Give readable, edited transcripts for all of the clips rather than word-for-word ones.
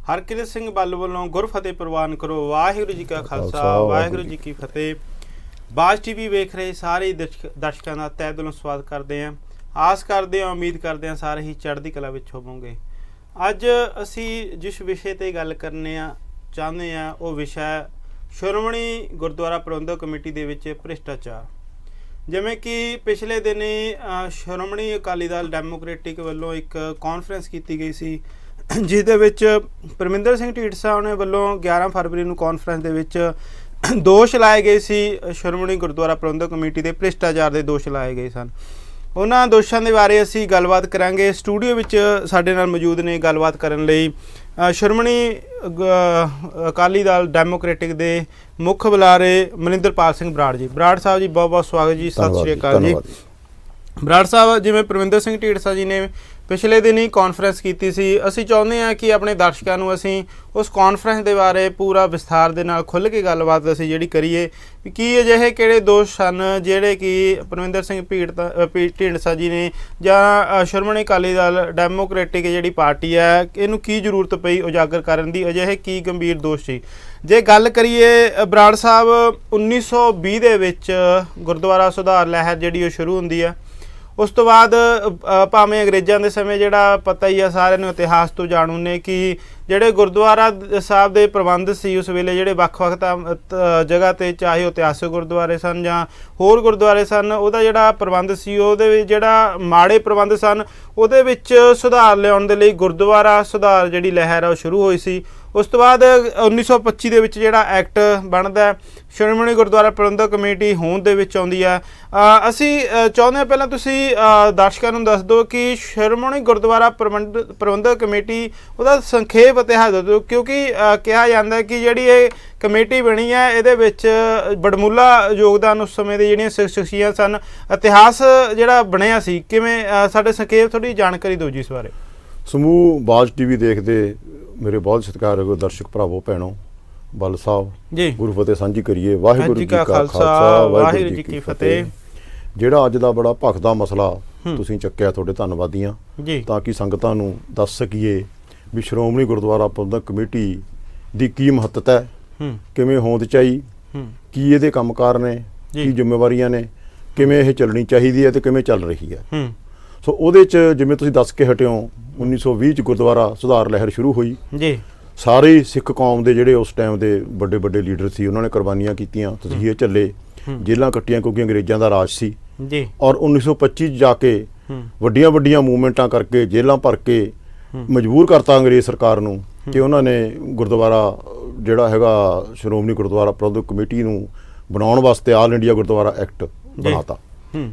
हरकिरत सिंह बल वालों गुरफतेह प्रवान करो। वाहिगुरू जी का खालसा वाहिगुरू जी की फतेह। बाज टीवी वेख रहे सारे दर्शकों का तहे दिलों स्वागत करते हैं। आस करते हैं, उम्मीद करते हैं सारे ही चढ़ती कला विच होवोगे। अज असी जिस विषय पर गल करने चाहते हैं वो विषय श्रोमणी गुरुद्वारा प्रबंधक कमेटी दे विच भ्रिष्टाचार। जिवें कि पिछले दिनी श्रोमणी अकाली दल डेमोक्रेटिक वालों एक कॉन्फ्रेंस की गई सी, जिसदे विच परमिंदर सिंह ढींडसा ने वालों 11 फरवरी नूं कॉन्फ्रेंस दे विच दोष लाए गए सी। श्रोमणी गुरुद्वारा प्रबंधक कमेटी के भ्रिष्टाचार के दोष लाए गए सन। उन्हां दोषां दे बारे असीं गलबात करांगे। स्टूडियो विच साडे नाल मौजूद ने गलबात करन लई श्रोमणी अकाली दल डेमोक्रेटिक दे मुख बुलारे मनिंदरपाल सिंह बराड़ जी। बराड़ साहब जी बहुत बहुत स्वागत जी, सत श्री अकाल जी। बराड़ साहब, जिवें परमिंदर सिंह ढींडसा जी ने पिछले दिन ही कॉन्फ्रेंस की सी, असीं चाहुंदे हां कि अपने दर्शकों नूं असीं उस कॉन्फ्रेंस के बारे पूरा विस्तार दे नाल खुल के गलबात असीं जिहड़ी करिए कि अजिहे किहड़े दोष सन जिहड़े कि परमिंदर सिंह ढींडसा जी ने जां श्रोमणी अकाली दल डेमोक्रेटिक जिहड़ी पार्टी है इहनूं की जरूरत पई उजागर करन दी, अजिहे की गंभीर दोष सी। जे गल करिए बराड़ साहब, 1920 दे विच गुरुद्वारा सुधार लहर जिहड़ी शुरू हुंदी है। उस तो बाद भावें अंग्रेज़ों के समय जिहड़ा पता ही है सारिਆਂ ਨੂੰ इतिहास तो जाणू ने कि ਜਿਹੜੇ गुरुद्वारा साहब के प्रबंध सी उस वेले ਜਿਹੜੇ ਵੱਖ-ਵੱਖ जगह ते चाहे इतिहासिक गुरुद्वारे सन ਜਾਂ होर गुरुद्वारे सन, ਉਹਦਾ ਜਿਹੜਾ ਪ੍ਰਬੰਧ ਸੀ ਉਹਦੇ ਵਿੱਚ ਜਿਹੜਾ ਮਾੜੇ ਪ੍ਰਬੰਧ ਸਨ ਉਹਦੇ ਵਿੱਚ ਸੁਧਾਰ ਲਿਆਉਣ ਦੇ ਲਈ ਗੁਰਦੁਆਰਾ ਸੁਧਾਰ ਜਿਹੜੀ ਲਹਿਰ ਆ ਉਹ ਸ਼ੁਰੂ ਹੋਈ ਸੀ। उस तो बाद 1925 ਦੇ ਵਿੱਚ ਜਿਹੜਾ ਐਕਟ ਬਣਦਾ श्रोमणी गुरुद्वारा प्रबंधक कमेटी होंद दे विच आउंदी है। असीं चाहुंदे हां पहलां तुसीं दर्शकों नूं दस दो कि श्रोमणी गुरुद्वारा प्रबंधक कमेटी उहदा संखेप इतिहास दस दो, क्योंकि कहा जाता है कि जिहड़ी ये कमेटी बनी है इहदे विच बड़मूला योगदान उस समय दी जिहड़ियां शख्सियतां सन, इतिहास जिहड़ा बनया सी किवें साडे संखेप थोड़ी जानकारी दो जी इस बारे। समूह बाज टीवी देखते मेरे बहुत सत्कारयोग दर्शक भरावो भैनों, बल साहब जी गुरफतेह सांझी करिए। वाहिगुरू जी का खालसा वाहिगुरू जी की फतेह। जिहड़ा अज दा बड़ा भखदा मसला तुसीं चक्किया, तुहाडे धन्नवादी हां, ताकि संगतां नूं दस सकीए भी श्रोमणी गुरुद्वारा प्रबंधक कमेटी दी की महत्ता है, किवें होंद चाही, की इहदे कंमकार ने, की जिम्मेवारियां ने, किवें इह चलनी चाहीदी है ते किवें चल रही है। सो ਉਹਦੇ 'ਚ ਜਿਵੇਂ ਤੁਸੀਂ ਦੱਸ ਕੇ ਹਟਿਓ 1920 'ਚ ਗੁਰਦੁਆਰਾ ਸੁਧਾਰ ਲਹਿਰ ਸ਼ੁਰੂ ਹੋਈ ਜੀ। ਸਾਰੇ ਸਿੱਖ ਕੌਮ ਦੇ ਜਿਹੜੇ ਉਸ ਟਾਈਮ ਦੇ ਵੱਡੇ ਵੱਡੇ ਲੀਡਰ ਸੀ ਉਹਨਾਂ ਨੇ ਕੁਰਬਾਨੀਆਂ ਕੀਤੀਆਂ, ਤਸੀਹੇ ਝੱਲੇ, ਜੇਲ੍ਹਾਂ ਕੱਟੀਆਂ ਕਿਉਂਕਿ ਅੰਗਰੇਜ਼ਾਂ ਦਾ ਰਾਜ ਸੀ ਜੀ। ਔਰ 1925 'ਚ ਜਾ ਕੇ ਵੱਡੀਆਂ ਵੱਡੀਆਂ ਮੂਵਮੈਂਟਾਂ ਕਰਕੇ ਜੇਲ੍ਹਾਂ ਭਰ ਕੇ ਮਜਬੂਰ ਕਰਤਾ ਅੰਗਰੇਜ਼ ਸਰਕਾਰ ਨੂੰ ਕਿ ਉਹਨਾਂ ਨੇ ਗੁਰਦੁਆਰਾ ਜਿਹੜਾ ਹੈਗਾ ਸ਼੍ਰੋਮਣੀ ਗੁਰਦੁਆਰਾ ਪ੍ਰਬੰਧਕ ਕਮੇਟੀ ਨੂੰ ਬਣਾਉਣ ਵਾਸਤੇ ਆਲ ਇੰਡੀਆ ਗੁਰਦੁਆਰਾ ਐਕਟ ਬਣਾਤਾ,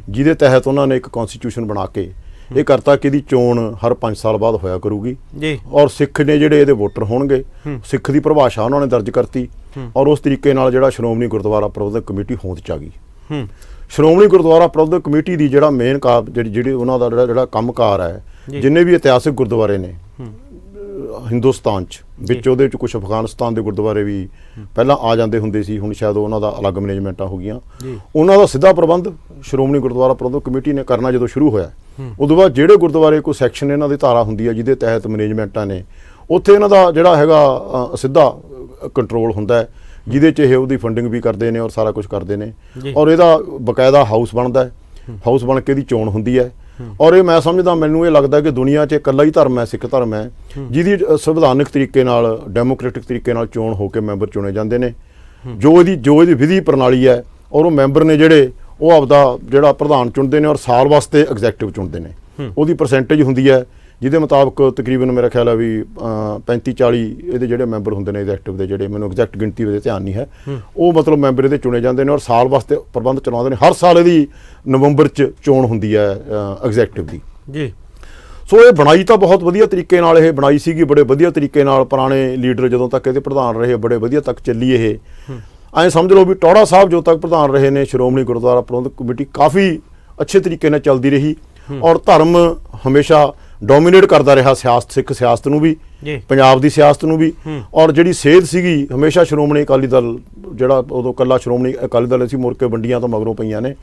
ਜਿਹਦੇ ਤਹਿਤ ਉਹਨਾਂ ਨੇ ਇੱਕ ਕੌਨਸਟੀਟਿਊਸ਼ਨ ਬਣਾ ਕੇ ਇਹ ਕਰਤਾ ਕਿ ਇਹਦੀ ਚੋਣ ਹਰ 5 ਸਾਲ ਬਾਅਦ ਹੋਇਆ ਕਰੂਗੀ ਜੀ। ਔਰ ਸਿੱਖ ਨੇ ਜਿਹੜੇ ਇਹਦੇ ਵੋਟਰ ਹੋਣਗੇ, ਸਿੱਖ ਦੀ ਪਰਿਭਾਸ਼ਾ ਉਹਨਾਂ ਨੇ ਦਰਜ ਕਰਤੀ ਔਰ ਉਸ ਤਰੀਕੇ ਨਾਲ ਜਿਹੜਾ ਸ਼੍ਰੋਮਣੀ ਗੁਰਦੁਆਰਾ ਪ੍ਰਬੰਧਕ ਕਮੇਟੀ ਹੋਂਦ 'ਚ ਆ ਗਈ। ਸ਼੍ਰੋਮਣੀ ਗੁਰਦੁਆਰਾ ਪ੍ਰਬੰਧਕ ਕਮੇਟੀ ਦੀ ਜਿਹੜਾ ਮੇਨ ਜਿਹੜੀ ਉਹਨਾਂ ਦਾ ਜਿਹੜਾ ਕੰਮਕਾਰ ਹੈ, ਜਿੰਨੇ ਵੀ ਇਤਿਹਾਸਿਕ ਗੁਰਦੁਆਰੇ ਨੇ ਹਿੰਦੁਸਤਾਨ 'ਚ ਵਿੱਚ ਉਹਦੇ 'ਚ ਕੁਛ ਅਫਗਾਨਿਸਤਾਨ ਦੇ ਗੁਰਦੁਆਰੇ ਵੀ ਪਹਿਲਾਂ ਆ ਜਾਂਦੇ ਹੁੰਦੇ ਸੀ, ਹੁਣ ਸ਼ਾਇਦ ਉਹਨਾਂ ਦਾ ਅਲੱਗ ਮੈਨੇਜਮੈਂਟਾਂ ਹੋ ਗਈਆਂ। ਉਹਨਾਂ ਦਾ ਸਿੱਧਾ ਪ੍ਰਬੰਧ ਸ਼੍ਰੋਮਣੀ ਗੁਰਦੁਆਰਾ ਪ੍ਰਬੰਧਕ ਕਮੇਟੀ ਨੇ ਕਰਨਾ ਜਦੋਂ ਸ਼ੁਰੂ ਹੋਇਆ। ਉਦੋਂ ਬਾਅਦ ਜਿਹੜੇ ਗੁਰਦੁਆਰੇ ਕੋਈ ਸੈਕਸ਼ਨ ਇਹਨਾਂ ਦੀ ਧਾਰਾ ਹੁੰਦੀ ਹੈ ਜਿਹਦੇ ਤਹਿਤ ਮੈਨੇਜਮੈਂਟਾਂ ਨੇ, ਉੱਥੇ ਇਹਨਾਂ ਦਾ ਜਿਹੜਾ ਹੈਗਾ ਸਿੱਧਾ ਕੰਟਰੋਲ ਹੁੰਦਾ ਹੈ, ਜਿਹਦੇ 'ਚ ਇਹ ਉਹਦੀ ਫੰਡਿੰਗ ਵੀ ਕਰਦੇ ਨੇ ਔਰ ਸਾਰਾ ਕੁਝ ਕਰਦੇ ਨੇ। ਔਰ ਇਹਦਾ ਬਕਾਇਦਾ ਹਾਊਸ ਬਣਦਾ ਹੈ, ਹਾਊਸ ਬਣ ਕੇ ਇਹਦੀ ਚੋਣ ਹੁੰਦੀ ਹੈ। ਔਰ ਇਹ ਮੈਂ ਸਮਝਦਾ, ਮੈਨੂੰ ਇਹ ਲੱਗਦਾ ਕਿ ਦੁਨੀਆ 'ਚ ਇਕੱਲਾ ਹੀ ਧਰਮ ਹੈ, ਸਿੱਖ ਧਰਮ ਹੈ, ਜਿਹਦੀ ਸੰਵਿਧਾਨਕ ਤਰੀਕੇ ਨਾਲ ਡੈਮੋਕ੍ਰੈਟਿਕ ਤਰੀਕੇ ਨਾਲ ਚੋਣ ਹੋ ਕੇ ਮੈਂਬਰ ਚੁਣੇ ਜਾਂਦੇ ਨੇ। ਜੋ ਇਹਦੀ ਵਿਧੀ ਪ੍ਰਣਾਲੀ ਹੈ ਔਰ ਉਹ ਮੈਂਬਰ ਨੇ ਜਿਹੜੇ ਉਹ ਆਪਦਾ ਜਿਹੜਾ ਪ੍ਰਧਾਨ ਚੁਣਦੇ ਨੇ ਔਰ ਸਾਲ ਵਾਸਤੇ ਐਗਜ਼ੈਕਟਿਵ ਚੁਣਦੇ ਨੇ। ਉਹਦੀ ਪਰਸੈਂਟੇਜ ਹੁੰਦੀ ਹੈ ਜਿਹਦੇ ਮੁਤਾਬਕ ਤਕਰੀਬਨ ਮੇਰਾ ਖਿਆਲ ਹੈ ਵੀ 35-40 ਇਹਦੇ ਜਿਹੜੇ ਮੈਂਬਰ ਹੁੰਦੇ ਨੇ ਐਗਜ਼ੈਕਟਿਵ ਦੇ, ਜਿਹੜੇ ਮੈਨੂੰ ਐਗਜ਼ੈਕਟ ਗਿਣਤੀ ਉਹਦੇ ਧਿਆਨ ਨਹੀਂ ਹੈ, ਉਹ ਮਤਲਬ ਮੈਂਬਰ ਇਹਦੇ ਚੁਣੇ ਜਾਂਦੇ ਨੇ ਔਰ ਸਾਲ ਵਾਸਤੇ ਪ੍ਰਬੰਧ ਚਲਾਉਂਦੇ ਨੇ। ਹਰ ਸਾਲ ਇਹਦੀ ਨਵੰਬਰ 'ਚ ਚੋਣ ਹੁੰਦੀ ਹੈ ਐਗਜ਼ੈਕਟਿਵ ਦੀ ਜੀ। ਸੋ ਇਹ ਬਣਾਈ ਤਾਂ ਬਹੁਤ ਵਧੀਆ ਤਰੀਕੇ ਨਾਲ ਇਹ ਬਣਾਈ ਸੀਗੀ, ਬੜੇ ਵਧੀਆ ਤਰੀਕੇ ਨਾਲ ਪੁਰਾਣੇ ਲੀਡਰ ਜਦੋਂ ਤੱਕ ਇਹਦੇ ਪ੍ਰਧਾਨ ਰਹੇ ਬੜੇ ਵਧੀਆ ਤੱਕ ਚੱਲੀ ਇਹ। ਐਂ ਸਮਝ ਲਓ ਵੀ ਟੌੜਾ ਸਾਹਿਬ ਜੋ ਤੱਕ ਪ੍ਰਧਾਨ ਰਹੇ ਨੇ ਸ਼੍ਰੋਮਣੀ ਗੁਰਦੁਆਰਾ ਪ੍ਰਬੰਧਕ ਕਮੇਟੀ ਕਾਫੀ ਅੱਛੇ ਤਰੀਕੇ ਨਾਲ ਚੱਲਦੀ ਰਹੀ ਔਰ ਧਰਮ ਹਮੇਸ਼ਾ ਡੋਮੀਨੇਟ ਕਰਦਾ ਰਿਹਾ ਸਿਆਸਤ, ਸਿੱਖ ਸਿਆਸਤ ਨੂੰ ਵੀ ਪੰਜਾਬ ਦੀ ਸਿਆਸਤ ਨੂੰ ਵੀ, ਔਰ ਜਿਹੜੀ ਸੇਧ ਸੀਗੀ ਹਮੇਸ਼ਾ ਸ਼੍ਰੋਮਣੀ ਅਕਾਲੀ ਦਲ ਜਿਹੜਾ ਉਦੋਂ ਕੱਲਾ ਸ਼੍ਰੋਮਣੀ ਅਕਾਲੀ ਦਲ ਸੀ, ਮੁੜ ਕੇ ਵੰਡੀਆਂ ਤੋਂ ਮਗਰੋਂ ਪਈਆਂ ਨੇ,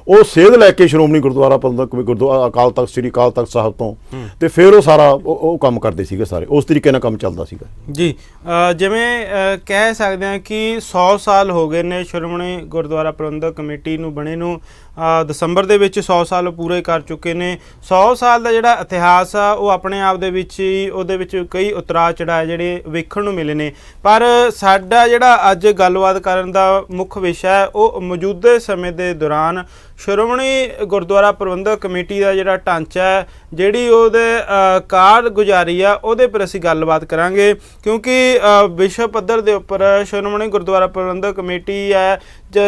ਉਹ ਸੇਧ ਲੈ ਕੇ ਸ਼੍ਰੋਮਣੀ ਗੁਰਦੁਆਰਾ ਪ੍ਰਬੰਧਕ ਗੁਰਦੁਆਰਾ ਅਕਾਲ ਤਖਤ ਸ੍ਰੀ ਅਕਾਲ ਤਖਤ ਸਾਹਿਬ ਤੋਂ ਤੇ ਫਿਰ ਉਹ ਸਾਰਾ ਉਹ ਕੰਮ ਕਰਦੇ ਸੀਗੇ, ਸਾਰੇ ਉਸ ਤਰੀਕੇ ਨਾਲ ਕੰਮ ਚੱਲਦਾ ਸੀਗਾ ਜੀ। ਜਿਵੇਂ ਕਹਿ ਸਕਦੇ ਹਾਂ ਕਿ 100 ਸਾਲ ਹੋ ਗਏ ਨੇ ਸ਼੍ਰੋਮਣੀ ਗੁਰਦੁਆਰਾ ਪ੍ਰਬੰਧਕ ਕਮੇਟੀ ਨੂੰ ਬਣੇ ਨੂੰ, ਦਸੰਬਰ ਦੇ ਵਿੱਚ 100 ਸਾਲ ਪੂਰੇ ਕਰ ਚੁੱਕੇ ਨੇ। 100 ਸਾਲ ਦਾ ਜਿਹੜਾ ਇਤਿਹਾਸ ਆ ਉਹ ਆਪਣੇ ਆਪ ਦੇ ਵਿੱਚ ਹੀ ਉਹਦੇ ਵਿੱਚ ਕਈ ਉਤਰਾਅ ਚੜ੍ਹਾਅ ਜਿਹੜੇ ਵੇਖਣ ਨੂੰ ਮਿਲੇ ਨੇ, ਪਰ ਸਾਡਾ ਜਿਹੜਾ ਅੱਜ ਗੱਲਬਾਤ ਕਰਨ ਦਾ ਮੁੱਖ ਵਿਸ਼ਾ ਹੈ ਉਹ ਮੌਜੂਦਾ ਸਮੇਂ ਦੇ ਦੌਰਾਨ ਸ਼੍ਰੋਮਣੀ ਗੁਰਦੁਆਰਾ ਪ੍ਰਬੰਧਕ ਕਮੇਟੀ ਦਾ ਜਿਹੜਾ ਢਾਂਚਾ ਹੈ, ਜਿਹੜੀ ਉਹਦੇ ਕਾਰਗੁਜ਼ਾਰੀ ਆ, ਉਹਦੇ ਪਰ ਅਸੀਂ ਗੱਲਬਾਤ ਕਰਾਂਗੇ, ਕਿਉਂਕਿ ਵਿਸ਼ਵ ਪੱਧਰ ਦੇ ਉੱਪਰ ਸ਼੍ਰੋਮਣੀ ਗੁਰਦੁਆਰਾ ਪ੍ਰਬੰਧਕ ਕਮੇਟੀ ਹੈ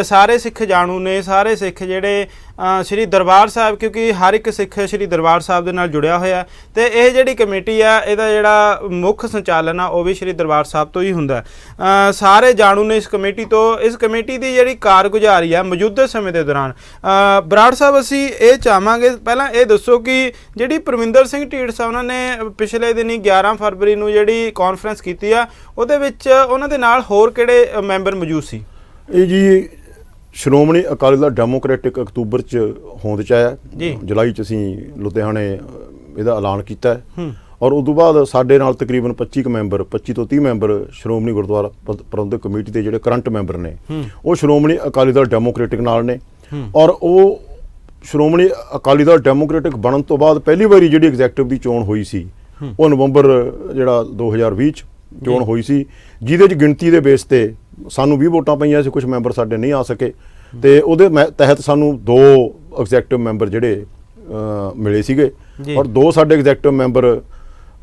ਸਾਰੇ ਸਿੱਖ ਜਾਣੂ ਨੇ, ਸਾਰੇ ਸਿੱਖ ਜਿਹੜੇ ਸ਼੍ਰੀ ਦਰਬਾਰ ਸਾਹਿਬ, ਕਿਉਂਕਿ ਹਰ ਇੱਕ ਸਿੱਖ ਸ਼੍ਰੀ ਦਰਬਾਰ ਸਾਹਿਬ ਦੇ ਨਾਲ ਜੁੜਿਆ ਹੋਇਆ, ਤੇ ਇਹ ਜਿਹੜੀ ਕਮੇਟੀ ਆ ਇਹਦਾ ਜਿਹੜਾ ਮੁੱਖ ਸੰਚਾਲਨ ਆ ਉਹ ਵੀ ਸ਼੍ਰੀ ਦਰਬਾਰ ਸਾਹਿਬ ਤੋਂ ਹੀ ਹੁੰਦਾ। ਸਾਰੇ ਜਾਣੂ ਨੇ ਇਸ ਕਮੇਟੀ ਤੋਂ। ਇਸ ਕਮੇਟੀ ਦੀ ਜਿਹੜੀ ਕਾਰਗੁਜ਼ਾਰੀ ਆ ਮੌਜੂਦਾ ਸਮੇਂ ਦੇ ਦੌਰਾਨ, ਬਰਾੜ ਸਾਹਿਬ ਅਸੀਂ ਇਹ ਚਾਹਾਂਗੇ ਪਹਿਲਾਂ ਇਹ ਦੱਸੋ ਕਿ ਜਿਹੜੀ ਪਰਮਿੰਦਰ ਸਿੰਘ ਢੀਂਡਸਾ ਉਹਨਾਂ ਨੇ ਪਿਛਲੇ ਦਿਨੀ 11 ਫਰਵਰੀ ਨੂੰ ਜਿਹੜੀ ਕਾਨਫਰੰਸ ਕੀਤੀ ਆ, ਉਹਦੇ ਵਿੱਚ ਉਹਨਾਂ ਦੇ ਨਾਲ ਹੋਰ ਕਿਹੜੇ ਮੈਂਬਰ ਮੌਜੂਦ ਸੀ? ਇਹ ਜੀ ਸ਼੍ਰੋਮਣੀ ਅਕਾਲੀ ਦਲ ਡੈਮੋਕ੍ਰੈਟਿਕ ਅਕਤੂਬਰ 'ਚ ਹੋਂਦ 'ਚ ਆਇਆ, ਜੁਲਾਈ 'ਚ ਅਸੀਂ ਲੁਧਿਆਣੇ ਇਹਦਾ ਐਲਾਨ ਕੀਤਾ ਹੈ, ਔਰ ਉਸ ਤੋਂ ਬਾਅਦ ਸਾਡੇ ਨਾਲ ਤਕਰੀਬਨ 25 ਮੈਂਬਰ 25 ਤੋਂ 30 ਮੈਂਬਰ ਸ਼੍ਰੋਮਣੀ ਗੁਰਦੁਆਰਾ ਪ੍ਰਬੰਧਕ ਕਮੇਟੀ ਦੇ ਜਿਹੜੇ ਕਰੰਟ ਮੈਂਬਰ ਨੇ ਉਹ ਸ਼੍ਰੋਮਣੀ ਅਕਾਲੀ ਦਲ ਡੈਮੋਕ੍ਰੈਟਿਕ ਨਾਲ ਨੇ, ਔਰ ਉਹ ਸ਼੍ਰੋਮਣੀ ਅਕਾਲੀ ਦਲ ਡੈਮੋਕ੍ਰੈਟਿਕ ਬਣਨ ਤੋਂ ਬਾਅਦ ਪਹਿਲੀ ਵਾਰੀ ਜਿਹੜੀ ਐਗਜ਼ੈਕਟਿਵ ਦੀ ਚੋਣ ਹੋਈ ਸੀ ਉਹ ਨਵੰਬਰ ਜਿਹੜਾ 2020 'ਚ ਚੋਣ ਹੋਈ ਸੀ, ਜਿਹਦੇ 'ਚ ਗਿਣਤੀ ਦੇ ਬੇਸ ਤੇ ਸਾਨੂੰ 20 ਵੋਟਾਂ ਪਈਆਂ ਸੀ, ਕੁਝ ਮੈਂਬਰ ਸਾਡੇ ਨਹੀਂ ਆ ਸਕੇ, ਤੇ ਉਹਦੇ ਤਹਿਤ ਸਾਨੂੰ 2 ਐਗਜ਼ੈਕਟਿਵ ਮੈਂਬਰ ਜਿਹੜੇ ਮਿਲੇ ਸੀਗੇ, ਔਰ 2 ਸਾਡੇ ਐਗਜ਼ੈਕਟਿਵ ਮੈਂਬਰ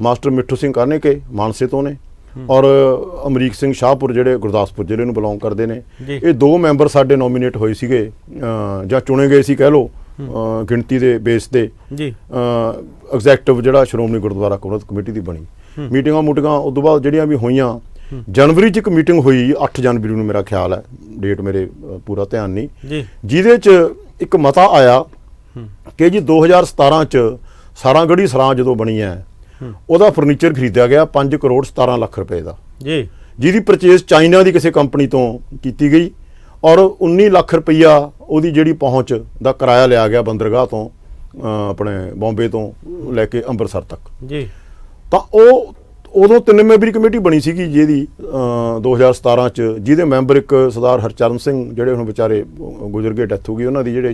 ਮਾਸਟਰ ਮਿੱਠੂ ਸਿੰਘ ਕਾਨੇਕੇ ਮਾਨਸੇ ਤੋਂ ਨੇ, ਔਰ ਅਮਰੀਕ ਸਿੰਘ ਸ਼ਾਹਪੁਰ ਜਿਹੜੇ ਗੁਰਦਾਸਪੁਰ ਜ਼ਿਲ੍ਹੇ ਨੂੰ ਬਿਲੋਂਗ ਕਰਦੇ ਨੇ। ਇਹ 2 ਮੈਂਬਰ ਸਾਡੇ ਨੋਮੀਨੇਟ ਹੋਏ ਸੀਗੇ ਜਾਂ ਚੁਣੇ ਗਏ ਸੀ ਕਹਿ ਲਓ ਗਿਣਤੀ ਦੇ ਬੇਸ ਤੇ ਐਗਜ਼ੈਕਟਿਵ ਜਿਹੜਾ ਸ਼੍ਰੋਮਣੀ ਗੁਰਦੁਆਰਾ ਪ੍ਰਬੰਧਕ ਕਮੇਟੀ ਦੀ ਬਣੀ। ਮੀਟਿੰਗਾਂ ਉਸ ਤੋਂ ਬਾਅਦ ਜਿਹੜੀਆਂ ਵੀ ਹੋਈਆਂ, ਜਨਵਰੀ 'ਚ ਇੱਕ ਮੀਟਿੰਗ ਹੋਈ 8 ਜਨਵਰੀ ਨੂੰ ਮੇਰਾ ਖਿਆਲ ਹੈ, ਡੇਟ ਮੇਰੇ ਪੂਰਾ ਧਿਆਨ ਨਹੀਂ, ਜਿਹਦੇ 'ਚ ਇੱਕ ਮਤਾ ਆਇਆ ਕਿ ਜੀ 2017 'ਚ ਸਾਰਾਗੜ੍ਹੀ ਸਰਾਂ ਜਦੋਂ ਬਣੀ ਹੈ ਉਹਦਾ ਫਰਨੀਚਰ ਖਰੀਦਿਆ ਗਿਆ 5 ਕਰੋੜ 17 ਲੱਖ ਰੁਪਏ ਦਾ, ਜਿਹਦੀ ਪਰਚੇਜ਼ ਚਾਈਨਾ ਦੀ ਕਿਸੇ ਕੰਪਨੀ ਤੋਂ ਕੀਤੀ ਗਈ, ਔਰ 19 ਲੱਖ ਰੁਪਈਆ ਉਹਦੀ ਜਿਹੜੀ ਪਹੁੰਚ ਦਾ ਕਿਰਾਇਆ ਲਿਆ ਗਿਆ ਬੰਦਰਗਾਹ ਤੋਂ, ਆਪਣੇ ਬੰਬੇ ਤੋਂ ਲੈ ਕੇ ਅੰਮ੍ਰਿਤਸਰ ਤੱਕ। ਤਾਂ ਉਹ ਉਦੋਂ 3 ਮੈਂਬਰੀ ਕਮੇਟੀ ਬਣੀ ਸੀਗੀ ਜਿਹਦੀ 2017 'ਚ, ਜਿਹਦੇ ਮੈਂਬਰ ਇੱਕ ਸਰਦਾਰ ਹਰਚਰਨ ਸਿੰਘ ਜਿਹੜੇ ਹੁਣ ਵਿਚਾਰੇ ਗੁਜ਼ਰ ਗਏ, ਡੈਥ ਹੋ ਗਈ ਉਹਨਾਂ ਦੀ, ਜਿਹੜੇ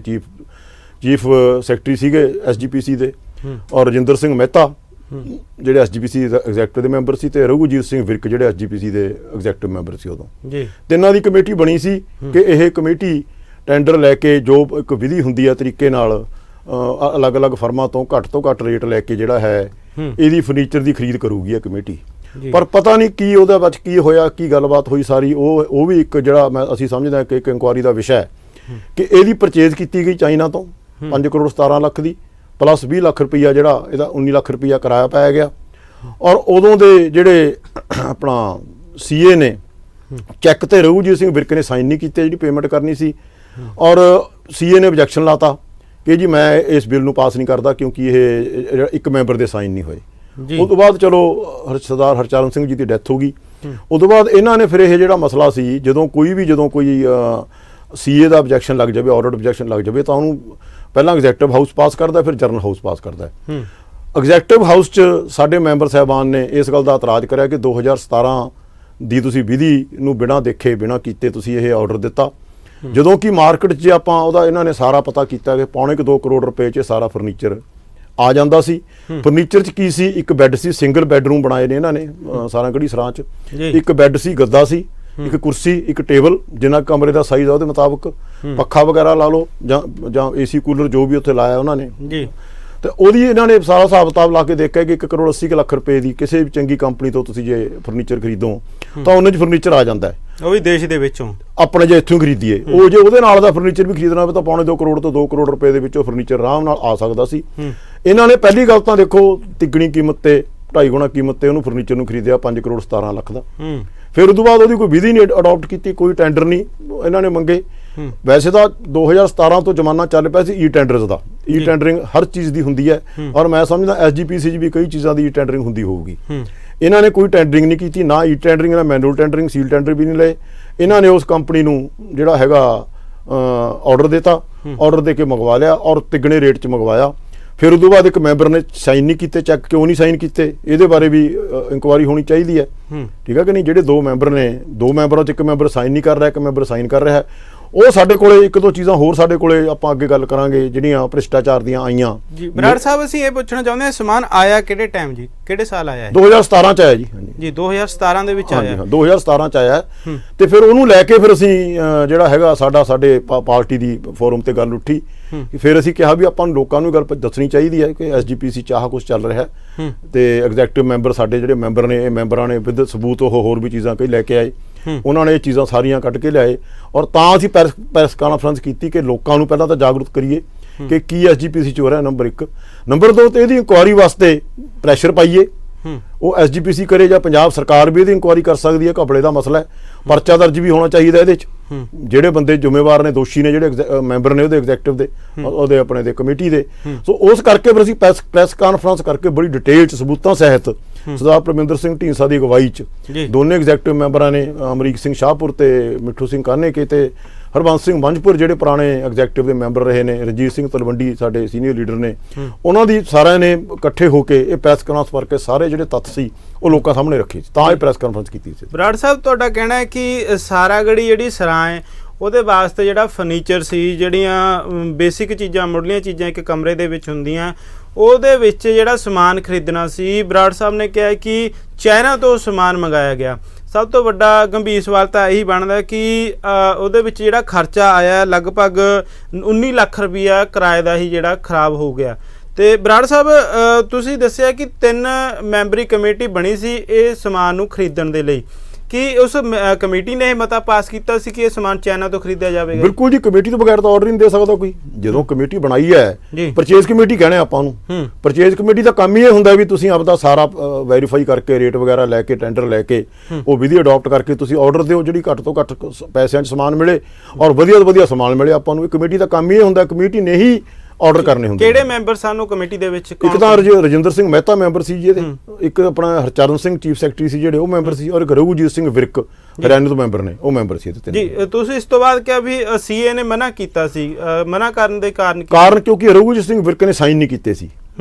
ਚੀਫ ਸੈਕਟਰੀ ਸੀਗੇ SGPC ਦੇ, ਔਰ ਰਜਿੰਦਰ ਸਿੰਘ ਮਹਿਤਾ ਜਿਹੜੇ SGPC ਦੇ ਐਗਜ਼ੈਕਟਿਵ ਦੇ ਮੈਂਬਰ ਸੀ, ਤੇ ਰਘੂਜੀਤ ਸਿੰਘ ਵਿਰਕ ਜਿਹੜੇ SGPC ਦੇ ਐਗਜ਼ੈਕਟਿਵ ਮੈਂਬਰ ਸੀ ਉਦੋਂ। ਤਿੰਨਾਂ ਦੀ ਕਮੇਟੀ ਬਣੀ ਸੀ ਕਿ ਇਹ ਕਮੇਟੀ ਟੈਂਡਰ ਲੈ ਕੇ ਜੋ ਇੱਕ ਵਿਧੀ ਹੁੰਦੀ ਆ ਤਰੀਕੇ ਨਾਲ ਅਲੱਗ-ਅਲੱਗ ਫਰਮਾਂ ਤੋਂ ਘੱਟ ਰੇਟ ਲੈ ਕੇ ਜਿਹੜਾ ਹੈ ਇਹਦੀ ਫਰਨੀਚਰ ਦੀ ਖਰੀਦ ਕਰੂਗੀ ਇਹ ਕਮੇਟੀ। ਪਰ ਪਤਾ ਨਹੀਂ ਕੀ ਉਹਦੇ ਵਿੱਚ ਕੀ ਹੋਇਆ, ਕੀ ਗੱਲਬਾਤ ਹੋਈ ਸਾਰੀ, ਉਹ ਵੀ ਇੱਕ ਜਿਹੜਾ ਅਸੀਂ ਸਮਝਦਾ ਕਿ ਇੱਕ ਇਨਕੁਆਰੀ ਦਾ ਵਿਸ਼ਾ ਹੈ ਕਿ ਇਹਦੀ ਪਰਚੇਜ਼ ਕੀਤੀ ਗਈ ਚਾਈਨਾ ਤੋਂ 5 ਕਰੋੜ 17 ਲੱਖ ਦੀ, ਪਲੱਸ 20 ਲੱਖ ਰੁਪਈਆ ਜਿਹੜਾ ਇਹਦਾ 19 ਲੱਖ ਰੁਪਈਆ ਕਿਰਾਇਆ ਪਾਇਆ ਗਿਆ, ਔਰ ਉਦੋਂ ਦੇ ਜਿਹੜੇ ਆਪਣਾ CA ਨੇ ਚੈੱਕ ਤੇ ਰਘੂਜੀਤ ਸਿੰਘ ਵਿਰਕ ਨੇ ਸਾਈਨ ਨਹੀਂ ਕੀਤੇ ਜਿਹੜੀ ਪੇਮੈਂਟ ਕਰਨੀ ਸੀ, ਔਰ CA ਨੇ ਆਬਜੈਕਸ਼ਨ ਲਾਤਾ ਕਿ ਜੀ ਮੈਂ ਇਸ ਬਿੱਲ ਨੂੰ ਪਾਸ ਨਹੀਂ ਕਰਦਾ ਕਿਉਂਕਿ ਇਹ ਇੱਕ ਮੈਂਬਰ ਦੇ ਸਾਈਨ ਨਹੀਂ ਹੋਏ। ਉਸ ਤੋਂ ਬਾਅਦ ਚਲੋ ਸਰਦਾਰ ਹਰਚਰਨ ਸਿੰਘ ਜੀ ਦੀ ਡੈਥ ਹੋ ਗਈ। ਉਸ ਤੋਂ ਬਾਅਦ ਇਹਨਾਂ ਨੇ ਫਿਰ ਇਹ ਜਿਹੜਾ ਮਸਲਾ ਸੀ, ਜਦੋਂ ਕੋਈ CA ਦਾ ਆਬਜੈਕਸ਼ਨ ਲੱਗ ਜਾਵੇ, ਆਰਡਰ ਆਬਜੈਕਸ਼ਨ ਲੱਗ ਜਾਵੇ, ਤਾਂ ਉਹਨੂੰ ਪਹਿਲਾਂ ਐਗਜ਼ੈਕਟਿਵ ਹਾਊਸ ਪਾਸ ਕਰਦਾ, ਫਿਰ ਜਨਰਲ ਹਾਊਸ ਪਾਸ ਕਰਦਾ। ਐਗਜ਼ੈਕਟਿਵ ਹਾਊਸ 'ਚ ਸਾਡੇ ਮੈਂਬਰ ਸਾਹਿਬਾਨ ਨੇ ਇਸ ਗੱਲ ਦਾ ਇਤਰਾਜ਼ ਕਰਿਆ ਕਿ 2017 ਦੀ ਤੁਸੀਂ ਵਿਧੀ ਨੂੰ ਬਿਨਾਂ ਦੇਖੇ ਬਿਨਾਂ ਕੀਤੇ ਤੁਸੀਂ ਇਹ ਆਰਡਰ ਦਿੱਤਾ, ਜਦੋਂ ਕਿ ਮਾਰਕੀਟ 'ਚ ਆਪਾਂ ਉਹਦਾ ਇਹਨਾਂ ਨੇ ਸਾਰਾ ਪਤਾ ਕੀਤਾ ਕਿ 2.25 ਕਰੋੜ ਰੁਪਏ 'ਚ ਸਾਰਾ ਫਰਨੀਚਰ ਆ ਜਾਂਦਾ ਸੀ। ਫਰਨੀਚਰ 'ਚ ਕੀ ਸੀ, ਇੱਕ ਬੈੱਡ ਸੀ, ਸਿੰਗਲ ਬੈੱਡਰੂਮ ਬਣਾਏ ਨੇ ਇਹਨਾਂ ਨੇ ਸਾਰਾਗੜ੍ਹੀ ਸਰਾਂ 'ਚ, ਇੱਕ ਬੈੱਡ ਸੀ, ਗੱਦਾ ਸੀ, ਇੱਕ ਕੁਰਸੀ, ਇੱਕ ਟੇਬਲ, ਜਿੰਨਾ ਕਮਰੇ ਦਾ ਸਾਈਜ਼ ਆ ਉਹਦੇ ਮੁਤਾਬਕ, ਪੱਖਾ ਵਗੈਰਾ ਲਾ ਲਓ ਜਾਂ AC ਕੂਲਰ ਜੋ ਵੀ ਉੱਥੇ ਲਾਇਆ ਉਹਨਾਂ ਨੇ, ਤੇ ਉਹਦੀ ਇਹਨਾਂ ਨੇ ਸਾਰਾ ਹਿਸਾਬ ਕਿਤਾਬ ਲਾ ਕੇ ਦੇਖਿਆ ਕਿ 1 ਕਰੋੜ 80 ਲੱਖ ਰੁਪਏ ਦੀ ਕਿਸੇ ਵੀ ਚੰਗੀ ਕੰਪਨੀ ਤੋਂ ਤੁਸੀਂ ਜੇ ਫਰਨੀਚਰ ਖਰੀਦੋ ਤਾਂ ਉਹਨਾਂ 'ਚ ਫਰਨੀਚਰ ਆ ਜਾਂਦਾ ਹੈ, ਉਹ ਵੀ ਦੇਸ਼ ਦੇ ਵਿੱਚੋਂ, ਆਪਣੇ ਜੇ ਇੱਥੋਂ ਖਰੀਦੀਏ। ਉਹ ਜੇ ਉਹਦੇ ਨਾਲ ਦਾ ਫਰਨੀਚਰ ਵੀ ਖਰੀਦਣਾ ਹੋਵੇ ਤਾਂ 2.25 ਕਰੋੜ ਤੋਂ 2 ਕਰੋੜ ਰੁਪਏ ਦੇ ਵਿੱਚੋਂ ਫਰਨੀਚਰ ਆਰਾਮ ਨਾਲ ਆ ਸਕਦਾ ਸੀ। ਇਹਨਾਂ ਨੇ ਪਹਿਲੀ ਗੱਲ ਤਾਂ ਦੇਖੋ ਤਿੱਗਣੀ ਕੀਮਤ ਤੇ 2.5 ਗੁਣਾ ਕੀਮਤ ਤੇ ਉਹਨੂੰ ਫਰਨੀਚਰ ਨੂੰ ਖਰੀਦਿਆ 5 ਕਰੋੜ 17 ਲੱਖ ਦਾ। ਫਿਰ ਉਦੋਂ ਬਾਅਦ ਉਹਦੀ ਕੋਈ ਵਿਧੀ ਨਹੀਂ ਅਡਾਪਟ ਕੀਤੀ, ਕੋਈ ਟੈਂਡਰ ਨਹੀਂ ਇਹਨਾਂ ਨੇ ਮੰਗੇ। ਵੈਸੇ ਤਾਂ 2017 ਤੋਂ ਜ਼ਮਾਨਾ ਚੱਲ ਪਿਆ ਸੀ ਟੈਂਡਰਸ ਦਾ, ਟੈਂਡਰਿੰਗ ਹਰ ਚੀਜ਼ ਦੀ ਹੁੰਦੀ ਹੈ, ਔਰ ਮੈਂ ਸਮਝਦਾ SGPC 'ਚ ਵੀ ਕਈ ਚੀਜ਼ਾਂ ਦੀ ਟੈਂਡਰਿੰਗ ਹੁੰਦੀ ਹੋਊਗੀ। ਇਹਨਾਂ ਨੇ ਕੋਈ ਟੈਂਡਰਿੰਗ ਨਹੀਂ ਕੀਤੀ, ਨਾ ਈ ਟੈਂਡਰਿੰਗ, ਨਾ ਮੈਨੂਅਲ ਟੈਂਡਰਿੰਗ, ਸੀਲ ਟੈਂਡਰ ਵੀ ਨਹੀਂ ਲਏ। ਇਹਨਾਂ ਨੇ ਉਸ ਕੰਪਨੀ ਨੂੰ ਜਿਹੜਾ ਹੈਗਾ ਆਰਡਰ ਦਿੱਤਾ, ਆਰਡਰ ਦੇ ਕੇ ਮੰਗਵਾ ਲਿਆ ਔਰ ਤਿੱਗਣੇ ਰੇਟ 'ਚ ਮੰਗਵਾਇਆ। ਫਿਰ ਉਦੋਂ ਬਾਅਦ ਇੱਕ ਮੈਂਬਰ ਨੇ ਸਾਈਨ ਨਹੀਂ ਕੀਤੇ, ਚੈੱਕ ਕਿਉਂ ਨਹੀਂ ਸਾਈਨ ਕੀਤੇ, ਇਹਦੇ ਬਾਰੇ ਵੀ ਇਨਕੁਆਇਰੀ ਹੋਣੀ ਚਾਹੀਦੀ ਹੈ। ਠੀਕ ਹੈ ਕਿ ਨਹੀਂ। ਜਿਹੜੇ 2 ਮੈਂਬਰ ਨੇ, 2 ਮੈਂਬਰਾਂ 'ਚ ਇੱਕ ਮੈਂਬਰ ਸਾਈਨ ਨਹੀਂ ਕਰ ਰਿਹਾ, ਇੱਕ ਮੈਂਬਰ ਸਾਈਨ ਕਰ ਰਿਹਾ। ਉਹ ਸਾਡੇ ਕੋਲੇ 1-2 ਚੀਜ਼ਾਂ ਹੋਰ ਸਾਡੇ ਕੋਲੇ ਆਪਾਂ ਅੱਗੇ ਗੱਲ ਕਰਾਂਗੇ ਜਿਹੜੀਆਂ ਭ੍ਰਿਸ਼ਟਾਚਾਰ ਦੀਆਂ ਆਈਆਂ। ਜੀ ਬਰਾੜ ਸਾਹਿਬ, ਅਸੀਂ ਇਹ ਪੁੱਛਣਾ ਚਾਹੁੰਦੇ ਹਾਂ, ਸਮਾਨ ਆਇਆ ਕਿਹੜੇ ਟਾਈਮ ਜੀ, ਕਿਹੜੇ ਸਾਲ ਆਇਆ? 2017 ਚ ਆਇਆ ਜੀ। ਜੀ 2017 ਦੇ ਵਿੱਚ ਆਇਆ। 2017 ਚ ਆਇਆ। ਤੇ ਫਿਰ ਉਹਨੂੰ ਲੈ ਕੇ ਫਿਰ ਅਸੀਂ ਜਿਹੜਾ ਹੈਗਾ ਸਾਡੇ ਪਾਰਟੀ ਦੀ ਫੋਰਮ ਤੇ ਗੱਲ ਉੱਠੀ। ਫਿਰ ਅਸੀਂ ਕਿਹਾ ਵੀ ਆਪਾਂ ਨੂੰ ਲੋਕਾਂ ਨੂੰ ਗੱਲ ਦੱਸਣੀ ਚਾਹੀਦੀ ਹੈ ਕਿ SGPC ਚ ਆਹ ਕੁਛ ਚੱਲ ਰਿਹਾ ਹੈ। ਤੇ ਐਗਜ਼ੈਕਟਿਵ ਮੈਂਬਰ ਸਾਡੇ ਜਿਹੜੇ ਮੈਂਬਰ ਨੇ, ਇਹ ਮੈਂਬਰਾਂ ਨੇ ਵਿਦ ਸਬੂਤ ਉਹ ਹੋਰ ਵੀ ਚੀਜ਼ਾਂ ਕਈ ਲੈ ਕੇ ਆਏ। ਉਹਨਾਂ ਨੇ ਇਹ ਚੀਜ਼ਾਂ ਸਾਰੀਆਂ ਕੱਢ ਕੇ ਲਿਆਏ ਔਰ ਤਾਂ ਅਸੀਂ ਪ੍ਰੈਸ ਕਾਨਫਰੰਸ ਕੀਤੀ ਕਿ ਲੋਕਾਂ ਨੂੰ ਪਹਿਲਾਂ ਤਾਂ ਜਾਗਰੂਕ ਕਰੀਏ ਕਿ ਕੀ SGPC ਚ ਹੋ ਰਿਹਾ, ਨੰਬਰ 1। ਨੰਬਰ 2 ਤੇ ਇਹਦੀ ਇਨਕੁਆਇਰੀ ਵਾਸਤੇ ਪ੍ਰੈਸ਼ਰ ਪਾਈਏ। ਉਹ SGPC ਕਰੇ ਜਾਂ ਪੰਜਾਬ ਸਰਕਾਰ ਵੀ ਇਹਦੀ ਇਨਕੁਆਇਰੀ ਕਰ ਸਕਦੀ ਹੈ। ਘਪਲੇ ਦਾ ਮਸਲਾ ਹੈ, ਪਰਚਾ ਦਰਜ ਵੀ ਹੋਣਾ ਚਾਹੀਦਾ ਇਹਦੇ 'ਚ। ਜਿਹੜੇ ਬੰਦੇ ਜ਼ਿੰਮੇਵਾਰ ਨੇ, ਦੋਸ਼ੀ ਨੇ, ਜਿਹੜੇ ਮੈਂਬਰ ਨੇ ਉਹਦੇ ਐਗਜ਼ੈਕਟਿਵ ਦੇ, ਉਹਦੇ ਆਪਣੇ ਦੇ ਕਮੇਟੀ ਦੇ। ਸੋ ਉਸ ਕਰਕੇ ਫਿਰ ਅਸੀਂ ਪ੍ਰੈਸ ਕਾਨਫਰੰਸ ਕਰਕੇ ਬੜੀ ਡਿਟੇਲ 'ਚ ਸਬੂਤਾਂ ਸਹਿਤ ਸਰਦਾਰ ਪਰਮਿੰਦਰ ਸਿੰਘ ਢੀਂਡਸਾ ਦੀ ਅਗਵਾਈ 'ਚ ਦੋਨੇ ਐਗਜ਼ੈਕਟਿਵ ਮੈਂਬਰਾਂ ਨੇ, ਅਮਰੀਕ ਸਿੰਘ ਸ਼ਾਹਪੁਰ ਤੇ ਮਿੱਠੂ ਸਿੰਘ ਕਾਨੇਕੇ ਤੇ ਹਰਬੰਸ ਸਿੰਘ ਮੰਝਪੁਰ ਜਿਹੜੇ ਪੁਰਾਣੇ ਐਗਜ਼ੈਕਟਿਵ ਦੇ ਮੈਂਬਰ ਰਹੇ ਨੇ, ਰਣਜੀਤ ਸਿੰਘ ਤਲਵੰਡੀ ਸਾਡੇ ਸੀਨੀਅਰ ਲੀਡਰ ਨੇ, ਉਹਨਾਂ ਦੀ ਸਾਰਿਆਂ ਨੇ ਇਕੱਠੇ ਹੋ ਕੇ ਇਹ ਪ੍ਰੈਸ ਕਾਨਫਰੰਸ ਕਰਕੇ ਸਾਰੇ ਜਿਹੜੇ ਤੱਥ ਸੀ ਉਹ ਲੋਕਾਂ ਸਾਹਮਣੇ ਰੱਖੇ, ਤਾਂ ਇਹ ਪ੍ਰੈਸ ਕਾਨਫਰੰਸ ਕੀਤੀ ਸੀ। ਬਰਾੜ ਸਾਹਿਬ, ਤੁਹਾਡਾ ਕਹਿਣਾ ਹੈ ਕਿ ਸਾਰਾਗੜੀ ਜਿਹੜੀ ਸਰਾਂ ਹੈ ਉਹਦੇ ਵਾਸਤੇ ਜਿਹੜਾ ਫਰਨੀਚਰ ਸੀ, ਜਿਹੜੀਆਂ ਬੇਸਿਕ ਚੀਜ਼ਾਂ, ਮੁੱਢਲੀਆਂ ਚੀਜ਼ਾਂ ਇੱਕ ਕਮਰੇ ਦੇ ਵਿੱਚ ਹੁੰਦੀਆਂ, ਉਹਦੇ ਵਿੱਚ ਜਿਹੜਾ ਸਮਾਨ ਖਰੀਦਣਾ ਸੀ, ਬਰਾੜ ਸਾਹਿਬ ਨੇ ਕਿਹਾ ਕਿ ਚਾਈਨਾ ਤੋਂ ਸਮਾਨ ਮੰਗਾਇਆ ਗਿਆ। ਸਭ ਤੋਂ ਵੱਡਾ ਗੰਭੀਰ ਸਵਾਲ ਤਾਂ ਇਹੀ ਬਣਦਾ ਕਿ ਉਹਦੇ ਵਿੱਚ ਜਿਹੜਾ ਖਰਚਾ ਆਇਆ ਲਗਭਗ 19 ਲੱਖ ਰੁਪਈਆ ਕਿਰਾਏ ਦਾ ਹੀ ਜਿਹੜਾ ਖਰਾਬ ਹੋ ਗਿਆ। ਤੇ ਬਰਾੜ ਸਾਹਿਬ, ਤੁਸੀਂ ਦੱਸਿਆ ਕਿ 3 ਮੈਂਬਰੀ ਕਮੇਟੀ ਬਣੀ ਸੀ ਇਹ ਸਮਾਨ ਨੂੰ ਖਰੀਦਣ ਦੇ ਲਈ। ਕਿ ਉਸ ਕਮੇਟੀ ਨੇ ਇਹ ਮਤਾ ਪਾਸ ਕੀਤਾ ਸੀ ਕਿ ਇਹ ਸਮਾਨ ਚਾਈਨਾ ਤੋਂ ਖਰੀਦਿਆ ਜਾਵੇਗਾ? ਬਿਲਕੁਲ ਜੀ, ਕਮੇਟੀ ਤੋਂ ਬਗੈਰ ਤਾਂ ਆਰਡਰ ਨਹੀਂ ਦੇ ਸਕਦਾ ਕੋਈ। ਜਦੋਂ ਕਮੇਟੀ ਬਣਾਈ ਹੈ, ਪਰਚੇਜ਼ ਕਮੇਟੀ ਕਹਿੰਦੇ ਆਪਾਂ ਨੂੰ। ਪਰਚੇਜ਼ ਕਮੇਟੀ ਦਾ ਕੰਮ ਹੀ ਇਹ ਹੁੰਦਾ ਵੀ ਤੁਸੀਂ ਆਪਦਾ ਸਾਰਾ ਵੈਰੀਫਾਈ ਕਰਕੇ, ਰੇਟ ਵਗੈਰਾ ਲੈ ਕੇ, ਟੈਂਡਰ ਲੈ ਕੇ, ਉਹ ਵਿਧੀ ਅਡਾਪਟ ਕਰਕੇ ਤੁਸੀਂ ਆਰਡਰ ਦਿਓ ਜਿਹੜੀ ਘੱਟ ਤੋਂ ਘੱਟ ਪੈਸਿਆਂ 'ਚ ਸਮਾਨ ਮਿਲੇ ਔਰ ਵਧੀਆ ਤੋਂ ਵਧੀਆ ਸਮਾਨ ਮਿਲੇ ਆਪਾਂ ਨੂੰ। ਇਹ ਕਮੇਟੀ ਦਾ ਕੰਮ ਹੀ ਇਹ ਹੁੰਦਾ, ਕਮੇਟੀ ਨੇ ਹੀ ਆਰਡਰ ਕਰਨੇ ਹੁੰਦੇ। ਕਿਹੜੇ ਮੈਂਬਰ ਸਾਨੂੰ ਕਮੇਟੀ ਦੇ ਵਿੱਚ? ਇੱਕ ਤਾਂ ਰਜਿੰਦਰ ਸਿੰਘ ਮਹਿਤਾ ਮੈਂਬਰ ਸੀ ਜੀ ਇਹਦੇ, ਇੱਕ ਆਪਣਾ ਹਰਚਰਨ ਸਿੰਘ ਚੀਫ ਸੈਕਟਰੀ ਸੀ ਜਿਹੜੇ, ਉਹ ਮੈਂਬਰ ਸੀ, ਔਰ ਰਘੂਜੀਤ ਸਿੰਘ ਵਿਰਕ ਹਰਿਆਣਾ ਤੋਂ ਮੈਂਬਰ ਨੇ, ਉਹ ਮੈਂਬਰ ਸੀ ਇਹਦੇ। ਜੀ ਤੁਸੀਂ ਇਸ ਤੋਂ ਬਾਅਦ ਕਿਹਾ ਵੀ ਸੀਏ ਨੇ ਮਨਾ ਕੀਤਾ ਸੀ, ਮਨਾ ਕਰਨ ਦੇ ਕਾਰਨ ਕਿਉਂਕਿ ਰਘੂਜੀਤ ਸਿੰਘ ਵਿਰਕ ਨੇ ਸਾਈਨ ਨਹੀਂ ਕੀਤੇ ਸੀ,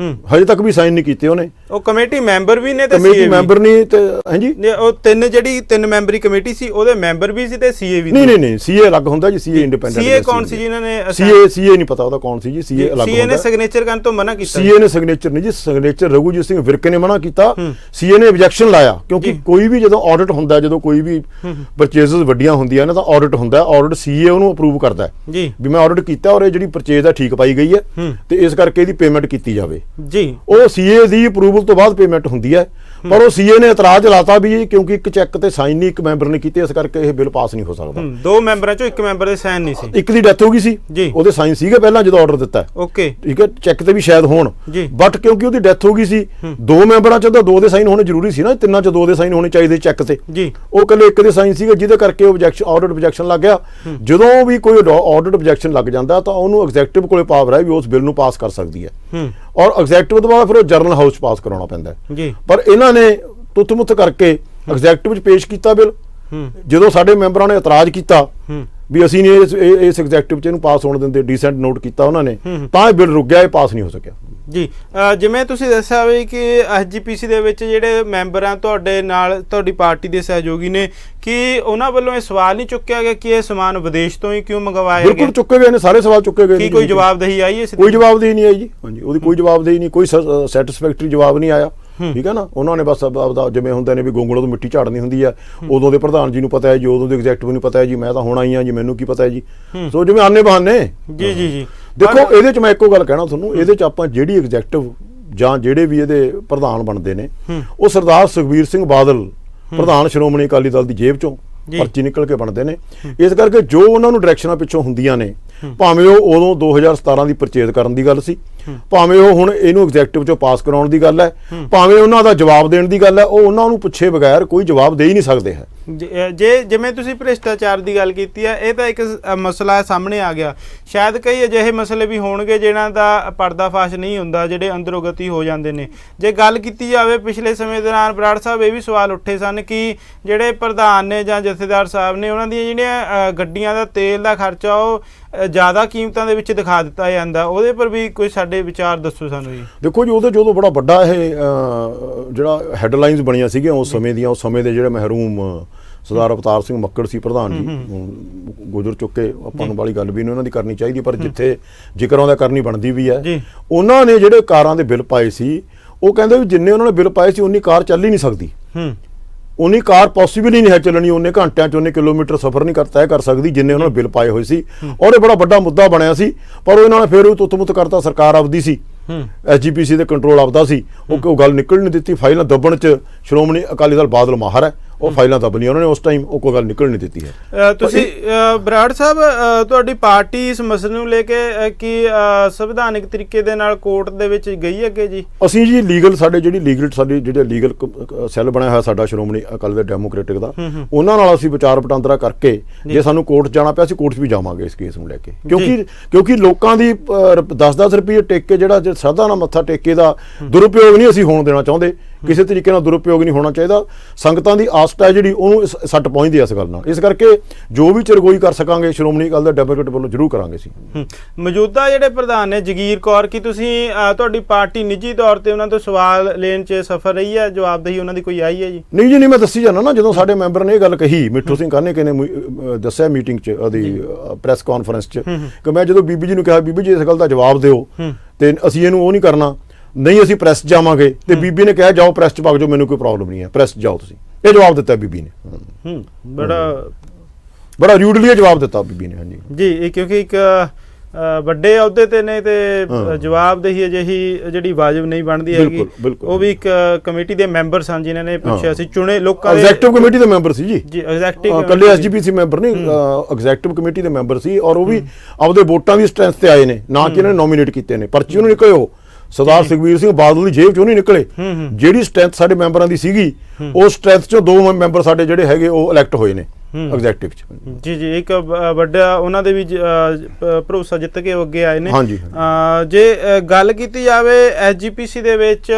ਹਜੇ ਤੱਕ ਵੀ ਸਾਈਨ ਨਹੀਂ ਕੀਤੇ ਉਹਨੇ। ਉਹ ਕਮੇਟੀ ਮੈਂਬਰ ਵੀ ਨੇ ਤੇ ਕਮੇਟੀ ਮੈਂਬਰ ਨਹੀਂ ਤੇ ਹਾਂਜੀ, ਉਹ 3 ਮੈਂਬਰੀ ਕਮੇਟੀ ਸੀ ਉਹਦੇ ਮੈਂਬਰ ਵੀ ਸੀ ਤੇ ਸੀਏ ਵੀ। ਨਹੀਂ, ਸੀਏ ਅਲੱਗ ਹੁੰਦਾ ਜੀ, ਸੀਏ ਇੰਡੀਪੈਂਡੈਂਟ। ਸੀਏ ਕੌਣ ਸੀ ਜਿਨ੍ਹਾਂ ਨੇ? ਸੀਏ ਨਹੀਂ ਪਤਾ ਉਹਦਾ ਕੌਣ ਸੀ ਜੀ, ਸੀਏ ਅਲੱਗ ਹੁੰਦਾ। ਸੀਏ ਨੇ ਸਿਗਨੇਚਰ ਕਰਨ ਤੋਂ ਮਨਾ ਕੀਤਾ? ਸੀਏ ਨੇ ਸਿਗਨੇਚਰ ਨਹੀਂ ਜੀ, ਸਿਗਨੇਚਰ ਰਘੂਜੀਤ ਸਿੰਘ ਵਿਰਕ ਨੇ ਮਨਾ ਕੀਤਾ। ਸੀਏ ਨੇ ਆਬਜੈਕਸ਼ਨ ਲਾਇਆ ਕਿਉਂਕਿ ਕੋਈ ਵੀ ਜਦੋਂ ਆਡਿਟ ਹੁੰਦਾ, ਜਦੋਂ ਕੋਈ ਵੀ ਪਰਚੇਜ਼ਸ ਵੱਡੀਆਂ ਹੁੰਦੀਆਂ ਨੇ ਤਾਂ ਆਡਿਟ ਹੁੰਦਾ, ਆਡਿਟ ਸੀਏ ਉਹਨੂੰ ਅਪਰੂਵ ਕਰਦਾ ਜੀ ਵੀ ਮੈਂ ਆਡਿਟ ਕੀਤਾ ਔਰ ਇਹ ਜਿਹੜੀ ਪਰਚੇਜ਼ ਆ ਠੀਕ ਪਾਈ ਗਈ ਹੈ ਤੇ ਇਸ ਕਰਕੇ ਇਹਦੀ ਪੇਮੈਂਟ ਕੀਤੀ ਜਾਵੇ ਜੀ। ਉਹ ਸੀਏ ਦੀ ਅਪਰੂਵਲ ਤੋਂ ਬਾਅਦ ਪੇਮੈਂਟ ਹੁੰਦੀ ਹੈ, ਪਰ ਉਹ ਸੀਏ ਨੇ ਇਤਰਾਜ਼ ਲਾਤਾ ਵੀ ਕਿਉਂਕਿ ਇੱਕ ਚੈੱਕ ਤੇ ਸਾਈਨ ਨਹੀਂ ਇੱਕ ਮੈਂਬਰ ਨੇ ਕੀਤੇ, ਇਸ ਕਰਕੇ ਇਹ ਬਿੱਲ ਪਾਸ ਨਹੀਂ ਹੋ ਸਕਦਾ। 2 ਮੈਂਬਰਾਂ ਚੋਂ ਇੱਕ ਮੈਂਬਰ ਦੇ ਸਾਈਨ ਨਹੀਂ ਸੀ, ਇੱਕ ਦੀ ਡੈਥ ਹੋ ਗਈ ਸੀ, ਉਹਦੇ ਸਾਈਨ ਸੀਗੇ ਪਹਿਲਾਂ ਜਦੋਂ ਆਰਡਰ ਦਿੱਤਾ। ਓਕੇ, ਠੀਕ ਹੈ, ਚੈੱਕ ਤੇ ਵੀ ਸ਼ਾਇਦ ਹੋਣ, ਬਟ ਕਿਉਂਕਿ ਉਹਦੀ ਡੈਥ ਹੋ ਗਈ ਸੀ, 2 ਮੈਂਬਰਾਂ ਚੋਂ ਤਾਂ 2 ਦੇ ਸਾਈਨ ਹੋਣੇ ਜ਼ਰੂਰੀ ਸੀ ਨਾ, 3 ਚੋਂ 2 ਦੇ ਸਾਈਨ ਹੋਣੇ ਚਾਹੀਦੇ ਚੈੱਕ ਤੇ। ਉਹ ਇਕੱਲੇ ਇੱਕ ਦੇ ਸਾਈਨ ਸੀਗੇ, ਜਿਹਦੇ ਕਰਕੇ ਆਡਿਟ ਆਬਜੈਕਸ਼ਨ ਲੱਗ ਗਿਆ। ਜਦੋਂ ਵੀ ਕੋਈ ਆਡਿਟ ਆਬਜੈਕਸ਼ਨ ਲੱਗ ਜਾਂਦਾ ਤਾਂ ਉਹਨੂੰ ਐਗਜ਼ੈਕਟਿਵ ਕੋਲੇ ਪਾਵਰ ਹੈ ਵੀ ਉਸ ਬਿੱਲ ਨੂੰ ਪਾਸ ਕਰ ਸਕਦੀ ਹੈ ਔਰ ਐਗਜ਼ੈਕਟਿਵ ਤੋਂ ਬਾਅਦ ਫਿਰ ਉਹ ਜਨਰਲ ਹਾਊਸ ਪਾਸ ਕਰਾਉਣਾ ਪੈਂਦਾ ਹੈ। ਪਰ ਇਹਨਾਂ ਨੇ ਤੁੱਤ-ਮੁੱਤ ਕਰਕੇ ਐਗਜ਼ੈਕਟਿਵ 'ਚ ਪੇਸ਼ ਕੀਤਾ ਬਿੱਲ। ਜਦੋਂ ਸਾਡੇ ਮੈਂਬਰਾਂ ਨੇ ਇਤਰਾਜ਼ ਕੀਤਾ ਵੀ ਅਸੀਂ ਨਹੀਂ ਇਸ ਐਗਜ਼ੈਕਟਿਵ 'ਚ ਇਹਨੂੰ ਪਾਸ ਹੋਣ ਦਿੰਦੇ, ਡੀਸੈਂਟ ਨੋਟ ਕੀਤਾ ਉਹਨਾਂ ਨੇ, ਤਾਂ ਇਹ ਬਿੱਲ ਰੁਕ ਗਿਆ, ਇਹ ਪਾਸ ਨਹੀਂ ਹੋ ਸਕਿਆ ਜੀ। ਜਿਵੇਂ ਤੁਸੀਂ ਦੱਸਿਆ ਵੀ ਕਿ SGPC ਦੇ ਵਿੱਚ ਜਿਹੜੇ ਮੈਂਬਰ ਆ ਤੁਹਾਡੇ ਨਾਲ, ਤੁਹਾਡੀ ਪਾਰਟੀ ਦੇ ਸਹਿਯੋਗੀ ਨੇ, ਕਿ ਉਹਨਾਂ ਵੱਲੋਂ ਇਹ ਸਵਾਲ ਨਹੀਂ ਚੁੱਕਿਆ ਗਿਆ ਕਿ ਇਹ ਸਮਾਨ ਵਿਦੇਸ਼ ਤੋਂ ਹੀ ਕਿਉਂ ਮੰਗਵਾਇਆ ਗਿਆ? ਬਿਲਕੁਲ ਚੁੱਕੇ ਗਏ ਨੇ, ਸਾਰੇ ਸਵਾਲ ਚੁੱਕੇ ਗਏ ਨੇ। ਕੋਈ ਜਵਾਬਦੇਹੀ ਆਈ ਇਸ ਦੀ? ਕੋਈ ਜਵਾਬਦੇਹੀ ਨਹੀਂ ਆਈ ਜੀ, ਹਾਂਜੀ, ਉਹਦੀ ਕੋਈ ਜਵਾਬਦੇਹੀ ਨਹੀਂ, ਕੋਈ ਸੈਟੀਸਫੈਕਟਰੀ ਜਵਾਬ ਨਹੀਂ ਆਇਆ। ਠੀਕ ਹੈ ਨਾ, ਉਹਨਾਂ ਨੇ ਬਸ ਆਪਦਾ ਜਿਵੇਂ ਹੁੰਦੇ ਨੇ ਵੀ ਗੋਂਗਲੋਂ ਤੋਂ ਮਿੱਟੀ ਝਾੜਨੀ ਹੁੰਦੀ ਹੈ, ਉਦੋਂ ਦੇ ਪ੍ਰਧਾਨ ਜੀ ਨੂੰ ਪਤਾ ਹੈ ਜੀ, ਉਦੋਂ ਦੇ ਐਗਜ਼ੈਕਟਿਵ ਨੂੰ ਪਤਾ ਹੈ ਜੀ, ਮੈਂ ਤਾਂ ਹੁਣ ਆਈ ਹਾਂ ਜੀ, ਮੈਨੂੰ ਕੀ ਪਤਾ ਹੈ ਜੀ। ਸੋ ਜਿਵੇਂ ਆਨੇ ਬਹਾਨੇ। ਜੀ ਦੇਖੋ, ਇਹਦੇ 'ਚ ਮੈਂ ਇੱਕੋ ਗੱਲ ਕਹਿਣਾ ਤੁਹਾਨੂੰ, ਇਹਦੇ 'ਚ ਆਪਾਂ ਜਿਹੜੀ ਐਗਜ਼ੈਕਟਿਵ ਜਾਂ ਜਿਹੜੇ ਵੀ ਇਹਦੇ ਪ੍ਰਧਾਨ ਬਣਦੇ ਨੇ, ਉਹ ਸਰਦਾਰ ਸੁਖਬੀਰ ਸਿੰਘ ਬਾਦਲ ਪ੍ਰਧਾਨ ਸ਼੍ਰੋਮਣੀ ਅਕਾਲੀ ਦਲ ਦੀ ਜੇਬ 'ਚੋਂ ਪਰਚੀ ਨਿਕਲ ਕੇ ਬਣਦੇ ਨੇ। ਇਸ ਕਰਕੇ ਜੋ ਉਹਨਾਂ ਨੂੰ ਡਾਇਰੈਕਸ਼ਨਾਂ ਪਿੱਛੋਂ ਹੁੰਦੀਆਂ ਨੇ, ਭਾਵੇਂ ਉਹ ਉਦੋਂ 2017 ਦੀ ਪਰਚੇਜ਼ ਕਰਨ ਦੀ ਗੱਲ ਸੀ, ਭਾਵੇਂ ਉਹ ਹੁਣ ਇਹਨੂੰ ਐਗਜ਼ੈਕਟਿਵ 'ਚੋਂ ਪਾਸ ਕਰਾਉਣ ਦੀ ਗੱਲ ਹੈ, ਭਾਵੇਂ ਉਹਨਾਂ ਦਾ ਜਵਾਬ ਦੇਣ ਦੀ ਗੱਲ ਹੈ, ਉਹ ਉਹਨਾਂ ਨੂੰ ਪੁੱਛੇ ਬਗੈਰ ਕੋਈ ਜਵਾਬ ਦੇ ਹੀ ਨਹੀਂ ਸਕਦੇ ਹੈ। ਜੇ ਜਿਵੇਂ ਤੁਸੀਂ ਭ੍ਰਿਸ਼ਟਾਚਾਰ ਦੀ ਗੱਲ ਕੀਤੀ ਹੈ, ਇਹ ਤਾਂ ਇੱਕ ਮਸਲਾ ਸਾਹਮਣੇ ਆ ਗਿਆ। ਸ਼ਾਇਦ ਕਈ ਅਜਿਹੇ ਮਸਲੇ ਵੀ ਹੋਣਗੇ ਜਿਨ੍ਹਾਂ ਦਾ ਪਰਦਾਫਾਸ਼ ਨਹੀਂ ਹੁੰਦਾ, ਜਿਹੜੇ ਅੰਦਰੋਗਤੀ ਹੋ ਜਾਂਦੇ ਨੇ। ਜੇ ਗੱਲ ਕੀਤੀ ਜਾਵੇ ਪਿਛਲੇ ਸਮੇਂ ਦੌਰਾਨ ਬਰਾੜ ਸਾਹਿਬ ਇਹ ਵੀ ਸਵਾਲ ਉੱਠੇ ਸਨ ਕਿ ਜਿਹੜੇ ਪ੍ਰਧਾਨ ਨੇ ਜਾਂ ਜਥੇਦਾਰ ਸਾਹਿਬ ਨੇ, ਉਹਨਾਂ ਦੀਆਂ ਜਿਹੜੀਆਂ ਗੱਡੀਆਂ ਦਾ ਤੇਲ ਦਾ ਖਰਚਾ ਉਹ ਜ਼ਿਆਦਾ ਕੀਮਤਾਂ ਦੇ ਵਿੱਚ ਦਿਖਾ ਦਿੱਤਾ ਜਾਂਦਾ, ਉਹਦੇ ਪਰ ਵੀ ਕੋਈ ਸਾਡੇ ਵਿਚਾਰ ਦੱਸੋ ਸਾਨੂੰ ਜੀ। ਦੇਖੋ ਜੀ, ਉਹਦੇ ਜਦੋਂ ਬੜਾ ਵੱਡਾ ਇਹ ਜਿਹੜਾ ਹੈਡਲਾਈਨਸ ਬਣੀਆਂ ਸੀਗੀਆਂ ਉਸ ਸਮੇਂ ਦੀਆਂ, ਉਸ ਸਮੇਂ ਦੇ ਜਿਹੜੇ ਮਹਿਰੂਮ ਸਰਦਾਰ ਅਵਤਾਰ ਸਿੰਘ ਮੱਕੜ ਸੀ ਪ੍ਰਧਾਨ ਜੀ, ਗੁਜ਼ਰ ਚੁੱਕੇ, ਆਪਾਂ ਨੂੰ ਵਾਲੀ ਗੱਲ ਵੀ ਨਹੀਂ ਉਹਨਾਂ ਦੀ ਕਰਨੀ ਚਾਹੀਦੀ, ਪਰ ਜਿੱਥੇ ਜ਼ਿਕਰ ਆਉਂਦਾ ਕਰਨੀ ਬਣਦੀ ਵੀ ਹੈ। ਉਹਨਾਂ ਨੇ ਜਿਹੜੇ ਕਾਰਾਂ ਦੇ ਬਿੱਲ ਪਾਏ ਸੀ, ਉਹ ਕਹਿੰਦੇ ਵੀ ਜਿੰਨੇ ਉਹਨਾਂ ਨੇ ਬਿੱਲ ਪਾਏ ਸੀ ਉਨੀ ਕਾਰ ਚੱਲ ਹੀ ਨਹੀਂ ਸਕਦੀ, ਉਨੀ ਕਾਰ ਪੋਸੀਬਲ ਹੀ ਨਹੀਂ ਹੈ ਚੱਲਣੀ, ਉਹਨੇ ਘੰਟਿਆਂ 'ਚ ਉਹਨੇ ਕਿਲੋਮੀਟਰ ਸਫ਼ਰ ਨਹੀਂ ਤੈਅ ਕਰ ਸਕਦੀ ਜਿੰਨੇ ਉਹਨਾਂ ਨੇ ਬਿੱਲ ਪਾਏ ਹੋਏ ਸੀ। ਔਰ ਇਹ ਬੜਾ ਵੱਡਾ ਮੁੱਦਾ ਬਣਿਆ ਸੀ, ਪਰ ਉਹ ਇਹਨਾਂ ਨੇ ਫਿਰ ਉਹ ਤੁੱਤ-ਮੁੱਤ ਕਰਤਾ। ਸਰਕਾਰ ਆਪਦੀ ਸੀ, SGPC ਦੇ ਕੰਟਰੋਲ ਆਪਦਾ ਸੀ, ਉਹ ਗੱਲ ਨਿਕਲ ਨਹੀਂ ਦਿੱਤੀ। ਫਾਈਲਾਂ ਦੱਬਣ 'ਚ ਸ਼੍ਰੋਮਣੀ ਅਕਾਲੀ ਦਲ ਬਾਦਲ ਮਾਹਰ ਹੈ, ਉਹ ਫਾਈਲਾਂ ਦੱਬ ਲਈਆਂ ਉਹਨਾਂ ਨੇ ਉਸ ਟਾਈਮ, ਉਹ ਕੋਈ ਗੱਲ ਨਿਕਲ ਨਹੀਂ ਦਿੱਤੀ ਹੈ। ਤੁਸੀਂ ਬਰਾੜ ਸਾਹਿਬ, ਤੁਹਾਡੀ ਪਾਰਟੀ ਇਸ ਮਸਲੇ ਨੂੰ ਲੈ ਕੇ ਕੀ ਸੰਵਿਧਾਨਿਕ ਤਰੀਕੇ ਦੇ ਨਾਲ ਕੋਰਟ ਦੇ ਵਿੱਚ ਗਈ ਅੱਗੇ ਜੀ? ਅਸੀਂ ਜੀ ਲੀਗਲ ਸਾਡੀ ਜਿਹੜਾ ਲੀਗਲ ਸੈੱਲ ਬਣਿਆ ਹੋਇਆ ਸਾਡਾ ਸ਼੍ਰੋਮਣੀ ਅਕਾਲੀ ਦਲ ਡੈਮੋਕ੍ਰੈਟਿਕ ਦਾ, ਉਹਨਾਂ ਨਾਲ ਅਸੀਂ ਵਿਚਾਰ ਵਟਾਂਦਰਾ ਕਰਕੇ ਜੇ ਸਾਨੂੰ ਕੋਰਟ ਜਾਣਾ ਪਿਆ, ਅਸੀਂ ਕੋਰਟ ਵੀ ਜਾਵਾਂਗੇ ਇਸ ਕੇਸ ਨੂੰ ਲੈ ਕੇ, ਕਿਉਂਕਿ ਲੋਕਾਂ ਦੀ 10-10 ਰੁਪਏ ਟੇਕ ਕੇ ਜਿਹੜਾ ਸ਼ਰਧਾ ਨਾਲ ਮੱਥਾ ਟੇਕੇ ਦਾ ਦੁਰਉਪਯੋਗ ਨਹੀਂ ਅਸੀਂ ਹੋਣ ਦੇਣਾ ਚਾਹੁੰਦੇ, ਕਿਸੇ ਤਰੀਕੇ ਨਾਲ ਦੁਰਉਪਯੋਗ ਨਹੀਂ ਹੋਣਾ ਚਾਹੀਦਾ। ਸੰਗਤਾਂ ਦੀ ਆਸਥਾ ਹੈ ਜਿਹੜੀ, ਉਹਨੂੰ ਸੱਟ ਪਹੁੰਚਦੀ ਹੈ ਇਸ ਗੱਲ ਨਾਲ। ਇਸ ਕਰਕੇ ਜੋ ਵੀ ਚਰਗੋਈ ਕਰ ਸਕਾਂਗੇ ਸ਼੍ਰੋਮਣੀ ਅਕਾਲੀ ਦਲ ਡੈਮੋਕ੍ਰੇਟ ਵੱਲੋਂ ਜ਼ਰੂਰ ਕਰਾਂਗੇ ਅਸੀਂ। ਮੌਜੂਦਾ ਜਿਹੜੇ ਪ੍ਰਧਾਨ ਨੇ ਜਗੀਰ ਕੌਰ, ਕੀ ਤੁਸੀਂ ਤੁਹਾਡੀ ਪਾਰਟੀ ਨਿੱਜੀ ਤੌਰ ਤੇ ਉਹਨਾਂ ਤੋਂ ਸਵਾਲ ਲੈਣ 'ਚ ਸਫਲ ਰਹੀ ਹੈ? ਜਵਾਬਦੇਹੀ ਉਹਨਾਂ ਦੀ ਕੋਈ ਆਈ ਹੈ ਜੀ? ਨਹੀਂ ਜੀ, ਨਹੀਂ, ਮੈਂ ਦੱਸੀ ਜਾਂਦਾ ਨਾ, ਜਦੋਂ ਸਾਡੇ ਮੈਂਬਰ ਨੇ ਇਹ ਗੱਲ ਕਹੀ, ਮਿੱਠੂ ਸਿੰਘ ਕਾਹਨੇਕੇ ਨੇ ਦੱਸਿਆ ਮੀਟਿੰਗ 'ਚ, ਉਹਦੀ ਪ੍ਰੈਸ ਕਾਨਫਰੰਸ 'ਚ, ਕਿ ਮੈਂ ਜਦੋਂ ਬੀਬੀ ਜੀ ਨੂੰ ਕਿਹਾ ਬੀਬੀ ਜੀ ਇਸ ਗੱਲ ਦਾ ਜਵਾਬ ਦਿਓ ਤੇ ਅਸੀਂ ਇਹਨੂੰ ਉਹ ਨਹੀਂ ਕਰਨਾ, ਨਹੀਂ ਅਸੀਂ ਪ੍ਰੈਸ ਜਾਵਾਂਗੇ, ਤੇ ਬੀਬੀ ਨੇ ਕਿਹਾ ਜਾਓ ਪ੍ਰੈਸ 'ਚ ਵਗ ਜਾਓ, ਮੈਨੂੰ ਕੋਈ ਪ੍ਰੋਬਲਮ ਨਹੀਂ ਹੈ, ਪ੍ਰੈਸ ਜਾਓ ਤੁਸੀਂ। ਇਹ ਜਵਾਬ ਦਿੱਤਾ ਬੀਬੀ ਨੇ, ਬੜਾ ਰਿਊਡਲੀ ਜਵਾਬ ਦਿੱਤਾ ਬੀਬੀ ਨੇ। ਹਾਂਜੀ ਜੀ, ਕਿਉਂਕਿ ਇੱਕ ਵੱਡੇ ਅਹੁਦੇ ਤੇ ਨੇ ਤੇ ਜਵਾਬਦੇਹੀ ਅਜਿਹੀ ਜਿਹੜੀ ਵਾਜਬ ਨਹੀਂ ਬਣਦੀ ਹੈਗੀ। ਉਹ ਵੀ ਇੱਕ ਕਮੇਟੀ ਦੇ ਮੈਂਬਰ ਸਨ ਜਿਨ੍ਹਾਂ ਨੇ ਪੁੱਛਿਆ ਸੀ, ਚੁਣੇ ਲੋਕਾਂ ਦੇ, ਐਗਜ਼ੈਕਟਿਵ ਕਮੇਟੀ ਦੇ ਮੈਂਬਰ ਸੀ ਜੀ, ਐਗਜ਼ੈਕਟਿਵ ਕੱਲੇ SGPC ਮੈਂਬਰ ਨਹੀਂ, ਐਗਜ਼ੈਕਟਿਵ ਕਮੇਟੀ ਦੇ ਮੈਂਬਰ ਸੀ, ਔਰ ਉਹ ਵੀ ਆਪਦੇ ਵੋਟਾਂ ਦੀ ਸਟਰੈਂਥ ਤੇ ਆਏ ਨੇ, ਨਾ ਕਿ ਇਹਨਾਂ ਨੇ ਨੋਮੀਨੇਟ ਕੀਤੇ ਨੇ। ਪਰਚੀ ਉਹਨੂੰ ਨਿਕਲੇ, ਉਹ ਸਰਦਾਰ ਸੁਖਬੀਰ ਸਿੰਘ ਬਾਦਲ ਦੀ ਜੇਬ 'ਚੋਂ ਨਹੀਂ ਨਿਕਲੇ। ਜਿਹੜੀ ਸਟਰੈਂਥ ਸਾਡੇ ਮੈਂਬਰਾਂ ਦੀ ਸੀਗੀ, ਉਹ ਸਟਰੈਂਥ 'ਚੋਂ 2 ਮੈਂਬਰ ਸਾਡੇ ਜਿਹੜੇ ਹੈਗੇ ਉਹ ਇਲੈਕਟ ਹੋਏ ਨੇ ਐਗਜ਼ੈਕਟਿਵ 'ਚ। ਜੀ, ਇੱਕ ਵੱਡਾ ਉਹਨਾਂ ਦੇ ਵੀ ਭਰੋਸਾ ਜਿੱਤ ਕੇ ਅੱਗੇ ਆਏ ਨੇ। ਜੇ ਗੱਲ ਕੀਤੀ ਜਾਵੇ SGPC ਦੇ ਵਿੱਚ,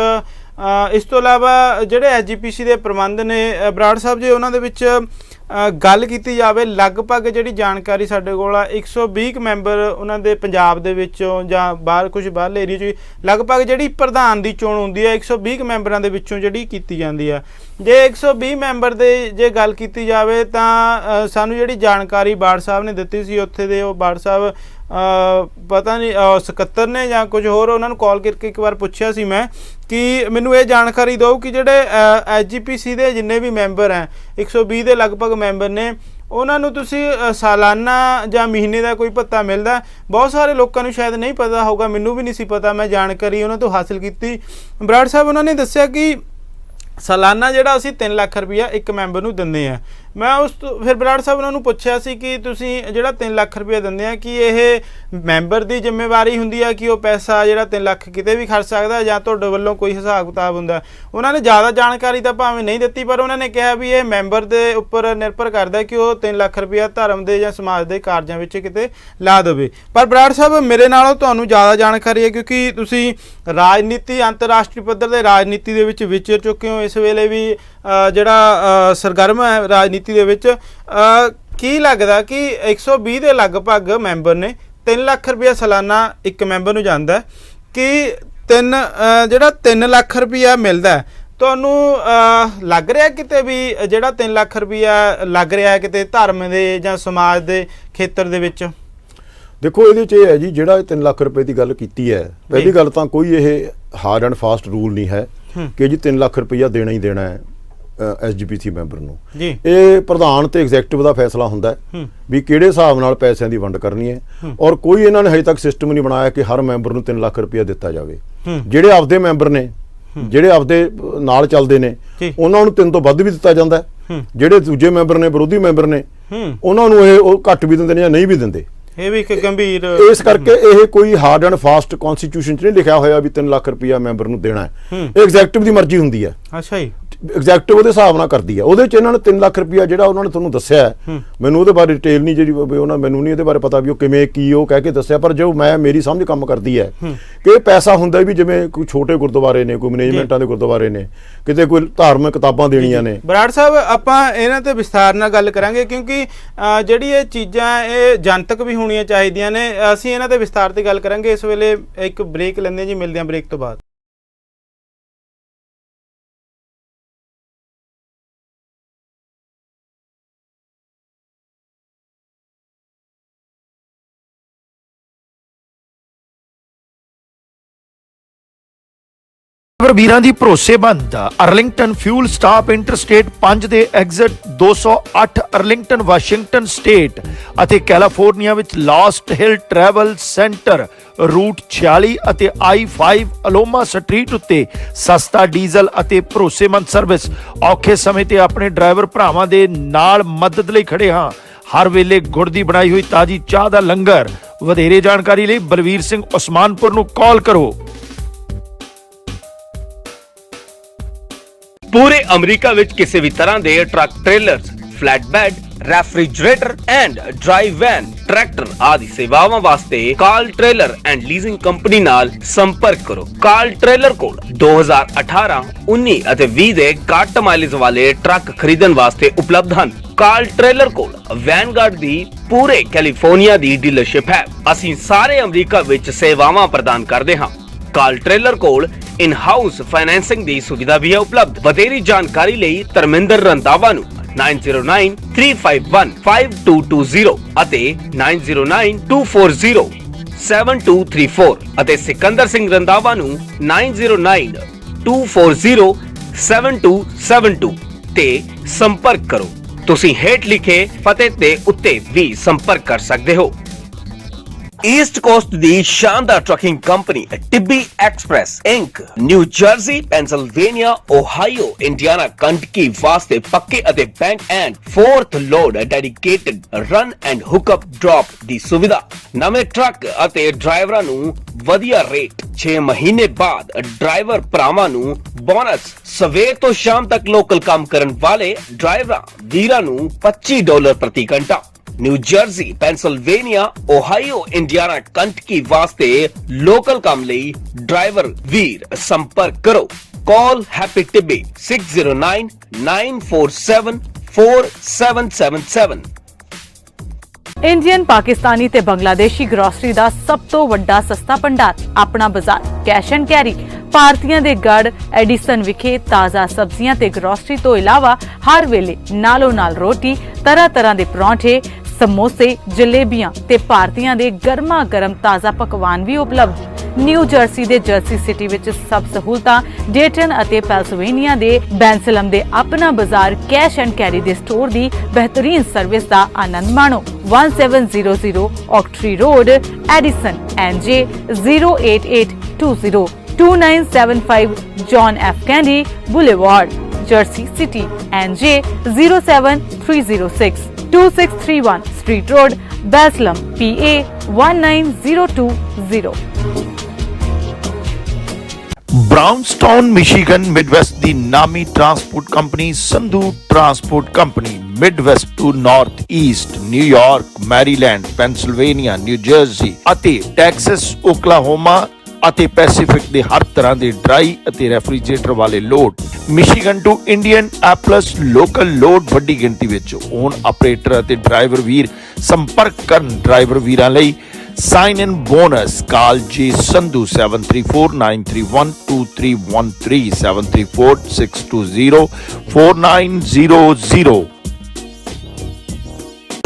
ਇਸ ਤੋਂ ਇਲਾਵਾ ਜਿਹੜੇ SGPC ਦੇ ਪ੍ਰਬੰਧ ਨੇ ਬਰਾੜ ਸਾਹਿਬ ਜੀ, ਉਹਨਾਂ ਦੇ ਵਿੱਚ ਗੱਲ ਕੀਤੀ ਜਾਵੇ, ਲਗਭਗ ਜਿਹੜੀ ਜਾਣਕਾਰੀ ਸਾਡੇ ਕੋਲ ਆ 120 ਮੈਂਬਰ ਉਹਨਾਂ ਦੇ ਪੰਜਾਬ ਦੇ ਵਿੱਚੋਂ ਜਾਂ ਬਾਹਰ ਕੁਝ ਬਾਹਰਲੇ ਏਰੀਆ 'ਚ, ਲਗਭਗ ਜਿਹੜੀ ਪ੍ਰਧਾਨ ਦੀ ਚੋਣ ਹੁੰਦੀ ਹੈ 120 ਮੈਂਬਰਾਂ ਦੇ ਵਿੱਚੋਂ ਜਿਹੜੀ ਕੀਤੀ ਜਾਂਦੀ ਆ। ਜੇ 120 ਮੈਂਬਰ ਦੇ ਜੇ ਗੱਲ ਕੀਤੀ ਜਾਵੇ ਤਾਂ ਸਾਨੂੰ ਜਿਹੜੀ ਜਾਣਕਾਰੀ ਬਾੜ ਸਾਹਿਬ ਨੇ ਦਿੱਤੀ ਸੀ, ਉੱਥੇ ਦੇ ਉਹ ਬਾੜ ਸਾਹਿਬ ਪਤਾ ਨਹੀਂ ਸਕੱਤਰ ਨੇ ਜਾਂ ਕੁਝ ਹੋਰ, ਉਹਨਾਂ ਨੂੰ ਕਾਲ ਕਰਕੇ ਇੱਕ ਵਾਰ ਪੁੱਛਿਆ ਸੀ ਮੈਂ ਕਿ ਮੈਨੂੰ ਇਹ ਜਾਣਕਾਰੀ ਦਿਓ ਕਿ ਜਿਹੜੇ SGPC ਦੇ ਜਿੰਨੇ ਵੀ ਮੈਂਬਰ ਹੈ 120 ਦੇ ਲਗਭਗ ਮੈਂਬਰ ਨੇ, ਉਹਨਾਂ ਨੂੰ ਤੁਸੀਂ ਸਾਲਾਨਾ ਜਾਂ ਮਹੀਨੇ ਦਾ ਕੋਈ ਭੱਤਾ ਮਿਲਦਾ? ਬਹੁਤ ਸਾਰੇ ਲੋਕਾਂ ਨੂੰ ਸ਼ਾਇਦ ਨਹੀਂ ਪਤਾ ਹੋਊਗਾ, ਮੈਨੂੰ ਵੀ ਨਹੀਂ ਸੀ ਪਤਾ, ਮੈਂ ਜਾਣਕਾਰੀ ਉਹਨਾਂ ਤੋਂ ਹਾਸਿਲ ਕੀਤੀ। ਬਰਾੜ ਸਾਹਿਬ ਉਹਨਾਂ ਨੇ ਦੱਸਿਆ ਕਿ ਸਾਲਾਨਾ ਜਿਹੜਾ ਅਸੀਂ 3 ਲੱਖ ਰੁਪਇਆ ਇੱਕ ਮੈਂਬਰ ਨੂੰ ਦਿੰਦੇ ਆ। ਮੈਂ ਉਸ ਤੋਂ ਫਿਰ ਬਰਾੜ ਸਾਹਿਬ ਉਹਨਾਂ ਨੂੰ ਪੁੱਛਿਆ ਸੀ ਕਿ ਤੁਸੀਂ ਜਿਹੜਾ 3 ਲੱਖ ਰੁਪਇਆ ਦਿੰਦੇ ਆ, ਕਿ ਇਹ ਮੈਂਬਰ ਦੀ ਜ਼ਿੰਮੇਵਾਰੀ ਹੁੰਦੀ ਆ ਕਿ ਉਹ ਪੈਸਾ ਜਿਹੜਾ 3 ਲੱਖ ਕਿਤੇ ਵੀ ਖਰਚ ਸਕਦਾ, ਜਾਂ ਤੁਹਾਡੇ ਵੱਲੋਂ ਕੋਈ ਹਿਸਾਬ ਕਿਤਾਬ ਹੁੰਦਾ? ਉਹਨਾਂ ਨੇ ਜ਼ਿਆਦਾ ਜਾਣਕਾਰੀ ਤਾਂ ਭਾਵੇਂ ਨਹੀਂ ਦਿੱਤੀ, ਪਰ ਉਹਨਾਂ ਨੇ ਕਿਹਾ ਵੀ ਇਹ ਮੈਂਬਰ ਦੇ ਉੱਪਰ ਨਿਰਭਰ ਕਰਦਾ ਕਿ ਉਹ 3 ਲੱਖ ਰੁਪਇਆ ਧਰਮ ਦੇ ਜਾਂ ਸਮਾਜ ਦੇ ਕਾਰਜਾਂ ਵਿੱਚ ਕਿਤੇ ਲਾ ਦੇਵੇ। ਪਰ ਬਰਾੜ ਸਾਹਿਬ, ਮੇਰੇ ਨਾਲੋਂ ਤੁਹਾਨੂੰ ਜ਼ਿਆਦਾ ਜਾਣਕਾਰੀ ਹੈ, ਕਿਉਂਕਿ ਤੁਸੀਂ ਰਾਜਨੀਤੀ, ਅੰਤਰਰਾਸ਼ਟਰੀ ਪੱਧਰ ਦੇ ਰਾਜਨੀਤੀ ਦੇ ਵਿੱਚ ਵਿਚਰ ਚੁੱਕੇ ਹੋ, ਇਸ ਵੇਲੇ ਵੀ ਜਿਹੜਾ ਸਰਗਰਮ ਹੈ ਰਾਜਨੀਤੀ ਦੇ ਵਿੱਚ। ਕੀ ਲੱਗਦਾ ਕਿ 120 ਦੇ ਲਗਭਗ ਮੈਂਬਰ ਨੇ, 3 ਲੱਖ ਰੁਪਇਆ ਸਾਲਾਨਾ ਇੱਕ ਮੈਂਬਰ ਨੂੰ ਜਾਂਦਾ, ਕਿ ਜਿਹੜਾ 3 ਲੱਖ ਰੁਪਇਆ ਮਿਲਦਾ, ਤੁਹਾਨੂੰ ਲੱਗ ਰਿਹਾ ਕਿਤੇ ਵੀ ਜਿਹੜਾ 3 ਲੱਖ ਰੁਪਇਆ ਲੱਗ ਰਿਹਾ ਕਿਤੇ ਧਰਮ ਦੇ ਜਾਂ ਸਮਾਜ ਦੇ ਖੇਤਰ ਦੇ ਵਿੱਚ? ਦੇਖੋ, ਇਹਦੇ 'ਚ ਇਹ ਹੈ ਜੀ, ਜਿਹੜਾ 3 ਲੱਖ ਰੁਪਏ ਦੀ ਗੱਲ ਕੀਤੀ ਹੈ, ਪਹਿਲੀ ਗੱਲ ਤਾਂ ਕੋਈ ਇਹ ਹਾਰਡ ਐਂਡ ਫਾਸਟ ਰੂਲ ਨਹੀਂ ਹੈ ਕਿ ਜੀ 3 ਲੱਖ ਰੁਪਇਆ ਦੇਣਾ ਹੀ ਦੇਣਾ ਹੈ SGPC ਮੈਂਬਰ ਨੂੰ। ਇਹ ਪ੍ਰਧਾਨ ਤੇ ਐਗਜ਼ੈਕਟਿਵ ਦਾ ਫੈਸਲਾ ਹੁੰਦਾ ਵੀ ਕਿਹੜੇ ਹਿਸਾਬ ਨਾਲ ਪੈਸਿਆਂ ਦੀ ਵੰਡ ਕਰਨੀ ਹੈ, ਔਰ ਕੋਈ ਇਹਨਾਂ ਨੇ ਹਜੇ ਤੱਕ ਸਿਸਟਮ ਨਹੀਂ ਬਣਾਇਆ ਕਿ ਹਰ ਮੈਂਬਰ ਨੂੰ 3 ਲੱਖ ਰੁਪਇਆ ਦਿੱਤਾ ਜਾਵੇ। ਜਿਹੜੇ ਆਪਦੇ ਮੈਂਬਰ ਨੇ, ਜਿਹੜੇ ਆਪਦੇ ਨਾਲ ਚੱਲਦੇ ਨੇ, ਉਹਨਾਂ ਨੂੰ 3 ਤੋਂ ਵੱਧ ਵੀ ਦਿੱਤਾ ਜਾਂਦਾ। ਜਿਹੜੇ ਦੂਜੇ ਮੈਂਬਰ ਨੇ, ਵਿਰੋਧੀ ਮੈਂਬਰ ਨੇ, ਉਹਨਾਂ ਨੂੰ ਉਹ ਘੱਟ ਵੀ ਦਿੰਦੇ ਨੇ ਜਾਂ ਨਹੀਂ ਵੀ ਦਿੰਦੇ। ਇਹ ਵੀ ਇੱਕ ਗੰਭੀਰ, ਇਸ ਕਰਕੇ ਇਹ ਕੋਈ ਹਾਰਡ ਐਂਡ ਫਾਸਟ ਕਨਸਟੀਟਿਊਸ਼ਨ 'ਚ ਨਹੀਂ ਲਿਖਿਆ ਹੋਇਆ ਵੀ 3 ਲੱਖ ਰੁਪਇਆ ਮੈਂਬਰ ਨੂੰ ਦੇਣਾ ਹੈ। ਇਹ ਐਗਜ਼ੈਕਟਿਵ ਦੀ ਮਰਜ਼ੀ ਹੁੰਦੀ ਹੈ। ਅੱਛਾ ਜੀ। ਐਗਜ਼ੈਕਟਿਵ ਉਹਦੇ ਹਿਸਾਬ ਨਾਲ ਕਰਦੀ ਹੈ। ਉਹਦੇ ਚ ਇਹਨਾਂ ਨੇ 3 ਲੱਖ ਰੁਪਇਆ ਜਿਹੜਾ ਉਹਨਾਂ ਨੇ ਤੁਹਾਨੂੰ ਦੱਸਿਆ, ਮੈਨੂੰ ਉਹਦੇ ਬਾਰੇ ਡਿਟੇਲ ਨਹੀਂ ਜਿਹੜੀ ਉਹਨਾਂ ਮੈਨੂੰ ਨਹੀਂ ਇਹਦੇ ਬਾਰੇ ਪਤਾ ਵੀ ਉਹ ਕਿਵੇਂ ਕੀ ਉਹ ਕਹਿ ਕੇ ਦੱਸਿਆ, ਪਰ ਜੋ ਮੈਂ ਮੇਰੀ ਸਮਝ ਕੰਮ ਕਰਦੀ ਹੈ ਕਿ ਇਹ ਪੈਸਾ ਹੁੰਦਾ ਵੀ ਜਿਵੇਂ ਕੋਈ ਛੋਟੇ ਗੁਰਦੁਆਰੇ ਨੇ, ਕੋਈ ਮੈਨੇਜਮੈਂਟਾਂ ਦੇ ਗੁਰਦੁਆਰੇ ਨੇ, ਕਿਤੇ ਕੋਈ ਧਾਰਮਿਕ ਕਿਤਾਬਾਂ ਦੇਣੀਆਂ ਨੇ। ਬਰਾੜ ਸਾਹਿਬ ਆਪਾਂ ਇਹਨਾਂ ਤੇ ਵਿਸਥਾਰ ਨਾਲ ਗੱਲ ਕਰਾਂਗੇ ਕਿਉਂਕਿ ਜਿਹੜੀ ਇਹ ਚੀਜ਼ਾਂ ਇਹ ਜਨਤਕ ਵੀ ਹੋਣੀਆਂ ਚਾਹੀਦੀਆਂ ਨੇ। ਅਸੀਂ ਇਹਨਾਂ ਤੇ ਵਿਸਥਾਰ ਤੇ ਗੱਲ ਕਰਾਂਗੇ। ਇਸ ਵੇਲੇ ਇੱਕ ਬ੍ਰੇਕ ਲੈਂਦੇ ਜੀ, ਮਿਲਦੇ ਹਾਂ ਬ੍ਰੇਕ ਤੋਂ ਬਾਅਦ। ਵੀਰਾਂ ਦੀ ਭਰੋਸੇਮੰਦ ਅਰਲਿੰਗਟਨ ਫਿਊਲ ਸਟਾਪ ਇੰਟਰਸਟੇਟ 5 ਦੇ ਐਗਜ਼ਿਟ 208 ਅਰਲਿੰਗਟਨ ਵਾਸ਼ਿੰਗਟਨ ਸਟੇਟ ਅਤੇ ਕੈਲੀਫੋਰਨੀਆ ਵਿੱਚ ਲਾਸਟ ਹਿਲ ਟਰੈਵਲ ਸੈਂਟਰ ਰੂਟ 46 ਅਤੇ I-5 ਅਲੋਮਾ ਸਟਰੀਟ ਉੱਤੇ ਸਸਤਾ ਡੀਜ਼ਲ ਅਤੇ ਭਰੋਸੇਮੰਦ ਸਰਵਿਸ। ਔਖੇ ਸਮੇਂ ਤੇ ਆਪਣੇ ਡਰਾਈਵਰ ਭਰਾਵਾਂ ਦੇ ਨਾਲ ਮਦਦ ਲਈ ਖੜੇ ਹਾਂ। ਹਰ ਵੇਲੇ ਗੁੜ ਦੀ ਬਣਾਈ ਹੋਈ ਤਾਜ਼ੀ ਚਾਹ ਦਾ ਲੰਗਰ। ਵਧੇਰੇ ਜਾਣਕਾਰੀ ਲਈ ਬਲਵੀਰ ਸਿੰਘ ਉਸਮਾਨਪੁਰ ਨੂੰ ਕਾਲ ਕਰੋ। ਪੂਰੇ ਅਮਰੀਕਾ ਵਿੱਚ ਕਿਸੇ ਵੀ ਤਰ੍ਹਾਂ ਦੇ truck, trailers, flatbed, refrigerator and drive van, tractor ਆਦਿ ਸੇਵਾਵਾਂ ਵਾਸਤੇ call trailer and leasing company ਨਾਲ ਸੰਪਰਕ ਕਰੋ। ਕਾਲ ਟ੍ਰੇਲਰ ਕੋਲ 2018, 19 ਅਤੇ 20 ਦੇ ਘੱਟ ਮਾਈਲੇਜ ਵਾਲੇ ਟਰੱਕ ਖਰੀਦਣ ਵਾਸਤੇ ਉਪਲਬਧ ਹਨ। ਕਾਲ ਟ੍ਰੇਲਰ ਕੋਲ ਵੈਨਗਾਰਡ ਦੀ ਪੂਰੇ ਕੈਲੀਫੋਰਨੀਆ ਦੀ ਡੀਲਰਸ਼ਿਪ ਹੈ। ਅਸੀਂ ਸਾਰੇ ਅਮਰੀਕਾ ਵਿੱਚ ਸੇਵਾਵਾਂ ਪ੍ਰਦਾਨ ਕਰਦੇ ਹਾਂ। ਕਾਲ ਟ੍ਰੇਲਰ ਕੋਲ ਇਨ ਹਾਊਸ ਫਾਈਨੈਂਸਿੰਗ ਦੀ ਸੁਵਿਧਾ ਵੀ ਹੈ ਉਪਲਬਧ। ਵਧੇਰੀ ਜਾਣਕਾਰੀ ਲਈ ਧਰਮਿੰਦਰ ਰੰਧਾਵਾ ਨੂੰ 9093515220 ਅਤੇ 9092407234 ਅਤੇ ਸਿਕੰਦਰ ਸਿੰਘ ਰੰਧਾਵਾ ਨੂੰ 9092407272 ਤੇ ਸੰਪਰਕ ਕਰੋ। ਤੁਸੀਂ ਹੇਠ ਲਿਖੇ ਪਤੇ ਤੇ ਉੱਤੇ ਵੀ ਸੰਪਰਕ ਕਰ ਸਕਦੇ ਹੋ। ईस्ट कोस्ट दी शानदार trucking company Tibbi express inc New Jersey, Pennsylvania, Ohio, Indiana, Kentucky वास्ते पक्के अते back and forth load dedicated run and hookup drop दी सुविधा। नवे ट्रक अते ड्राइवरां नू वधिया रेट। 6 महीने बाद ड्राइवर भरावां नू बोनस। सवेर तो शाम तक लोकल काम करन वाले ड्राइवरां वीरां नू $25 प्रति घंटा। New Jersey, Pennsylvania, Ohio, Indiana, Kentucky वास्ते लोकल काम लई ड्राइवर वीर संपर्क करो। Call happy Tibbi 6099474777। Indian, Pakistani ते बांग्लादेशी ग्रोसरी दा सब तो वड्डा सस्ता भंडार अपना बाजार कैश एंड कैरी। ਭਾਰਤੀਆਂ ਦੇ ਗੜ ਐਡੀਸਨ ਵਿਖੇ ਤਾਜ਼ਾ ਸਬਜ਼ੀਆਂ ਤੇ ਗਰੋਸਰੀ ਤੋਂ ਇਲਾਵਾ ਹਰ ਵੇਲੇ ਨਾਲੋਂ ਨਾਲ ਰੋਟੀ, ਤਰ੍ਹਾਂ ਤਰ੍ਹਾਂ ਦੇ ਪਰੌਂਠੇ, ਸਮੋਸੇ, ਜਲੇਬੀਆਂ ਤੇ ਭਾਰਤੀਆਂ ਦੇ ਗਰਮਾ ਗਰਮ ਤਾਜ਼ਾ ਪਕਵਾਨ ਵੀ ਉਪਲਬਧ। ਨਿਊ ਜਰਸੀ ਦੇ ਜਰਸੀ ਸਿਟੀ ਵਿੱਚ ਸਭ ਸਹੂਲਤਾਂ। ਡੇਟਨ ਅਤੇ ਪੈਂਸਿਲਵੇਨੀਆ ਦੇ ਬੈਂਸਲਮ ਦੇ ਆਪਣਾ ਬਾਜ਼ਾਰ ਕੈਸ਼ ਐਂਡ ਕੈਰੀ ਦੇ ਸਟੋਰ ਦੀ ਬਿਹਤਰੀਨ ਸਰਵਿਸ ਦਾ ਆਨੰਦ ਮਾਣੋ। 1700 ਔਕਟਰੀ road, Edison, NJ 08820 2975 John F. Kennedy Boulevard, Jersey City, NJ 07306 2631 Street Road, Baslam, PA 19020। Brownstown Michigan Midwest दी नामी transport company Sandhu transport company Midwest to north east, New York, Maryland, Pennsylvania, New Jersey ਅਤੇ Texas, Oklahoma ਅਤੇ Pacific ਦੇ ਹਰ ਤਰ੍ਹਾਂ ਦੇ dry ਅਤੇ refrigerator ਵਾਲੇ load. Michigan to Indianapolis local load ਵੱਡੀ ਗਿਣਤੀ ਵਿੱਚ। ਓਨ ਆਪਰੇਟਰ ਅਤੇ ਡਰਾਈਵਰ ਵੀਰ ਸੰਪਰਕ ਕਰਨ। ਡਰਾਈਵਰ ਵੀਰਾਂ ਲਈ ਸਾਈਨ ਇਨ ਬੋਨਸ ਕਾਲ ਜੀ Sandhu 7349312313 7346204900।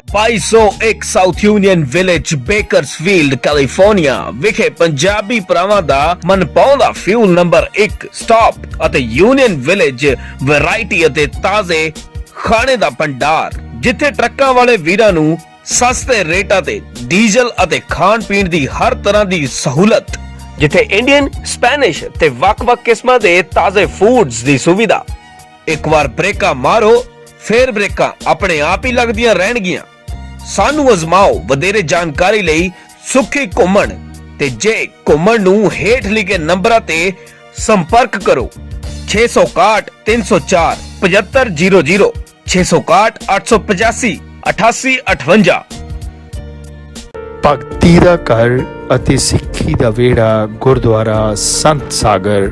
2201 south union village, Bakersfield, California ਵਿਖੇ ਪੰਜਾਬੀ ਭਰਾਵਾਂ ਦਾ ਮਨਪਾਉਂਦਾ ਫਿਊਲ ਨੰਬਰ 1 ਸਟਾਪ ਅਤੇ ਯੂਨੀਅਨ ਵਿਲੇਜ ਵੈਰਾਈਟੀ ਅਤੇ ਤਾਜ਼ੇ ਖਾਣੇ ਦਾ ਭੰਡਾਰ, ਜਿੱਥੇ ਟਰੱਕਾਂ ਵਾਲੇ ਵੀਰਾਂ ਨੂੰ ਸਸਤੇ ਰੇਟਾਂ ਤੇ ਡੀਜ਼ਲ ਅਤੇ ਖਾਣ ਪੀਣ ਦੀ ਹਰ ਤਰ੍ਹਾਂ ਦੀ ਸਹੂਲਤ, ਜਿੱਥੇ ਇੰਡੀਅਨ, ਸਪੈਨਿਸ਼ ਤੇ ਵੱਖ-ਵੱਖ ਕਿਸਮਾਂ ਦੇ ਤਾਜ਼ੇ ਫੂਡਸ ਦੀ ਸੁਵਿਧਾ। ਇੱਕ ਵਾਰ ਬ੍ਰੇਕਾਂ ਮਾਰੋ, ਫੇਰ ਬ੍ਰੇਕਾਂ ਆਪਣੇ ਆਪ ਹੀ ਲੱਗਦੀਆਂ ਰਹਿਣਗੀਆਂ। ਸਾਨੂੰ ਅਜ਼ਮਾਓ। ਵਧੇਰੇ ਜਾਣਕਾਰੀ ਲਈ ਸੁੱਖੀ ਘੁੰਮਣ ਤੇ ਜੇ ਘੁੰਮਣ ਨੂੰ ਹੇਠ ਲਿਖੇ ਨੰਬਰਾਂ ਤੇ ਸੰਪਰਕ ਕਰੋ। 661 304 7500 661 885 8858। ਭਗਤੀ ਦਾ ਘਰ ਅਤੇ ਸਿੱਖੀ ਦਾ ਵਿਹੜਾ ਗੁਰਦੁਆਰਾ ਸੰਤ ਸਾਗਰ,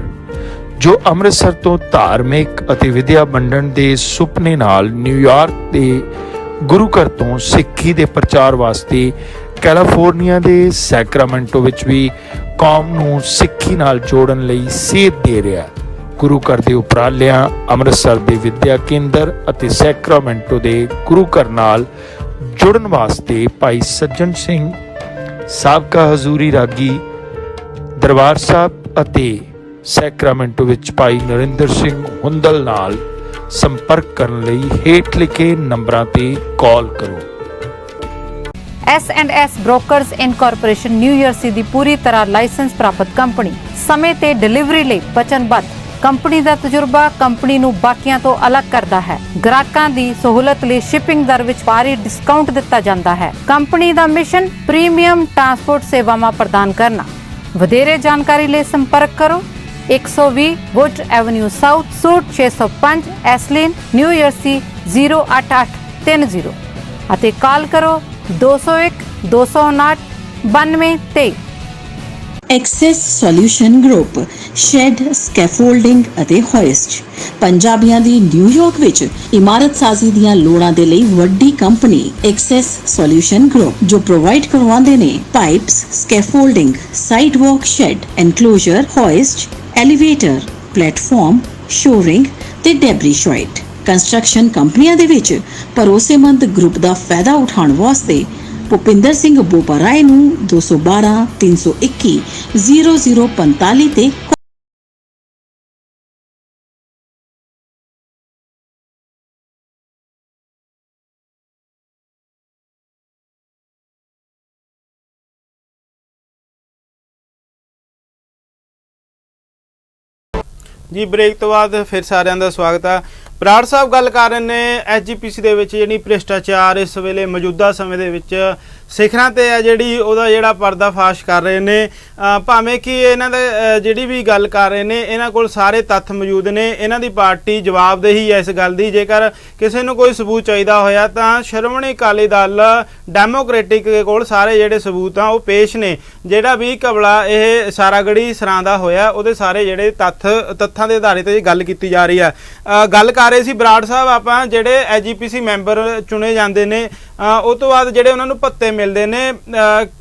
ਜੋ ਅੰਮ੍ਰਿਤਸਰ ਤੋਂ ਧਾਰਮਿਕ ਅਤੇ ਵਿਦਿਆ ਵੰਡਣ ਦੇ ਸੁਪਨੇ ਨਾਲ ਨਿਊਯਾਰਕ ਦੇ ਗੁਰੂ ਘਰ ਤੋਂ ਸਿੱਖੀ ਦੇ ਪ੍ਰਚਾਰ ਵਾਸਤੇ ਕੈਲੀਫੋਰਨੀਆ ਦੇ ਸੈਕਰਾਮੈਂਟੋ ਵਿੱਚ ਵੀ ਕੌਮ ਨੂੰ ਸਿੱਖੀ ਨਾਲ ਜੋੜਨ ਲਈ ਸੇਧ ਦੇ ਰਿਹਾ। ਗੁਰੂ ਘਰ ਦੇ ਉਪਰਾਲਿਆਂ, ਅੰਮ੍ਰਿਤਸਰ ਦੇ ਵਿਦਿਆ ਕੇਂਦਰ ਅਤੇ ਸੈਕਰਾਮੈਂਟੋ ਦੇ ਗੁਰੂ ਘਰ ਨਾਲ ਜੁੜਨ ਵਾਸਤੇ ਭਾਈ ਸੱਜਣ ਸਿੰਘ ਸਾਬਕਾ ਹਜ਼ੂਰੀ ਰਾਗੀ ਦਰਬਾਰ ਸਾਹਿਬ ਅਤੇ ਸੈਕਰਾਮੈਂਟੋ ਵਿੱਚ ਭਾਈ ਨਰਿੰਦਰ ਸਿੰਘ ਹੁੰਦਲ ਨਾਲ ਸੰਪਰਕ ਕਰਨ ਲਈ ਹੇਠ ਲਿਖੇ ਨੰਬਰਾਂ ਤੇ ਕਾਲ ਕਰੋ। S&S ਬ੍ਰੋਕਰਸ ਇਨਕਾਰਪੋਰੇਸ਼ਨ ਨਿਊ ਜਰਸੀ ਦੀ ਪੂਰੀ ਤਰ੍ਹਾਂ ਲਾਇਸੈਂਸ ਪ੍ਰਾਪਤ ਕੰਪਨੀ, ਸਮੇਂ ਤੇ ਡਿਲੀਵਰੀ ਲਈ ਵਚਨਬੱਧ। ਕੰਪਨੀ ਦਾ ਤਜਰਬਾ ਕੰਪਨੀ ਨੂੰ ਬਾਕੀਆਂ ਤੋਂ ਅਲੱਗ ਕਰਦਾ ਹੈ। ਗ੍ਰਾਹਕਾਂ ਦੀ ਸਹੂਲਤ ਲਈ ਸ਼ਿਪਿੰਗ ਦਰ ਵਿੱਚ ਭਾਰੀ ਡਿਸਕਾਊਂਟ ਦਿੱਤਾ ਜਾਂਦਾ ਹੈ। ਕੰਪਨੀ ਦਾ ਮਿਸ਼ਨ ਪ੍ਰੀਮੀਅਮ ਟਰਾਂਸਪੋਰਟ ਸੇਵਾਵਾਂ ਪ੍ਰਦਾਨ ਕਰਨਾ। ਵਧੇਰੇ ਜਾਣਕਾਰੀ ਲਈ ਸੰਪਰਕ ਕਰੋ 120 wood avenue south, suite 605, Iselin, New Jersey 08830 ਅਤੇ ਕਾਲ ਕਰੋ 201 259 9223। Access solution group, shed, scaffolding ਅਤੇ ਹੋਇਸਟ। ਪੰਜਾਬੀਆਂ ਦੀ ਨਿਊਯਾਰਕ ਵਿੱਚ ਇਮਾਰਤ ਸਾਜ਼ੀ ਦੀਆਂ ਲੋੜਾਂ ਦੇ ਲਈ ਵੱਡੀ ਕੰਪਨੀ ਐਕਸੈਸ ਸੋਲਿਊਸ਼ਨ ਗਰੁੱਪ, ਜੋ ਪ੍ਰੋਵਾਈਡ ਕਰਵਾਉਂਦੇ ਨੇ ਪਾਈਪਸ, ਸਕੈਫੋਲਡਿੰਗ, ਸਾਈਡ ਵਾਕ, ਸ਼ੈਡ, ਐਨਕਲੋਜ਼ਰ, ਹੋਇਸਟ, ਐਲੀਵੇਟਰ, ਪਲੇਟਫਾਰਮ, ਸ਼ੋਰਿੰਗ ਤੇ ਡੈਬਰੀ ਸ਼ੋਇਟ। ਕੰਸਟਰਕਸ਼ਨ ਕੰਪਨੀਆਂ ਦੇ ਵਿੱਚ ਭਰੋਸੇਮੰਦ ਗਰੁੱਪ ਦਾ ਫਾਇਦਾ ਉਠਾਉਣ ਵਾਸਤੇ ਭੁਪਿੰਦਰ ਸਿੰਘ ਬੋਪਾਰਾਏ ਨੂੰ 212 321 0045 ਤੇ ਜੀ। ਬ੍ਰੇਕ ਤੋਂ ਬਾਅਦ ਫਿਰ ਸਾਰਿਆਂ ਦਾ ਸਵਾਗਤ ਹੈ। ਬਰਾੜ ਸਾਹਿਬ ਗੱਲ ਕਰ ਰਹੇ ਨੇ SGPC ਦੇ ਵਿੱਚ ਜਿਹੜੀ ਭ੍ਰਿਸ਼ਟਾਚਾਰ ਇਸ ਵੇਲੇ ਮੌਜੂਦਾ ਸਮੇਂ ਦੇ ਵਿੱਚ ਸਿਖਰਾਂ ਤੇ ਹੈ, ਜਿਹੜੀ ਉਹਦਾ ਜਿਹੜਾ ਪਰਦਾਫਾਸ਼ ਕਰ ਰਹੇ ਨੇ। ਭਾਵੇਂ ਕਿ ਇਹਨਾਂ ਦਾ ਜਿਹੜੀ ਵੀ ਗੱਲ ਕਰ ਰਹੇ ਨੇ, ਇਹਨਾਂ ਕੋਲ ਸਾਰੇ ਤੱਥ ਮੌਜੂਦ ਨੇ। ਇਹਨਾਂ ਦੀ ਪਾਰਟੀ ਜਵਾਬਦੇਹੀ ਹੈ ਇਸ ਗੱਲ ਦੀ। ਜੇਕਰ ਕਿਸੇ ਨੂੰ ਕੋਈ ਸਬੂਤ ਚਾਹੀਦਾ ਹੋਇਆ ਤਾਂ ਸ਼੍ਰੋਮਣੀ ਅਕਾਲੀ ਦਲ ਡੈਮੋਕ੍ਰੈਟਿਕ ਦੇ ਕੋਲ ਸਾਰੇ ਜਿਹੜੇ ਸਬੂਤ ਆ ਉਹ ਪੇਸ਼ ਨੇ। ਜਿਹੜਾ ਵੀ ਘਬਲਾ ਇਹ ਸਾਰਾਗੜੀ ਸਰਾਂ ਹੋਇਆ, ਉਹਦੇ ਸਾਰੇ ਜਿਹੜੇ ਤੱਥਾਂ ਦੇ ਆਧਾਰਿਤ ਇਹ ਗੱਲ ਕੀਤੀ ਜਾ ਰਹੀ ਹੈ। ਗੱਲ ਕਰ ਰਹੇ ਸੀ ਬਰਾੜ ਸਾਹਿਬ ਆਪਾਂ, ਜਿਹੜੇ SGPC ਮੈਂਬਰ ਚੁਣੇ ਜਾਂਦੇ ਨੇ ਉਹ ਤੋਂ ਬਾਅਦ ਜਿਹੜੇ ਉਹਨਾਂ ਨੂੰ ਭੱਤੇ ਮਿਲਦੇ ਨੇ,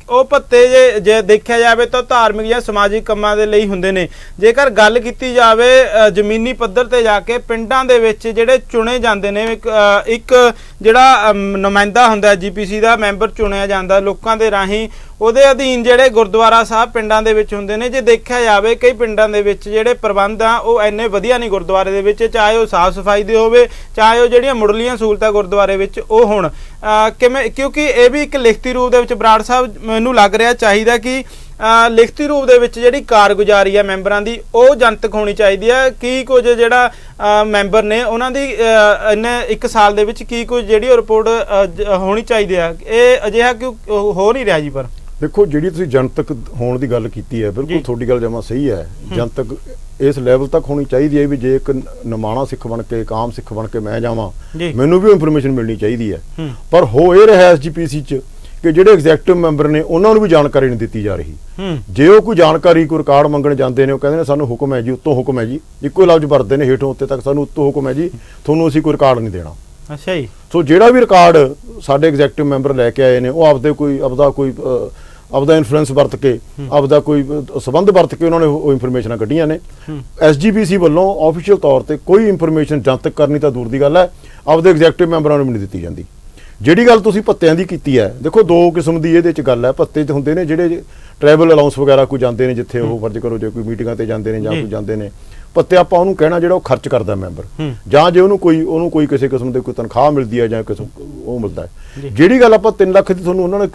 ਉਹ ਭੱਤੇ ਜੇ ਦੇਖਿਆ ਜਾਵੇ ਤਾਂ ਧਾਰਮਿਕ ਜਾਂ ਸਮਾਜਿਕ ਕੰਮਾਂ ਦੇ ਲਈ ਹੁੰਦੇ ਨੇ। ਜੇਕਰ ਗੱਲ ਕੀਤੀ ਜਾਵੇ ਜ਼ਮੀਨੀ ਪੱਧਰ ਤੇ ਜਾ ਕੇ ਪਿੰਡਾਂ ਦੇ ਵਿੱਚ ਜਿਹੜੇ ਚੁਣੇ ਜਾਂਦੇ ਨੇ, ਇੱਕ ਜਿਹੜਾ ਨੁਮਾਇੰਦਾ ਹੁੰਦਾ SGPC ਦਾ ਮੈਂਬਰ ਚੁਣਿਆ ਜਾਂਦਾ ਲੋਕਾਂ ਦੇ ਰਾਹੀਂ, ਉਹਦੇ ਅਧੀਨ ਜਿਹੜੇ ਗੁਰਦੁਆਰਾ ਸਾਹਿਬ ਪਿੰਡਾਂ ਦੇ ਵਿੱਚ ਹੁੰਦੇ ਨੇ। ਜੇ ਦੇਖਿਆ ਜਾਵੇ ਕਈ ਪਿੰਡਾਂ ਦੇ ਵਿੱਚ ਜਿਹੜੇ ਪ੍ਰਬੰਧ ਆ ਉਹ ਇੰਨੇ ਵਧੀਆ ਨਹੀਂ ਗੁਰਦੁਆਰੇ ਦੇ ਵਿੱਚ, ਚਾਹੇ ਉਹ ਸਾਫ਼ ਸਫਾਈ ਦੇ ਹੋਵੇ, ਚਾਹੇ ਉਹ ਜਿਹੜੀਆਂ ਮੁੱਢਲੀਆਂ ਸਹੂਲਤਾਂ ਗੁਰਦੁਆਰੇ ਵਿੱਚ ਉਹ ਹੋਣ। ਕਿਵੇਂ, ਕਿਉਂਕਿ ਇਹ ਵੀ ਇੱਕ ਲਿਖਤੀ ਰੂਪ ਦੇ ਵਿੱਚ ਬਰਾੜ ਸਾਹਿਬ ਮੈਨੂੰ ਲੱਗ ਰਿਹਾ ਚਾਹੀਦਾ ਕਿ ਲਿਖਤੀ ਰੂਪ ਦੇ ਵਿੱਚ ਜਿਹੜੀ ਕਾਰਗੁਜ਼ਾਰੀ ਹੈ ਮੈਂਬਰਾਂ ਦੀ ਉਹ ਜਨਤਕ ਹੋਣੀ ਚਾਹੀਦੀ ਹੈ। ਕੀ ਕੁਝ ਜਿਹੜਾ ਮੈਂਬਰ ਨੇ ਉਹਨਾਂ ਦੀ ਇੰਨੇ 1 ਸਾਲ ਦੇ ਵਿੱਚ ਕੀ ਕੁਝ ਜਿਹੜੀ ਰਿਪੋਰਟ ਹੋਣੀ ਚਾਹੀਦੀ ਹੈ, ਇਹ ਅਜਿਹਾ ਕਿਉਂ ਹੋ ਨਹੀਂ ਰਿਹਾ ਜੀ? ਪਰ ਦੇਖੋ, ਜਿਹੜੀ ਤੁਸੀਂ ਜਨਤਕ ਹੋਣ ਦੀ ਗੱਲ ਕੀਤੀ ਹੈ, ਬਿਲਕੁਲ ਤੁਹਾਡੀ ਗੱਲ ਜਮਾਂ ਸਹੀ ਹੈ। ਜਨਤਕ ਇਸ ਲੈਵਲ ਤੱਕ ਹੋਣੀ ਚਾਹੀਦੀ ਹੈ ਵੀ ਜੇ ਇੱਕ ਨਿਮਾਣਾ ਸਿੱਖ ਬਣ ਕੇ, ਕਾਮ ਸਿੱਖ ਬਣ ਕੇ ਮੈਂ ਜਾਵਾਂ, ਮੈਨੂੰ ਵੀ ਇਨਫੋਰਮੇਸ਼ਨ ਮਿਲਣੀ ਚਾਹੀਦੀ ਹੈ। ਪਰ ਹੋ ਇਹ ਰਿਹਾ SGPC 'ਚ ਕਿ ਜਿਹੜੇ ਐਗਜ਼ੈਕਟਿਵ ਮੈਂਬਰ ਨੇ ਉਹਨਾਂ ਨੂੰ ਵੀ ਜਾਣਕਾਰੀ ਨਹੀਂ ਦਿੱਤੀ ਜਾ ਰਹੀ। ਜੇ ਉਹ ਕੋਈ ਜਾਣਕਾਰੀ, ਕੋਈ ਰਿਕਾਰਡ ਮੰਗਣ ਜਾਂਦੇ ਨੇ, ਉਹ ਕਹਿੰਦੇ ਨੇ ਸਾਨੂੰ ਹੁਕਮ ਹੈ ਜੀ, ਉੱਤੋਂ ਹੁਕਮ ਹੈ ਜੀ, ਇੱਕੋ ਲਫ਼ਜ਼ ਵਰਤਦੇ ਨੇ ਹੇਠੋਂ ਉੱਤੇ ਤੱਕ, ਸਾਨੂੰ ਉੱਤੋਂ ਹੁਕਮ ਹੈ ਜੀ, ਤੁਹਾਨੂੰ ਅਸੀਂ ਕੋਈ ਰਿਕਾਰਡ ਨਹੀਂ ਦੇਣਾ। ਅੱਛਾ ਜੀ। ਸੋ ਜਿਹੜਾ ਵੀ ਰਿਕਾਰਡ ਸਾਡੇ ਐਗਜ਼ੈਕਟਿਵ ਮੈਂਬਰ ਲੈ ਕੇ ਆਏ ਨੇ, ਉਹ ਆਪਦਾ ਇਨਫਲੂਐਂਸ ਵਰਤ ਕੇ, ਆਪਦਾ ਕੋਈ ਸਬੰਧ ਵਰਤ ਕੇ ਉਹਨਾਂ ਨੇ ਉਹ ਇਨਫੋਰਮੇਸ਼ਨਾਂ ਕੱਢੀਆਂ ਨੇ। SGPC ਵੱਲੋਂ ਆਫੀਸ਼ੀਅਲ ਤੌਰ ਤੇ ਕੋਈ ਇਨਫੋਰਮੇਸ਼ਨ ਜਨਤਕ ਕਰਨੀ ਤਾਂ ਦੂਰ ਦੀ ਗੱਲ ਹੈ, ਆਪਦੇ ਐਗਜ਼ੈਕਟਿਵ ਮੈਂਬਰਾਂ ਨੂੰ ਵੀ ਨਹੀਂ ਦਿੱਤੀ ਜਾਂਦੀ। ਜਿਹੜੀ ਗੱਲ ਤੁਸੀਂ ਭੱਤਿਆਂ ਦੀ ਕੀਤੀ ਹੈ, ਦੇਖੋ 2 ਕਿਸਮ ਦੀ ਇਹਦੇ 'ਚ ਗੱਲ ਹੈ। ਭੱਤੇ 'ਚ ਹੁੰਦੇ ਨੇ ਜਿਹੜੇ ਟਰੈਵਲ ਅਲਾਊਂਸ ਵਗੈਰਾ ਕੋਈ ਜਾਂਦੇ ਨੇ, ਜਿੱਥੇ ਉਹ ਫਰਜ਼ ਕਰੋ ਜੇ ਕੋਈ ਮੀਟਿੰਗਾਂ ਤੇ ਜਾਂਦੇ ਨੇ ਜਾਂ ਕੋਈ ਜਾਂਦੇ ਨੇ। ਭੱਤੇ ਆਪਾਂ ਉਹਨੂੰ ਕਹਿਣਾ ਜਿਹੜਾ ਉਹ ਖਰਚ ਕਰਦਾ ਮੈਂਬਰ, ਜਾਂ ਜੇ ਉਹਨੂੰ ਕੋਈ ਕਿਸੇ ਕਿਸਮ ਦੇ ਕੋਈ ਤਨਖਾਹ ਮਿਲਦੀ ਹੈ ਜਾਂ ਉਹ ਮਿਲਦਾ ਹੈ। ਜਿਹੜੀ ਗੱਲ ਆਪਾਂ 3 ਲੱਖ ਦੀ ਤੁਹਾਨੂੰ ਉਹਨਾਂ ਨੇ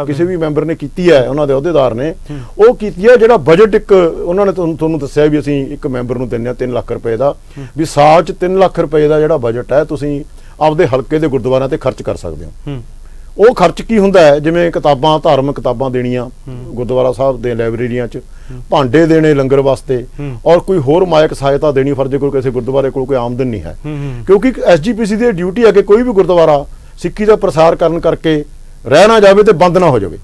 ਕਿਸੇ ਵੀ ਮੈਂਬਰ ਨੇ ਕੀਤੀ ਹੈ, ਉਹਨਾਂ ਦੇ ਅਹੁਦੇਦਾਰ ਨੇ ਉਹ ਕੀਤੀ ਹੈ, ਜਿਹੜਾ ਬਜਟ ਇੱਕ ਉਹਨਾਂ ਨੇ ਤੁਹਾਨੂੰ ਦੱਸਿਆ ਵੀ ਅਸੀਂ ਇੱਕ ਮੈਂਬਰ ਨੂੰ ਦਿੰਦੇ ਹਾਂ 3 ਲੱਖ ਰੁਪਏ ਦਾ, ਵੀ ਸਾਲ 'ਚ 3 ਲੱਖ ਰੁਪਏ ਦਾ ਜਿਹੜਾ ਬਜਟ ਹੈ ਤੁਸੀਂ ਆਪਦੇ ਹਲਕੇ ਦੇ ਗੁਰਦੁਆਰਿਆਂ ਤੇ ਖਰਚ ਕਰ ਸਕਦੇ ਹੋ। ਉਹ ਖਰਚ ਕੀ ਹੁੰਦਾ ਹੈ, ਜਿਵੇਂ ਕਿਤਾਬਾਂ, ਧਾਰਮਿਕ ਕਿਤਾਬਾਂ ਦੇਣੀਆਂ ਗੁਰਦੁਆਰਾ ਸਾਹਿਬ ਦੇ ਲਾਇਬ੍ਰੇਰੀਆਂ 'ਚ, ਭਾਂਡੇ ਦੇਣੇ ਲੰਗਰ ਵਾਸਤੇ, ਔਰ ਕੋਈ ਹੋਰ ਮਾਇਕ ਸਹਾਇਤਾ ਦੇਣੀ ਫਰਜ਼ੇ ਕੋਲ ਕਿਸੇ ਗੁਰਦੁਆਰੇ ਕੋਲ ਕੋਈ ਆਮਦਨ ਨਹੀਂ ਹੈ। ਕਿਉਂਕਿ SGPC ਦੀ ਡਿਊਟੀ ਹੈ ਕਿ ਕੋਈ ਵੀ ਗੁਰਦੁਆਰਾ ਸਿੱਖੀ ਦਾ ਪ੍ਰਸਾਰ ਕਰਨ ਕਰਕੇ ਰਹਿ ਨਾ ਜਾਵੇ ਤੇ ਬੰਦ ਨਾ ਹੋ ਜਾਵੇ।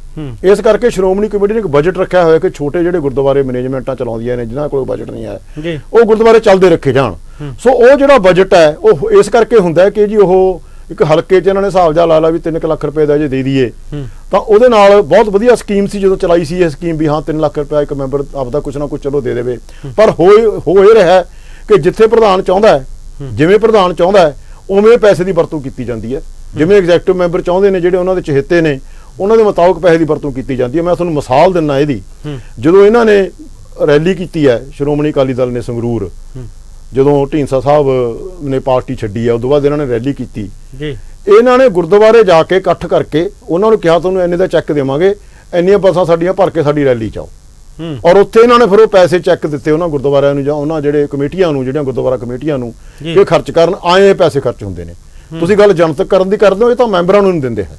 ਇਸ ਕਰਕੇ ਸ਼੍ਰੋਮਣੀ ਕਮੇਟੀ ਨੇ ਇੱਕ ਬਜਟ ਰੱਖਿਆ ਹੋਇਆ ਕਿ ਛੋਟੇ ਜਿਹੜੇ ਗੁਰਦੁਆਰੇ ਮੈਨੇਜਮੈਂਟਾਂ ਚਲਾਉਂਦੀਆਂ ਨੇ, ਜਿਨ੍ਹਾਂ ਕੋਲ ਬਜਟ ਨਹੀਂ ਹੈ, ਉਹ ਗੁਰਦੁਆਰੇ ਚੱਲਦੇ ਰੱਖੇ ਜਾਣ। ਸੋ ਉਹ ਜਿਹੜਾ ਬਜਟ ਹੈ ਉਹ ਇਸ ਕਰਕੇ ਹੁੰਦਾ ਹੈ ਕਿ ਜੀ ਉਹ ਇੱਕ ਹਲਕੇ 'ਚ ਇਹਨਾਂ ਨੇ ਹਿਸਾਬ ਜਿਹਾ ਲਾ ਲਾ ਵੀ 3 ਲੱਖ ਰੁਪਏ ਦਾ ਜੇ ਦੇ ਦਈਏ ਤਾਂ ਉਹਦੇ ਨਾਲ ਬਹੁਤ ਵਧੀਆ ਸਕੀਮ ਸੀ ਜਦੋਂ ਚਲਾਈ ਸੀ ਇਹ ਸਕੀਮ ਵੀ ਹਾਂ 3 ਲੱਖ ਰੁਪਏ ਇੱਕ ਮੈਂਬਰ ਆਪਦਾ ਕੁਛ ਨਾ ਕੁਛ ਚਲੋ ਦੇ ਦੇਵੇ। ਪਰ ਹੋ ਇਹ ਰਿਹਾ ਕਿ ਜਿੱਥੇ ਪ੍ਰਧਾਨ ਚਾਹੁੰਦਾ ਹੈ, ਜਿਵੇਂ ਪ੍ਰਧਾਨ ਚਾਹੁੰਦਾ ਹੈ, ਉਵੇਂ ਪੈਸੇ ਦੀ ਵਰਤੋਂ ਕੀਤੀ ਜਾਂਦੀ ਹੈ। ਜਿਵੇਂ ਐਗਜ਼ੈਕਟਿਵ ਮੈਂਬਰ ਚਾਹੁੰਦੇ ਨੇ, ਜਿਹੜੇ ਉਹਨਾਂ ਦੇ ਚਹੇਤੇ ਨੇ, ਉਹਨਾਂ ਦੇ ਮੁਤਾਬਕ ਪੈਸੇ ਦੀ ਵਰਤੋਂ ਕੀਤੀ ਜਾਂਦੀ ਹੈ। ਮੈਂ ਤੁਹਾਨੂੰ ਮਿਸਾਲ ਦਿੰਦਾ ਇਹਦੀ। ਜਦੋਂ ਇਹਨਾਂ ਨੇ ਰੈਲੀ ਕੀਤੀ ਹੈ ਸ਼੍ਰੋਮਣੀ ਅਕਾਲੀ ਦਲ ਨੇ ਸੰਗਰੂਰ, ਜਦੋਂ ਢੀਂਡਸਾ ਸਾਹਿਬ ਨੇ ਪਾਰਟੀ ਛੱਡੀ ਹੈ, ਉਦੋਂ ਬਾਅਦ ਇਹਨਾਂ ਨੇ ਰੈਲੀ ਕੀਤੀ। ਇਹਨਾਂ ਨੇ ਗੁਰਦੁਆਰੇ ਜਾ ਕੇ ਇਕੱਠ ਕਰਕੇ ਉਹਨਾਂ ਨੂੰ ਕਿਹਾ ਤੁਹਾਨੂੰ ਇੰਨੇ ਦਾ ਚੈੱਕ ਦੇਵਾਂਗੇ, ਇੰਨੀਆਂ ਬੱਸਾਂ ਸਾਡੀਆਂ ਭਰ ਕੇ ਸਾਡੀ ਰੈਲੀ 'ਚ ਆਓ। ਔਰ ਉੱਥੇ ਇਹਨਾਂ ਨੇ ਫਿਰ ਉਹ ਪੈਸੇ ਚੈੱਕ ਦਿੱਤੇ ਉਹਨਾਂ ਗੁਰਦੁਆਰਿਆਂ ਨੂੰ ਜਾਂ ਉਹਨਾਂ ਜਿਹੜੇ ਕਮੇਟੀਆਂ ਨੂੰ, ਜਿਹੜੀਆਂ ਗੁਰਦੁਆਰਾ ਕਮੇਟੀਆਂ ਨੂੰ, ਕਿ ਖਰਚ ਕਰਨ ਆਏ ਪੈਸੇ ਖਰਚ ਹੁੰਦੇ ਨੇ। ਤੁਸੀਂ ਗੱਲ ਜਨਤਕ ਕਰਨ ਦੀ ਕਰਦੇ ਹੋ, ਇਹ ਤਾਂ ਮੈਂਬਰਾਂ ਨੂੰ ਨਹੀਂ ਦਿੰਦੇ ਹੈ।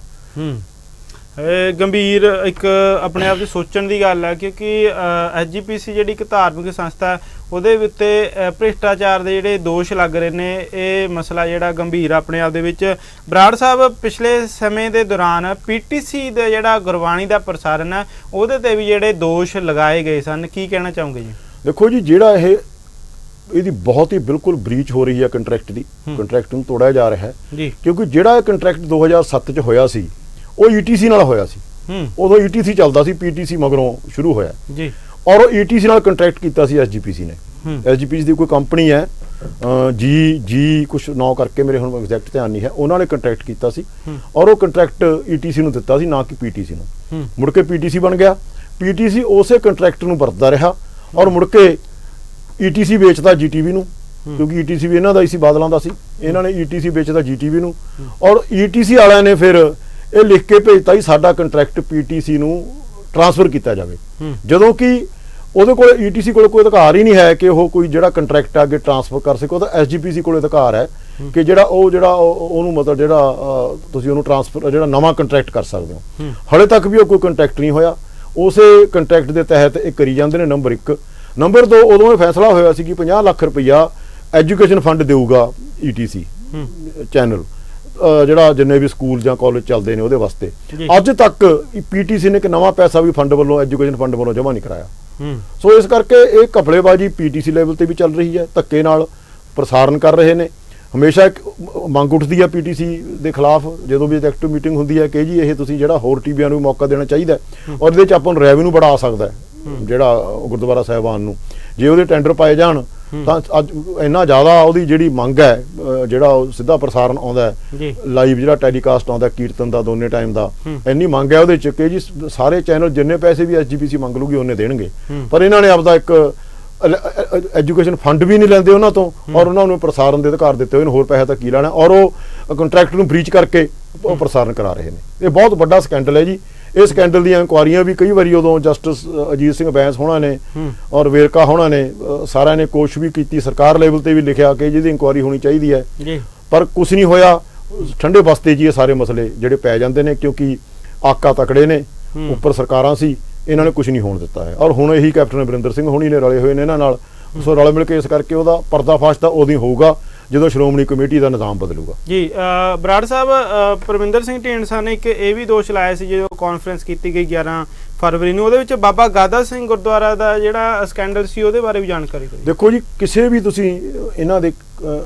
ਗੰਭੀਰ ਇੱਕ ਆਪਣੇ ਆਪ ਦੀ ਸੋਚਣ ਦੀ ਗੱਲ ਹੈ, ਕਿਉਂਕਿ SGPC ਜਿਹੜੀ ਇੱਕ ਧਾਰਮਿਕ ਸੰਸਥਾ ਉਹਦੇ ਉੱਤੇ ਭ੍ਰਿਸ਼ਟਾਚਾਰ ਦੇ ਜਿਹੜੇ ਦੋਸ਼ ਲੱਗ ਰਹੇ ਨੇ, ਇਹ ਮਸਲਾ ਜਿਹੜਾ ਗੰਭੀਰ ਆਪਣੇ ਆਪ ਦੇ ਵਿੱਚ। ਬਰਾੜ ਸਾਹਿਬ, ਪਿਛਲੇ ਸਮੇਂ ਦੇ ਦੌਰਾਨ PTC ਦਾ ਜਿਹੜਾ ਗੁਰਬਾਣੀ ਦਾ ਪ੍ਰਸਾਰਨ ਹੈ ਉਹਦੇ ਤੇ ਵੀ ਜਿਹੜੇ ਦੋਸ਼ ਲਗਾਏ ਗਏ ਸਨ, ਕੀ ਕਹਿਣਾ ਚਾਹੋਗੇ ਜੀ? ਦੇਖੋ ਜੀ, ਜਿਹੜਾ ਇਹਦੀ ਬਹੁਤ ਹੀ ਬਿਲਕੁਲ ਬਰੀਚ ਹੋ ਰਹੀ ਹੈ ਕੰਟਰੈਕਟ ਦੀ, ਕੰਟਰੈਕਟ ਨੂੰ ਤੋੜਿਆ ਜਾ ਰਿਹਾ ਹੈ। ਕਿਉਂਕਿ ਜਿਹੜਾ ਇਹ ਕੰਟਰੈਕਟ 2007 'ਚ ਹੋਇਆ ਸੀ ਉਹ ETC ਨਾਲ ਹੋਇਆ ਸੀ। ਉਦੋਂ ETC ਚੱਲਦਾ ਸੀ, PTC ਮਗਰੋਂ ਸ਼ੁਰੂ ਹੋਇਆ ਜੀ। ਔਰ ਉਹ ETC ਨਾਲ ਕੰਟਰੈਕਟ ਕੀਤਾ ਸੀ SGPC ਨੇ। SGPC ਦੀ ਕੋਈ ਕੰਪਨੀ ਹੈ ਜੀ ਕੁਛ ਨਾਂ ਕਰਕੇ, ਮੇਰੇ ਹੁਣ ਐਗਜ਼ੈਕਟ ਧਿਆਨ ਨਹੀਂ ਹੈ, ਉਹਨਾਂ ਨੇ ਕੰਟਰੈਕਟ ਕੀਤਾ ਸੀ ਔਰ ਉਹ ਕੰਟਰੈਕਟ ETC ਨੂੰ ਦਿੱਤਾ ਸੀ, ਨਾ ਕਿ PTC ਨੂੰ। ਮੁੜ ਕੇ PTC ਬਣ ਗਿਆ। PTC ਉਸੇ ਕੰਟਰੈਕਟ ਨੂੰ ਵਰਤਦਾ ਰਿਹਾ ਔਰ ਮੁੜ ਕੇ ETC ਵੇਚਦਾ GTV ਨੂੰ, ਕਿਉਂਕਿ ETC ਵੀ ਇਹਨਾਂ ਦਾ ਹੀ ਸੀ, ਬਾਦਲਾਂ ਦਾ ਸੀ। ਇਹਨਾਂ ਨੇ ETC ਵੇਚਦਾ GTV ਨੂੰ ਔਰ ETC ਵਾਲਿਆਂ ਨੇ ਫਿਰ ਇਹ ਲਿਖ ਕੇ ਭੇਜਤਾ ਹੀ ਸਾਡਾ ਕੰਟਰੈਕਟ PTC ਨੂੰ ਟ੍ਰਾਂਸਫਰ ਕੀਤਾ ਜਾਵੇ, ਜਦੋਂ ਕਿ ਉਹਦੇ ਕੋਲ ETC ਕੋਲ ਕੋਈ ਅਧਿਕਾਰ ਹੀ ਨਹੀਂ ਹੈ ਕਿ ਉਹ ਕੋਈ ਜਿਹੜਾ ਕੰਟਰੈਕਟ ਅੱਗੇ ਟ੍ਰਾਂਸਫਰ ਕਰ ਸਕੇ। ਉਹਦਾ SGPC ਕੋਲ ਅਧਿਕਾਰ ਹੈ ਕਿ ਜਿਹੜਾ ਉਹਨੂੰ ਮਤਲਬ ਜਿਹੜਾ ਤੁਸੀਂ ਉਹਨੂੰ ਟ੍ਰਾਂਸਫਰ, ਜਿਹੜਾ ਨਵਾਂ ਕੰਟਰੈਕਟ ਕਰ ਸਕਦੇ ਹੋ। ਹਾਲੇ ਤੱਕ ਵੀ ਉਹ ਕੋਈ ਕੰਟਰੈਕਟ ਨਹੀਂ ਹੋਇਆ। ਉਸੇ ਕੰਟਰੈਕਟ ਦੇ ਤਹਿਤ ਇਹ ਕਰੀ ਜਾਂਦੇ ਨੇ। ਨੰਬਰ 1। ਨੰਬਰ 2, ਉਦੋਂ ਇਹ ਫੈਸਲਾ ਹੋਇਆ ਸੀ ਕਿ 50 ਲੱਖ ਰੁਪਈਆ ਐਜੂਕੇਸ਼ਨ ਫੰਡ ਦੇਊਗਾ ETC ਚੈਨਲ, ਜਿਹੜਾ ਜਿੰਨੇ ਵੀ ਸਕੂਲ ਜਾਂ ਕਾਲਜ ਚੱਲਦੇ ਨੇ ਉਹਦੇ ਵਾਸਤੇ। ਅੱਜ ਤੱਕ PTC ਨੇ ਇੱਕ ਨਵਾਂ ਪੈਸਾ ਵੀ ਫੰਡ ਵੱਲੋਂ, ਐਜੂਕੇਸ਼ਨ ਫੰਡ ਵੱਲੋਂ ਜਮ੍ਹਾਂ ਨਹੀਂ ਕਰਾਇਆ। ਸੋ ਇਸ ਕਰਕੇ ਇਹ ਘਪਲੇਬਾਜ਼ੀ PTC ਲੈਵਲ ਤੇ ਵੀ ਚੱਲ ਰਹੀ ਹੈ, ਧੱਕੇ ਨਾਲ ਪ੍ਰਸਾਰਨ ਕਰ ਰਹੇ ਨੇ। ਹਮੇਸ਼ਾ ਇੱਕ ਮੰਗ ਉੱਠਦੀ ਹੈ PTC ਦੇ ਖਿਲਾਫ ਜਦੋਂ ਵੀ ਐਕਟਿਵ ਮੀਟਿੰਗ ਹੁੰਦੀ ਹੈ ਕਿ ਜੀ ਇਹ ਤੁਸੀਂ ਜਿਹੜਾ ਹੋਰ ਟੀਵੀਆਂ ਨੂੰ ਮੌਕਾ ਦੇਣਾ ਚਾਹੀਦਾ ਔਰ ਇਹਦੇ 'ਚ ਆਪਾਂ ਨੂੰ ਰੈਵਨਿਊ ਬੜਾ ਆ ਸਕਦਾ ਹੈ, ਜਿਹੜਾ ਗੁਰਦੁਆਰਾ ਸਾਹਿਬਾਨ ਨੂੰ ਜੇ ਉਹਦੇ ਟੈਂਡਰ ਪਾਏ ਜਾਣ ਤਾਂ ਅੱਜ ਇੰਨਾ ਜ਼ਿਆਦਾ ਉਹਦੀ ਜਿਹੜੀ ਮੰਗ ਹੈ, ਜਿਹੜਾ ਉਹ ਸਿੱਧਾ ਪ੍ਰਸਾਰਨ ਆਉਂਦਾ ਹੈ, ਲਾਈਵ ਜਿਹੜਾ ਟੈਲੀਕਾਸਟ ਆਉਂਦਾ ਕੀਰਤਨ ਦਾ ਦੋਨੇ ਟਾਈਮ ਦਾ, ਇੰਨੀ ਮੰਗ ਹੈ ਉਹਦੇ 'ਚ ਕਿ ਜੀ ਸਾਰੇ ਚੈਨਲ ਜਿੰਨੇ ਪੈਸੇ ਵੀ SGPC ਮੰਗ ਲੂਗੀ ਉਹਨੇ ਦੇਣਗੇ। ਪਰ ਇਹਨਾਂ ਨੇ ਆਪਦਾ ਇੱਕ ਐਜੂਕੇਸ਼ਨ ਫੰਡ ਵੀ ਨਹੀਂ ਲੈਂਦੇ ਉਹਨਾਂ ਤੋਂ ਔਰ ਉਹਨਾਂ ਨੂੰ ਪ੍ਰਸਾਰਨ ਦੇ ਅਧਿਕਾਰ ਦਿੱਤੇ ਹੋਏ ਨੇ, ਹੋਰ ਪੈਸਾ ਤਾਂ ਕੀ ਲੈਣਾ, ਔਰ ਉਹ ਕੰਟਰੈਕਟ ਨੂੰ ਬ੍ਰੀਚ ਕਰਕੇ ਉਹ ਪ੍ਰਸਾਰਨ ਕਰਾ ਰਹੇ ਨੇ। ਇਹ ਬਹੁਤ ਵੱਡਾ ਸਕੈਂਡਲ ਹੈ ਜੀ। ਇਹ ਸਕੈਂਡਲ ਦੀਆਂ ਇਨਕੁਆਰੀਆਂ ਵੀ ਕਈ ਵਾਰੀ ਉਦੋਂ ਜਸਟਿਸ ਅਜੀਤ ਸਿੰਘ ਬੈਂਸ ਹੋਣਾ ਨੇ ਔਰ ਵੇਰਕਾ ਹੋਣਾ ਨੇ ਸਾਰਿਆਂ ਨੇ ਕੋਸ਼ਿਸ਼ ਵੀ ਕੀਤੀ, ਸਰਕਾਰ ਲੈਵਲ ਤੇ ਵੀ ਲਿਖਿਆ ਕਿ ਜਿਹਦੀ ਇਨਕੁਆਰੀ ਹੋਣੀ ਚਾਹੀਦੀ ਹੈ, ਪਰ ਕੁਝ ਨਹੀਂ ਹੋਇਆ। ਠੰਡੇ ਬਸਤੇ ਜੀ ਇਹ ਸਾਰੇ ਮਸਲੇ ਜਿਹੜੇ ਪੈ ਜਾਂਦੇ ਨੇ, ਕਿਉਂਕਿ ਆਕਾ ਤਕੜੇ ਨੇ, ਉੱਪਰ ਸਰਕਾਰਾਂ ਸੀ, ਇਹਨਾਂ ਨੇ ਕੁਝ ਨਹੀਂ ਹੋਣ ਦਿੱਤਾ ਹੈ। ਔਰ ਹੁਣ ਇਹੀ ਕੈਪਟਨ ਅਮਰਿੰਦਰ ਸਿੰਘ ਹੋਣੀ ਨੇ ਰਲੇ ਹੋਏ ਨੇ ਇਹਨਾਂ ਨਾਲ। ਸੋ ਰਲ ਮਿਲ ਕੇ ਇਸ ਕਰਕੇ ਉਹਦਾ ਪਰਦਾਫਾਸ਼ ਤਾਂ ਉਦੋਂ ਹੀ ਹੋਊਗਾ ਜਦੋਂ ਸ਼੍ਰੋਮਣੀ ਕਮੇਟੀ ਦਾ ਨਿਜ਼ਾਮ ਬਦਲੂਗਾ ਜੀ। ਬਰਾੜ ਸਾਹਿਬ, ਪਰਮਿੰਦਰ ਸਿੰਘ ਢੀਂਡਸਾ ਨੇ ਇੱਕ ਇਹ ਵੀ ਦੋਸ਼ ਲਾਇਆ ਸੀ ਜਦੋਂ ਕਾਨਫਰੰਸ ਕੀਤੀ ਗਈ 11 ਫਰਵਰੀ ਨੂੰ, ਉਹਦੇ ਵਿੱਚ ਬਾਬਾ ਗਾਦਾ ਸਿੰਘ ਗੁਰਦੁਆਰਾ ਦਾ ਜਿਹੜਾ ਸਕੈਂਡਲ ਸੀ ਉਹਦੇ ਬਾਰੇ ਵੀ ਜਾਣਕਾਰੀ ਦਿਓ। ਦੇਖੋ ਜੀ, ਕਿਸੇ ਵੀ ਤੁਸੀਂ ਇਹਨਾਂ ਦੇ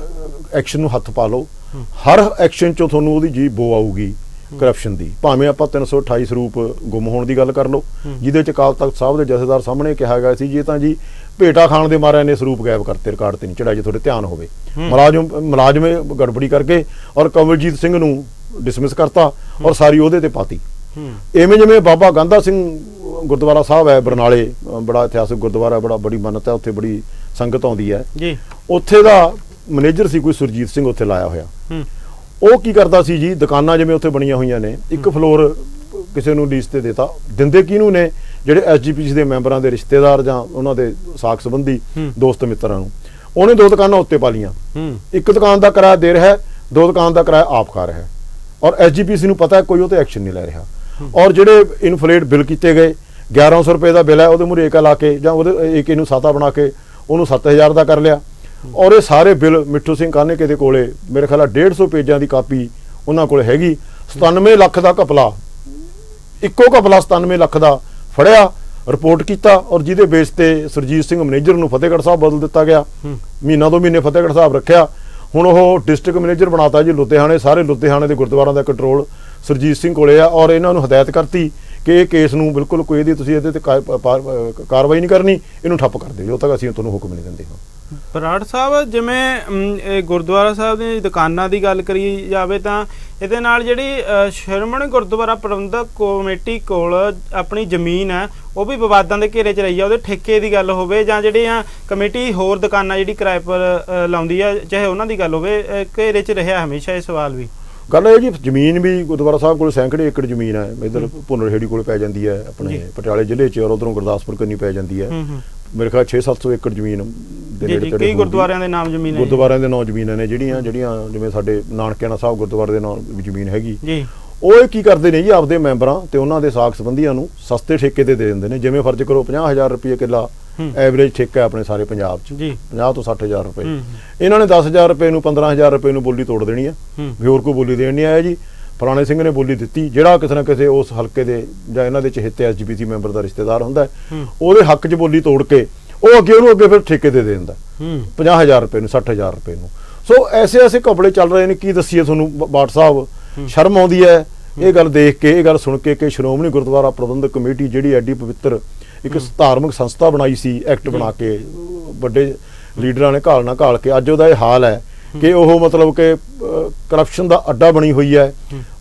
ਐਕਸ਼ਨ ਨੂੰ ਹੱਥ ਪਾ ਲਓ, ਹਰ ਐਕਸ਼ਨ 'ਚੋਂ ਤੁਹਾਨੂੰ ਉਹਦੀ ਜੀ ਬੋ ਆਊਗੀ ਕਰਪਸ਼ਨ ਦੀ। ਭਾਵੇਂ ਆਪਾਂ 328 ਸਰੂਪ ਗੁੰਮ ਹੋਣ ਦੀ ਗੱਲ ਕਰ ਲਓ, ਜਿਹਦੇ 'ਚ ਅਕਾਲ ਤਖਤ ਸਾਹਿਬ ਦੇ ਜਥੇਦਾਰ ਸਾਹਮਣੇ ਕਿਹਾ ਗਿਆ ਸੀ ਜੀ ਤਾਂ ਜੀ ਭੇਟਾ ਖਾਣ ਦੇ ਮਾਰਿਆਂ ਨੇ ਸਰੂਪ ਗਾਇਬ ਕਰਤੇ, ਰਿਕਾਰਡ ਤੇ ਨਹੀਂ ਚੜਾਇਆ, ਜੇ ਤੁਹਾਡੇ ਧਿਆਨ ਹੋਵੇ। ਮੁਲਾਜ਼ਮ ਗੜਬੜੀ ਕਰਕੇ ਔਰ ਕਮਲਜੀਤ ਸਿੰਘ ਨੂੰ ਡਿਸਮਿਸ ਕਰਤਾ ਔਰ ਸਾਰੀ ਉਹਦੇ ਤੇ ਪਾਤੀ। ਐਵੇਂ ਜਿਵੇਂ ਬਾਬਾ ਗਾਂਧਾ ਸਿੰਘ ਗੁਰਦੁਆਰਾ ਸਾਹਿਬ ਹੈ ਬਰਨਾਲੇ, ਬੜਾ ਇਤਿਹਾਸਕ ਗੁਰਦੁਆਰਾ, ਬੜੀ ਮੰਨਤ ਹੈ ਉੱਥੇ, ਬੜੀ ਸੰਗਤ ਆਉਂਦੀ ਹੈ ਜੀ। ਉੱਥੇ ਦਾ ਮੈਨੇਜਰ ਸੀ ਕੋਈ ਸੁਰਜੀਤ ਸਿੰਘ, ਉੱਥੇ ਲਾਇਆ ਹੋਇਆ। ਉਹ ਕੀ ਕਰਦਾ ਸੀ ਜੀ, ਦੁਕਾਨਾਂ ਜਿਵੇਂ ਉੱਥੇ ਬਣੀਆਂ ਹੋਈਆਂ ਨੇ, ਇੱਕ ਫਲੋਰ ਕਿਸੇ ਨੂੰ ਲੀਜ਼ ਤੇ ਦੇਤਾ। ਦਿੰਦੇ ਕਿਹਨੂੰ ਨੇ? ਜਿਹੜੇ SGPC ਦੇ ਮੈਂਬਰਾਂ ਦੇ ਰਿਸ਼ਤੇਦਾਰ ਜਾਂ ਉਹਨਾਂ ਦੇ ਸਾਕ ਸੰਬੰਧੀ ਦੋਸਤ ਮਿੱਤਰਾਂ ਨੂੰ। ਉਹਨੇ 2 ਦੁਕਾਨਾਂ ਉੱਤੇ ਪਾ ਲੀਆਂ। ਇੱਕ ਦੁਕਾਨ ਦਾ ਕਿਰਾਇਆ ਦੇ ਰਿਹਾ, 2 ਦੁਕਾਨ ਦਾ ਕਿਰਾਇਆ ਆਪ ਖਾ ਰਿਹਾ ਔਰ SGPC ਨੂੰ ਪਤਾ ਕੋਈ ਉਹ ਤੇ ਐਕਸ਼ਨ ਨਹੀਂ ਲੈ ਰਿਹਾ। ਔਰ ਜਿਹੜੇ ਇਨਫਲੇਟ ਬਿੱਲ ਕੀਤੇ ਗਏ 1100 ਰੁਪਏ ਦਾ ਬਿੱਲ ਹੈ, ਉਹਦੇ ਮੂਹਰੇ ਏਕਾ ਲਾ ਕੇ ਜਾਂ ਉਹਦੇ ਏਕੇ ਨੂੰ ਸਾਤਾ ਬਣਾ ਕੇ ਉਹਨੂੰ 7000 ਦਾ ਕਰ ਲਿਆ। ਔਰ ਇਹ ਸਾਰੇ ਬਿੱਲ ਮਿੱਠੂ ਸਿੰਘ ਕਾਨੇਕੇ ਦੇ ਕੋਲੇ ਮੇਰੇ ਖਿਆਲ 150 ਪੇਜਾਂ ਦੀ ਕਾਪੀ ਉਹਨਾਂ ਕੋਲ ਹੈਗੀ। 97 ਲੱਖ ਦਾ ਘਪਲਾ, ਇੱਕੋ ਘਪਲਾ 97 ਲੱਖ ਦਾ ਫੜਿਆ, ਰਿਪੋਰਟ ਕੀਤਾ ਔਰ ਜਿਹਦੇ ਬੇਸ ਤੇ ਸੁਰਜੀਤ ਸਿੰਘ ਮੈਨੇਜਰ ਨੂੰ ਫਤਿਹਗੜ੍ਹ ਸਾਹਿਬ ਬਦਲ ਦਿੱਤਾ ਗਿਆ। ਮਹੀਨਾ 2 ਮਹੀਨੇ ਫਤਿਹਗੜ੍ਹ ਸਾਹਿਬ ਰੱਖਿਆ, ਹੁਣ ਉਹ ਡਿਸਟ੍ਰਿਕਟ ਮੈਨੇਜਰ ਬਣਾਤਾ ਜੀ ਲੁਧਿਆਣੇ। ਸਾਰੇ ਲੁਧਿਆਣੇ ਦੇ ਗੁਰਦੁਆਰਿਆਂ ਦਾ ਕੰਟਰੋਲ ਸੁਰਜੀਤ ਸਿੰਘ ਕੋਲੇ ਆ ਔਰ ਇਹਨਾਂ ਨੂੰ ਹਦਾਇਤ ਕਰਤੀ ਕਿ ਇਹ ਕੇਸ ਨੂੰ ਬਿਲਕੁਲ ਕੋਈ ਤੁਸੀਂ ਇਹਦੇ ਤੇ ਕਾਰਵਾਈ ਨਹੀਂ ਕਰਨੀ, ਇਹਨੂੰ ਠੱਪ ਕਰ ਦਿਓ ਜਦੋਂ ਤੱਕ ਅਸੀਂ ਤੁਹਾਨੂੰ ਹੁਕਮ ਨਹੀਂ ਦਿੰਦੇ। ਬਰਾੜ ਸਾਹਿਬ, ਜਿਵੇਂ ਗੁਰਦੁਆਰਾ ਸਾਹਿਬ ਦੀਆਂ ਦੁਕਾਨਾਂ ਦੀ ਗੱਲ ਕਰੀ ਜਾਵੇ ਤਾਂ ਇਹਦੇ ਨਾਲ ਜਿਹੜੀ ਸ਼੍ਰੋਮਣੀ ਗੁਰਦੁਆਰਾ ਪ੍ਰਬੰਧਕ ਕਮੇਟੀ ਕੋਲ ਆਪਣੀ ਜ਼ਮੀਨ ਹੈ ਉਹ ਵੀ ਵਿਵਾਦਾਂ ਦੇ ਘੇਰੇ 'ਚ ਰਹੀ ਆ। ਉਹਦੇ ਠੇਕੇ ਦੀ ਗੱਲ ਹੋਵੇ ਜਾਂ ਜਿਹੜੀਆਂ ਕਮੇਟੀ ਹੋਰ ਦੁਕਾਨਾਂ ਜਿਹੜੀ ਕਿਰਾਏ ਪਰ ਲਾਉਂਦੀ ਆ, ਚਾਹੇ ਉਹਨਾਂ ਦੀ ਗੱਲ ਹੋਵੇ, ਘੇਰੇ 'ਚ ਰਿਹਾ ਹਮੇਸ਼ਾ ਇਹ ਸਵਾਲ ਵੀ। ਗੱਲ ਹੈ ਜੀ ਜ਼ਮੀਨ ਵੀ ਗੁਰਦੁਆਰਾ ਸਾਹਿਬ ਕੋਲ ਸੈਂਕੜੇ ਏਕੜ ਜ਼ਮੀਨ ਹੈ। ਇੱਧਰ ਭੁੰਨਰਹੇੜੀ ਕੋਲ ਪੈ ਜਾਂਦੀ ਹੈ ਆਪਣੇ ਪਟਿਆਲੇ ਜ਼ਿਲ੍ਹੇ 'ਚ, ਔਰ ਉੱਧਰੋਂ ਗੁਰਦਾਸਪੁਰ ਕੰਨੀ ਪੈ ਜਾਂਦੀ ਹੈ। ਮੇਰੇ ਖਿਆਲ 600-700 ਏਕੜ ਜ਼ਮੀਨ ਦੇ ਨੇੜੇ ਤੇੜੇ ਗੁਰਦੁਆਰਿਆਂ ਦੇ ਨਾਮ ਜ਼ਮੀਨ, ਗੁਰਦੁਆਰਿਆਂ ਦੇ ਨਾਂ ਜ਼ਮੀਨਾਂ ਨੇ ਜਿਹੜੀਆਂ ਜਿਵੇਂ ਸਾਡੇ ਨਾਨਕਿਆਣਾ ਸਾਹਿਬ ਗੁਰਦੁਆਰੇ ਦੇ ਨਾਂ ਜ਼ਮੀਨ ਹੈਗੀ। ਉਹ ਕੀ ਕਰਦੇ ਨੇ ਜੀ, ਆਪਦੇ ਮੈਂਬਰਾਂ ਤੇ ਉਹਨਾਂ ਦੇ ਸਾਕ ਸੰਬੰਧੀਆਂ ਨੂੰ ਸਸਤੇ ਠੇਕੇ ਤੇ ਦੇ ਦਿੰਦੇ ਨੇ। ਜਿਵੇਂ ਫਰਜ਼ ਕਰੋ 50,000 ਰੁਪਏ ਕਿੱਲਾ ਐਵਰੇਜ ਠੇਕਾ ਆਪਣੇ ਸਾਰੇ ਪੰਜਾਬ 'ਚ, 50 ਤੋਂ 60,000 ਰੁਪਏ। ਇਹਨਾਂ ਨੇ 10,000 ਰੁਪਏ ਨੂੰ 15,000 ਰੁਪਏ ਨੂੰ ਬੋਲੀ ਤੋੜ ਦੇਣੀ ਆ, ਵੀ ਹੋਰ ਕੋਈ ਬੋਲੀ ਦੇਣ ਨਹੀਂ ਆਇਆ ਜੀ। ਫਲਾਣੇ ਸਿੰਘ ਨੇ ਬੋਲੀ ਦਿੱਤੀ, ਜਿਹੜਾ ਕਿਸੇ ਨਾ ਕਿਸੇ ਉਸ ਹਲਕੇ ਦੇ ਜਾਂ ਇਹਨਾਂ ਦੇ ਚਹੇਤੇ SGPC ਮੈਂਬਰ ਦਾ ਰਿਸ਼ਤੇਦਾਰ ਹੁੰਦਾ, ਉਹਦੇ ਹੱਕ 'ਚ ਬੋਲੀ ਤੋੜ ਕੇ ਉਹ ਉਹਨੂੰ ਅੱਗੇ ਫਿਰ ਠੇਕੇ ਤੇ ਦੇ ਦਿੰਦਾ 50,000 ਰੁਪਏ ਨੂੰ 60,000 ਰੁਪਏ ਨੂੰ। ਸੋ ਐਸੇ ਘਪਲੇ ਚੱਲ ਰਹੇ ਨੇ। ਕੀ ਦੱਸੀਏ ਤੁਹਾਨੂੰ ਬਾਟ ਸਾਹਿਬ, ਸ਼ਰਮ ਆਉਂਦੀ ਹੈ ਇਹ ਗੱਲ ਦੇਖ ਕੇ, ਇਹ ਗੱਲ ਸੁਣ ਕੇ ਕਿ ਸ਼੍ਰੋਮਣੀ ਗੁਰਦੁਆਰਾ ਪ੍ਰਬੰਧਕ ਕਮੇਟੀ ਜਿਹੜੀ ਐਡੀ ਪਵਿੱਤਰ ਇੱਕ ਧਾਰਮਿਕ ਸੰਸਥਾ ਬਣਾਈ ਸੀ ਐਕਟ ਬਣਾ ਕੇ, ਵੱਡੇ ਲੀਡਰਾਂ ਨੇ ਘਾਲ ਕੇ, ਅੱਜ ਉਹਦਾ ਇਹ ਹਾਲ ਹੈ ਕਿ ਉਹ ਮਤਲਬ ਕਿ ਕਰਪਸ਼ਨ ਦਾ ਅੱਡਾ ਬਣੀ ਹੋਈ ਹੈ,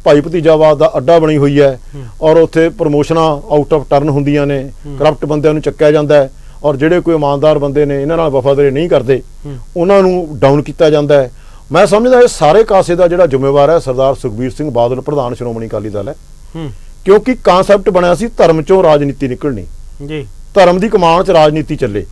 ਭਾਈ ਭਤੀਜਾਵਾਦ ਦਾ ਅੱਡਾ ਬਣੀ ਹੋਈ ਹੈ। ਔਰ ਉੱਥੇ ਪ੍ਰਮੋਸ਼ਨਾਂ ਆਊਟ ਆਫ ਟਰਨ ਹੁੰਦੀਆਂ ਨੇ, ਕਰਪਟ ਬੰਦਿਆਂ ਨੂੰ ਚੱਕਿਆ ਜਾਂਦਾ ਹੈ ਔਰ ਜਿਹੜੇ ਕੋਈ ਇਮਾਨਦਾਰ ਬੰਦੇ ਨੇ ਇਹਨਾਂ ਨਾਲ ਵਫਾਦਾਰੀ ਨਹੀਂ ਕਰਦੇ ਉਹਨਾਂ ਨੂੰ ਡਾਊਨ ਕੀਤਾ ਜਾਂਦਾ ਹੈ। ਮੈਂ ਸਮਝਦਾ ਇਹ ਸਾਰੇ ਕਾਸੇ ਦਾ ਜਿਹੜਾ ਜ਼ਿੰਮੇਵਾਰ ਹੈ ਸਰਦਾਰ ਸੁਖਬੀਰ ਸਿੰਘ ਬਾਦਲ, ਪ੍ਰਧਾਨ ਸ਼੍ਰੋਮਣੀ ਅਕਾਲੀ ਦਲ ਹੈ। ਕਿਉਂਕਿ ਕਾਨਸੈਪਟ ਬਣਿਆ ਸੀ ਧਰਮ ਚੋਂ ਰਾਜਨੀਤੀ ਨਿਕਲਣੀ, ਧਰਮ ਦੀ ਕਮਾਨ 'ਚ ਰਾਜਨੀਤੀ ਚੱਲੇ।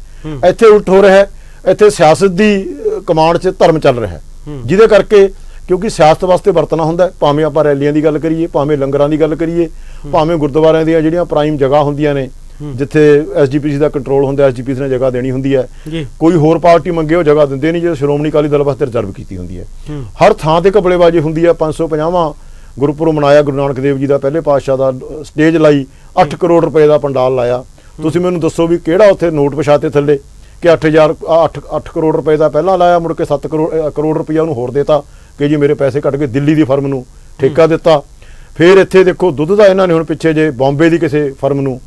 ਇੱਥੇ ਉਲਟ ਹੋ ਰਿਹਾ ਹੈ, ਇੱਥੇ ਸਿਆਸਤ ਦੀ ਕਮਾਨ 'ਚ ਧਰਮ ਚੱਲ ਰਿਹਾ ਹੈ, ਜਿਹਦੇ ਕਰਕੇ ਕਿਉਂਕਿ ਸਿਆਸਤ ਵਾਸਤੇ ਵਰਤਣਾ ਹੁੰਦਾ, ਭਾਵੇਂ ਆਪਾਂ ਰੈਲੀਆਂ ਦੀ ਗੱਲ ਕਰੀਏ, ਭਾਵੇਂ ਲੰਗਰਾਂ ਦੀ ਗੱਲ ਕਰੀਏ, ਭਾਵੇਂ ਗੁਰਦੁਆਰਿਆਂ ਦੀਆਂ ਜਿਹੜੀਆਂ ਪ੍ਰਾਈਮ ਜਗ੍ਹਾ ਹੁੰਦੀਆਂ ਨੇ ਜਿੱਥੇ SGPC ਦਾ ਕੰਟਰੋਲ ਹੁੰਦਾ, SGPC ਨੇ ਜਗ੍ਹਾ ਦੇਣੀ ਹੁੰਦੀ ਹੈ, ਕੋਈ ਹੋਰ ਪਾਰਟੀ ਮੰਗੇ ਉਹ ਜਗ੍ਹਾ ਦਿੰਦੇ ਨਹੀਂ, ਜੇ ਸ਼੍ਰੋਮਣੀ ਅਕਾਲੀ ਦਲ ਵਾਸਤੇ ਰਿਜ਼ਰਵ ਕੀਤੀ ਹੁੰਦੀ ਹੈ। ਹਰ ਥਾਂ ਤੇ ਘਪਲੇਬਾਜ਼ੀ ਹੁੰਦੀ ਹੈ। 550ਵਾਂ ਗੁਰਪੁਰਬ ਮਨਾਇਆ ਗੁਰੂ ਨਾਨਕ ਦੇਵ ਜੀ ਦਾ, ਪਹਿਲੇ ਪਾਤਸ਼ਾਹ ਦਾ, ਸਟੇਜ ਲਾਈ, 8 ਕਰੋੜ ਰੁਪਏ ਦਾ ਪੰਡਾਲ ਲਾਇਆ। ਤੁਸੀਂ ਮੈਨੂੰ ਦੱਸੋ ਵੀ ਕਿਹੜਾ ਉੱਥੇ ਨੋਟ ਵਿਛਾਤੇ ਥੱਲੇ ਕਿ 8 ਕਰੋੜ ਰੁਪਏ ਦਾ ਪਹਿਲਾਂ ਲਾਇਆ, ਮੁੜ ਕੇ 7 ਕਰੋੜ ਰੁਪਇਆ ਉਹਨੂੰ ਹੋਰ ਦੇਤਾ ਕਿ ਜੀ ਮੇਰੇ ਪੈਸੇ ਕੱਢ ਕੇ ਦਿੱਲੀ ਦੀ ਫਰਮ ਨੂੰ ਠੇਕਾ ਦਿੱਤਾ। ਫਿਰ ਇੱਥੇ ਦੇਖੋ ਦੁੱਧ ਦਾ ਇਹਨਾਂ ਨੇ ਹੁਣ ਪਿੱਛੇ ਜੇ ਬੰਬੇ ਦੀ ਕਿਸੇ ਫਰਮ ਨੂੰ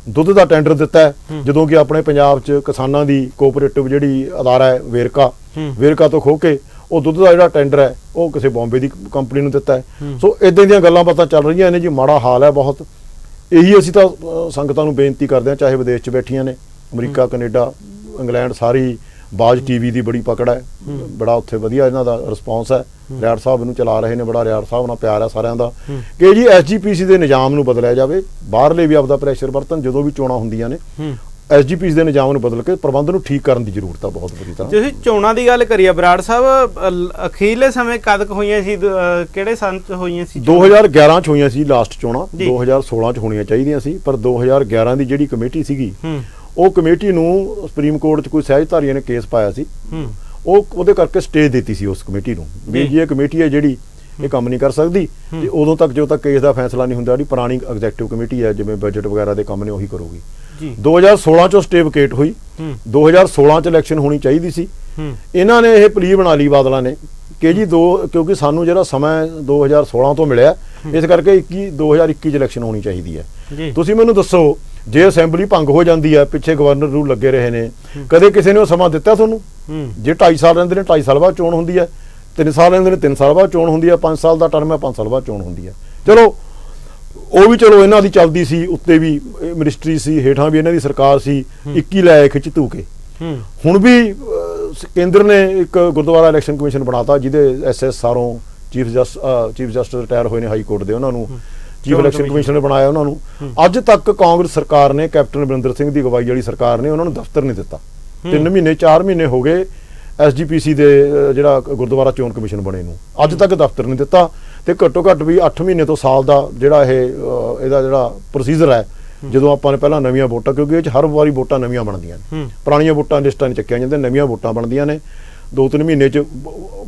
ਦੁੱਧ ਦਾ ਟੈਂਡਰ ਦਿੱਤਾ ਹੈ, ਜਦੋਂ ਕਿ ਆਪਣੇ ਪੰਜਾਬ 'ਚ ਕਿਸਾਨਾਂ ਦੀ ਕੋਆਪਰੇਟਿਵ ਜਿਹੜੀ ਅਦਾਰਾ ਹੈ ਵੇਰਕਾ ਤੋਂ ਖੋਹ ਕੇ ਉਹ ਦੁੱਧ ਦਾ ਜਿਹੜਾ ਟੈਂਡਰ ਹੈ ਉਹ ਕਿਸੇ ਬੰਬੇ ਦੀ ਕੰਪਨੀ ਨੂੰ ਦਿੱਤਾ ਹੈ। ਸੋ ਇਦਾਂ ਦੀਆਂ ਗੱਲਾਂ ਬਾਤਾਂ ਚੱਲ ਰਹੀਆਂ ਨੇ ਜੀ, ਮਾੜਾ ਹਾਲ ਹੈ ਬਹੁਤ। ਇਹੀ ਅਸੀਂ ਤਾਂ ਸੰਗਤਾਂ ਨੂੰ ਬੇਨਤੀ ਕਰਦੇ ਹਾਂ, ਚਾਹੇ ਵਿਦੇਸ਼ 'ਚ ਬੈਠੀਆਂ ਨੇ, ਅਮਰੀਕਾ, ਕੈਨੇਡਾ, ਇੰਗਲੈਂਡ, ਸਾਰੀ ਬਾਜ TV ਦੀ ਬੜੀ ਪਕੜ ਹੈ, ਬੜਾ ਉੱਥੇ ਵਧੀਆ ਇਹਨਾਂ ਦਾ ਰਿਸਪੌਂਸ ਹੈ। ਰਿਆੜ ਸਾਹਿਬ ਨੂੰ ਚਲਾ ਰਹੇ ਨੇ, ਬੜਾ ਰਿਆੜ ਸਾਹਿਬ ਨਾਲ ਪਿਆਰ ਹੈ ਸਾਰਿਆਂ ਦਾ ਕਿ ਜੀ SGPC ਦੇ ਨਿਜ਼ਾਮ ਨੂੰ ਬਦਲਿਆ ਜਾਵੇ, ਬਾਹਰਲੇ ਵੀ ਆਪਦਾ ਪ੍ਰੈਸ਼ਰ ਵਰਤਣ। ਜਦੋਂ ਵੀ ਚੋਣਾਂ ਹੁੰਦੀਆਂ ਨੇ SGPC ਦੇ ਨਿਜ਼ਾਮ ਨੂੰ ਬਦਲ ਕੇ ਪ੍ਰਬੰਧ ਨੂੰ ਠੀਕ ਕਰਨ ਦੀ ਜ਼ਰੂਰਤ ਹੈ ਬਹੁਤ ਬੁਰੀ ਤਰ੍ਹਾਂ। ਤੁਸੀਂ ਚੋਣਾਂ ਦੀ ਗੱਲ ਕਰੀਏ ਬਰਾੜ ਸਾਹਿਬ, ਅਖੀਰਲੇ ਸਮੇਂ ਕਦ ਹੋਈਆਂ ਸੀ, ਕਿਹੜੇ ਸਾਲ 'ਚ ਹੋਈਆਂ ਸੀ? 2011 'ਚ ਹੋਈਆਂ ਸੀ ਲਾਸਟ ਚੋਣਾਂ, 2016 'ਚ ਹੋਣੀਆਂ ਚਾਹੀਦੀਆਂ ਸੀ, ਪਰ 2011 ਦੀ ਜਿਹੜੀ ਕਮੇਟੀ ਸੀਗੀ ਉਹ ਕਮੇਟੀ ਨੂੰ ਸੁਪਰੀਮ ਕੋਰਟ 'ਚ ਕੋਈ ਸਹਿਜਧਾਰੀਆਂ ਨੇ ਕੇਸ ਪਾਇਆ ਸੀ, ਉਹਦੇ ਕਰਕੇ ਸਟੇ ਦਿੱਤੀ ਸੀ ਉਸ ਕਮੇਟੀ ਨੂੰ ਵੀ ਜੀ ਇਹ ਕਮੇਟੀ ਹੈ ਜਿਹੜੀ ਇਹ ਕੰਮ ਨਹੀਂ ਕਰ ਸਕਦੀ ਤੇ ਉਦੋਂ ਤੱਕ ਜਦੋਂ ਤੱਕ ਕੇਸ ਦਾ ਫੈਸਲਾ ਨਹੀਂ ਹੁੰਦਾ, ਜਿਹੜੀ ਪੁਰਾਣੀ ਐਗਜ਼ੈਕਟਿਵ ਕਮੇਟੀ ਹੈ ਜਿਵੇਂ ਬਜਟ ਵਗੈਰਾ ਦੇ ਕੰਮ ਨੇ ਉਹੀ ਕਰੂਗੀ। 2016 'ਚੋਂ ਸਟੇ ਵਿਕੇਟ ਹੋਈ, 2016 'ਚ ਇਲੈਕਸ਼ਨ ਹੋਣੀ ਚਾਹੀਦੀ ਸੀ। ਇਹਨਾਂ ਨੇ ਇਹ ਪਲੀ ਬਣਾ ਲਈ ਬਾਦਲਾਂ ਨੇ ਕਿ ਜੀ ਕਿਉਂਕਿ ਸਾਨੂੰ ਜਿਹੜਾ ਸਮਾਂ 2016 ਤੋਂ ਮਿਲਿਆ, ਇਸ ਕਰਕੇ 2021 'ਚ ਇਲੈਕਸ਼ਨ ਹੋਣੀ ਚਾਹੀਦੀ ਹੈ। ਤੁਸੀਂ ਮੈਨੂੰ ਦੱਸੋ, ਜੇ ਅਸੈਂਬਲੀ ਭੰਗ ਹੋ ਜਾਂਦੀ ਹੈ, ਪਿੱਛੇ ਗਵਰਨਰ ਰੂਲ ਲੱਗੇ ਰਹੇ ਨੇ, ਕਦੇ ਕਿਸੇ ਨੇ ਉਹ ਸਮਾਂ ਦਿੱਤਾ ਤੁਹਾਨੂੰ? ਜੇ 2.5 ਸਾਲ ਰਹਿੰਦੇ ਨੇ 2.5 ਸਾਲ ਬਾਅਦ ਚੋਣ ਹੁੰਦੀ ਹੈ, 3 ਸਾਲ ਰਹਿੰਦੇ ਨੇ 3 ਸਾਲ ਬਾਅਦ ਚੋਣ ਹੁੰਦੀ ਹੈ, 5 ਸਾਲ ਦਾ ਟਰਮ ਹੈ 5 ਸਾਲ ਬਾਅਦ ਚੋਣ ਹੁੰਦੀ ਹੈ। ਚਲੋ ਉਹ ਵੀ ਇਹਨਾਂ ਦੀ ਚੱਲਦੀ ਸੀ, ਉੱਤੇ ਵੀ ਮਿਨਿਸਟਰੀ ਸੀ, ਹੇਠਾਂ ਵੀ ਇਹਨਾਂ ਦੀ ਸਰਕਾਰ ਸੀ, 21 ਲੈ ਖਿੱਚ ਧੂ ਕੇ। ਹੁਣ ਵੀ ਕੇਂਦਰ ਨੇ ਇੱਕ ਗੁਰਦੁਆਰਾ ਇਲੈਕਸ਼ਨ ਕਮਿਸ਼ਨ ਬਣਾਤਾ ਜਿਹਦੇ SS ਸਾਰੋਂ ਚੀਫ ਜਸਟਿਸ ਰਿਟਾਇਰ ਹੋਏ ਨੇ ਹਾਈ ਕੋਰਟ ਦੇ, ਉਹਨਾਂ ਨੂੰ ਚੀਫ ਇਲੈਕਸ਼ਨ ਕਮਿਸ਼ਨਰ ਬਣਾਇਆ ਉਹਨਾਂ ਨੂੰ। ਅੱਜ ਤੱਕ ਕਾਂਗਰਸ ਸਰਕਾਰ ਨੇ, ਕੈਪਟਨ ਅਮਰਿੰਦਰ ਸਿੰਘ ਦੀ ਅਗਵਾਈ ਵਾਲੀ ਸਰਕਾਰ ਨੇ ਉਹਨਾਂ ਨੂੰ ਦਫ਼ਤਰ ਨਹੀਂ ਦਿੱਤਾ। 3 ਮਹੀਨੇ 4 ਮਹੀਨੇ ਹੋ ਗਏ SGPC ਦੇ ਜਿਹੜਾ ਗੁਰਦੁਆਰਾ ਚੋਣ ਕਮਿਸ਼ਨ ਬਣੇ ਨੂੰ, ਅੱਜ ਤੱਕ ਦਫ਼ਤਰ ਨਹੀਂ ਦਿੱਤਾ। ਤੇ ਘੱਟੋ ਘੱਟ ਵੀ 8 ਮਹੀਨੇ ਤੋਂ ਸਾਲ ਦਾ ਜਿਹੜਾ ਇਹਦਾ ਜਿਹੜਾ ਪ੍ਰੋਸੀਜਰ ਹੈ, ਜਦੋਂ ਆਪਾਂ ਨੇ ਪਹਿਲਾਂ ਨਵੀਆਂ ਵੋਟਾਂ, ਕਿਉਂਕਿ ਇਹ 'ਚ ਹਰ ਵਾਰੀ ਵੋਟਾਂ ਨਵੀਆਂ ਬਣਦੀਆਂ ਨੇ, ਪੁਰਾਣੀਆਂ ਵੋਟਾਂ ਲਿਸਟਾਂ ਨਹੀਂ ਚੱਕੀਆਂ ਜਾਂਦੀਆਂ, ਨਵੀਆਂ ਵੋਟਾਂ ਬਣਦੀਆਂ ਨੇ, 2-3 ਮਹੀਨੇ 'ਚ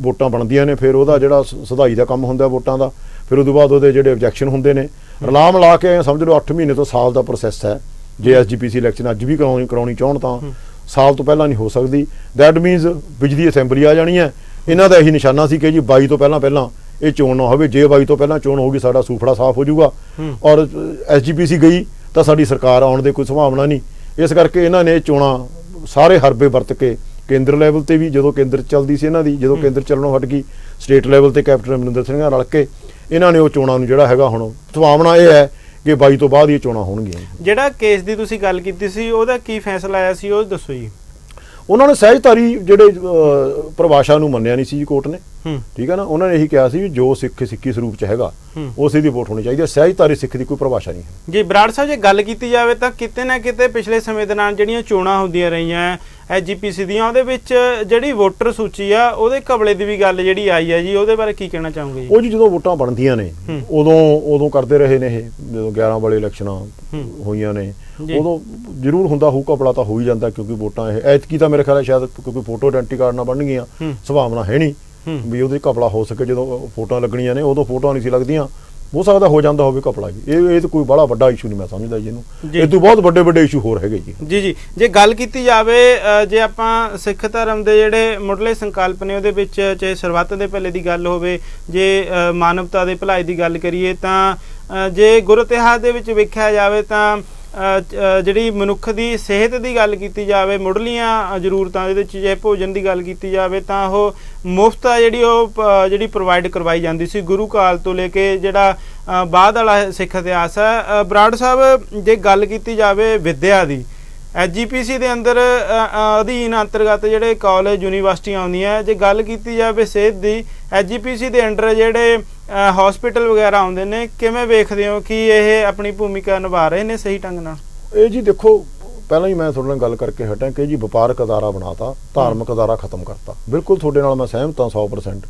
ਵੋਟਾਂ ਬਣਦੀਆਂ ਨੇ, ਫਿਰ ਉਹਦਾ ਜਿਹੜਾ ਸੁਧਾਈ ਦਾ ਕੰਮ ਹੁੰਦਾ ਵੋਟਾਂ ਦਾ, ਫਿਰ ਉਹਦੇ ਬਾਅਦ ਉਹਦੇ ਜਿਹੜੇ ਆਬਜੈਕਸ਼ਨ ਹੁੰਦੇ ਨੇ, ਰਲਾ ਮਿਲਾ ਕੇ ਸਮਝ ਲਓ 8 ਮਹੀਨੇ ਤੋਂ ਸਾਲ ਦਾ ਪ੍ਰੋਸੈਸ ਹੈ। ਜੇ SGPC ਇਲੈਕਸ਼ਨ ਅੱਜ ਵੀ ਕਰਾਉਣੀ ਚਾਹਣ ਤਾਂ ਸਾਲ ਤੋਂ ਪਹਿਲਾਂ ਨਹੀਂ ਹੋ ਸਕਦੀ। ਦੈਟ ਮੀਨਸ ਬਿਜਲੀ ਅਸੈਂਬਲੀ ਆ ਜਾਣੀ ਹੈ। ਇਹਨਾਂ ਦਾ ਇਹੀ ਨਿਸ਼ਾਨਾ ਸੀ ਕਿ ਜੀ 22 ਤੋਂ ਪਹਿਲਾਂ ਇਹ ਚੋਣ ਨਾ ਹੋਵੇ। ਜੇ 22 ਤੋਂ ਪਹਿਲਾਂ ਚੋਣ ਹੋਊਗੀ ਸਾਡਾ ਸੂਫੜਾ ਸਾਫ਼ ਹੋ ਜਾਊਗਾ, ਔਰ SGPC ਗਈ ਤਾਂ ਸਾਡੀ ਸਰਕਾਰ ਆਉਣ ਦੇ ਕੋਈ ਸੰਭਾਵਨਾ ਨਹੀਂ। ਇਸ ਕਰਕੇ ਇਹਨਾਂ ਨੇ ਚੋਣਾਂ ਸਾਰੇ ਹਰਬੇ ਵਰਤ ਕੇ, ਕੇਂਦਰ ਲੈਵਲ ਤੇ ਵੀ ਜਦੋਂ ਕੇਂਦਰ ਚੱਲਦੀ ਸੀ ਇਹਨਾਂ ਦੀ, ਜਦੋਂ ਕੇਂਦਰ ਚੱਲਣੋਂ ਹਟ ਗਈ, ਸਟੇਟ ਲੈਵਲ ਤੇ ਕੈਪਟਨ ਅਮਰਿੰਦਰ ਸਿੰਘ ਨਾਲ ਰਲ ਕੇ ਇਹਨਾਂ ਨੇ ਉਹ ਚੋਣਾਂ ਨੂੰ ਜਿਹੜਾ ਹੈਗਾ, ਹੁਣ ਸੰਭਾਵਨਾ ਇਹ ਹੈ ਕਿ 22 ਤੋਂ ਬਾਅਦ ਇਹ ਚੋਣਾਂ ਹੋਣਗੀਆਂ। ਜਿਹੜਾ ਕੇਸ ਦੀ ਤੁਸੀਂ ਗੱਲ ਕੀਤੀ ਸੀ ਉਹਦਾ ਕੀ ਫੈਸਲਾ ਆਇਆ ਸੀ, ਉਹ ਦੱਸੋ ਜੀ। ਉਹਨਾਂ ਨੇ ਸਹਿਜਧਾਰੀ ਜਿਹੜੇ ਪਰਿਭਾਸ਼ਾ ਨੂੰ ਮੰਨਿਆ ਨਹੀਂ ਸੀ ਜੀ ਕੋਰਟ ਨੇ, ਠੀਕ ਹੈ ਨਾ। ਉਹਨਾਂ ਨੇ ਇਹੀ ਕਿਹਾ ਸੀ ਵੀ ਜੋ ਸਿੱਖੀ ਸਰੂਪ ਚ ਹੈਗਾ ਉਸੇ ਦੀ ਵੋਟ ਹੋਣੀ ਚਾਹੀਦੀ ਹੈ, ਸਹਿਜਧਾਰੀ ਸਿੱਖ ਦੀ ਕੋਈ ਪਰਿਭਾਸ਼ਾ ਨਹੀਂ ਹੈ ਜੀ। ਬਰਾੜ ਸਾਹਿਬ, ਜੇ ਗੱਲ ਕੀਤੀ ਜਾਵੇ ਤਾਂ ਕਿਤੇ ਨਾ ਕਿਤੇ ਪਿਛਲੇ ਸਮੇਂ ਦੌਰਾਨ ਜਿਹੜੀਆਂ ਚੋਣਾਂ ਹੁੰਦੀਆਂ ਰਹੀਆਂ SGPC ਦੀਆਂ, ਉਹਦੇ ਵਿੱਚ ਜਿਹੜੀ ਵੋਟਰ ਸੂਚੀ ਆ ਉਹਦੇ ਘਪਲੇ ਦੀ ਵੀ ਗੱਲ ਜਿਹੜੀ ਆਈ ਹੈ ਜੀ, ਉਹਦੇ ਬਾਰੇ ਕੀ ਕਹਿਣਾ ਚਾਹੋਗੇ ਜੀ? ਉਹ ਜੀ ਜਦੋਂ ਵੋਟਾਂ ਬਣਦੀਆਂ ਨੇ ਉਦੋਂ ਕਰਦੇ ਰਹੇ ਨੇ ਇਹ, ਜਦੋਂ 11 ਵਾਲੇ ਇਲੈਕਸ਼ਨਾਂ ਹੋਈਆਂ ਨੇ ਉਦੋਂ ਜ਼ਰੂਰ ਹੁੰਦਾ ਹੋਊ, ਘਪਲਾ ਤਾਂ ਹੋ ਹੀ ਜਾਂਦਾ, ਕਿਉਂਕਿ ਵੋਟਾਂ ਇਹ ਐਤਕੀ ਤਾਂ ਮੇਰੇ ਖਿਆਲ ਹੈ ਸ਼ਾਇਦ ਕਿਉਂਕਿ ਫੋਟੋ ਆਇਡੈਂਟੀ ਕਾਰਡ ਨਾਲ ਬਣ ਗਈਆਂ, ਸੰਭਾਵਨਾ ਹੈ ਨਹੀਂ ਵੀ ਉਹਦੇ ਘਪਲਾ ਹੋ ਸਕੇ। ਜਦੋਂ ਫੋਟੋਆਂ ਲੱਗਣੀਆਂ ਨੇ ਉਦੋਂ ਫੋਟੋਆਂ ਨਹੀਂ ਸੀ ਲੱਗਦੀਆਂ, ਹੋ ਸਕਦਾ ਹੋ ਜਾਂਦਾ ਹੋਵੇ ਘਪਲਾ ਜੀ। ਇਹ ਤਾਂ ਕੋਈ ਬੜਾ ਵੱਡਾ ਇਸ਼ੂ ਨਹੀਂ ਮੈਂ ਸਮਝਦਾ ਜੀ ਇਹਨੂੰ, ਇਹ ਤੋਂ ਬਹੁਤ ਵੱਡੇ ਇਸ਼ੂ ਹੋਰ ਹੈਗੇ ਜੀ। ਜੇ ਗੱਲ ਕੀਤੀ ਜਾਵੇ, ਜੇ ਆਪਾਂ ਸਿੱਖ ਧਰਮ ਦੇ ਜਿਹੜੇ ਮੁੱਢਲੇ ਸੰਕਲਪ ਨੇ ਉਹਦੇ ਵਿੱਚ ਚਾਹੇ ਸਰਬੱਤ ਦੇ ਭਲੇ ਦੀ ਗੱਲ ਹੋਵੇ, ਜੇ ਮਾਨਵਤਾ ਦੇ ਭਲਾਈ ਦੀ ਗੱਲ ਕਰੀਏ, ਤਾਂ ਜੇ ਗੁਰੂ ਇਤਿਹਾਸ ਦੇ ਵਿੱਚ ਵੇਖਿਆ ਜਾਵੇ ਤਾਂ ਜਿਹੜੀ ਮਨੁੱਖ ਦੀ ਸਿਹਤ ਦੀ ਗੱਲ ਕੀਤੀ ਜਾਵੇ, ਮੁੱਢਲੀਆਂ ਜ਼ਰੂਰਤਾਂ ਦੇ ਵਿੱਚ ਜੇ ਭੋਜਨ ਦੀ ਗੱਲ ਕੀਤੀ ਜਾਵੇ ਤਾਂ ਉਹ ਮੁਫਤ ਆ ਜਿਹੜੀ ਪ੍ਰੋਵਾਈਡ ਕਰਵਾਈ ਜਾਂਦੀ ਸੀ ਗੁਰੂ ਕਾਲ ਤੋਂ ਲੈ ਕੇ ਜਿਹੜਾ ਬਾਅਦ ਵਾਲਾ ਸਿੱਖ ਇਤਿਹਾਸ ਹੈ। ਬਰਾੜ ਸਾਹਿਬ, ਜੇ ਗੱਲ ਕੀਤੀ ਜਾਵੇ ਵਿੱਦਿਆ ਦੀ, SGPC ਦੇ ਅੰਦਰ ਅਧੀਨ ਅੰਤਰਗਤ ਜਿਹੜੇ ਕਾਲਜ ਯੂਨੀਵਰਸਿਟੀਆਂ ਆਉਂਦੀਆਂ, ਜੇ ਗੱਲ ਕੀਤੀ ਜਾਵੇ ਸਿਹਤ ਦੀ, SGPC ਦੇ ਅੰਡਰ ਜਿਹੜੇ ਹਸਪੀਟਲ ਵਗੈਰਾ ਆਉਂਦੇ ਨੇ, ਕਿਵੇਂ ਵੇਖਦੇ ਹੋ ਕਿ ਇਹ ਆਪਣੀ ਭੂਮਿਕਾ ਨਿਭਾ ਰਹੇ ਨੇ ਸਹੀ ਢੰਗ ਨਾਲ? ਇਹ ਜੀ ਦੇਖੋ, ਪਹਿਲਾਂ ਹੀ ਮੈਂ ਤੁਹਾਡੇ ਨਾਲ ਗੱਲ ਕਰਕੇ ਹਟਾਂ ਕਿ ਜੀ ਵਪਾਰਕ ਅਦਾਰਾ ਬਣਾਤਾ, ਧਾਰਮਿਕ ਅਦਾਰਾ ਖਤਮ ਕਰਤਾ। ਬਿਲਕੁਲ ਤੁਹਾਡੇ ਨਾਲ ਮੈਂ ਸਹਿਮਤ ਹਾਂ 100%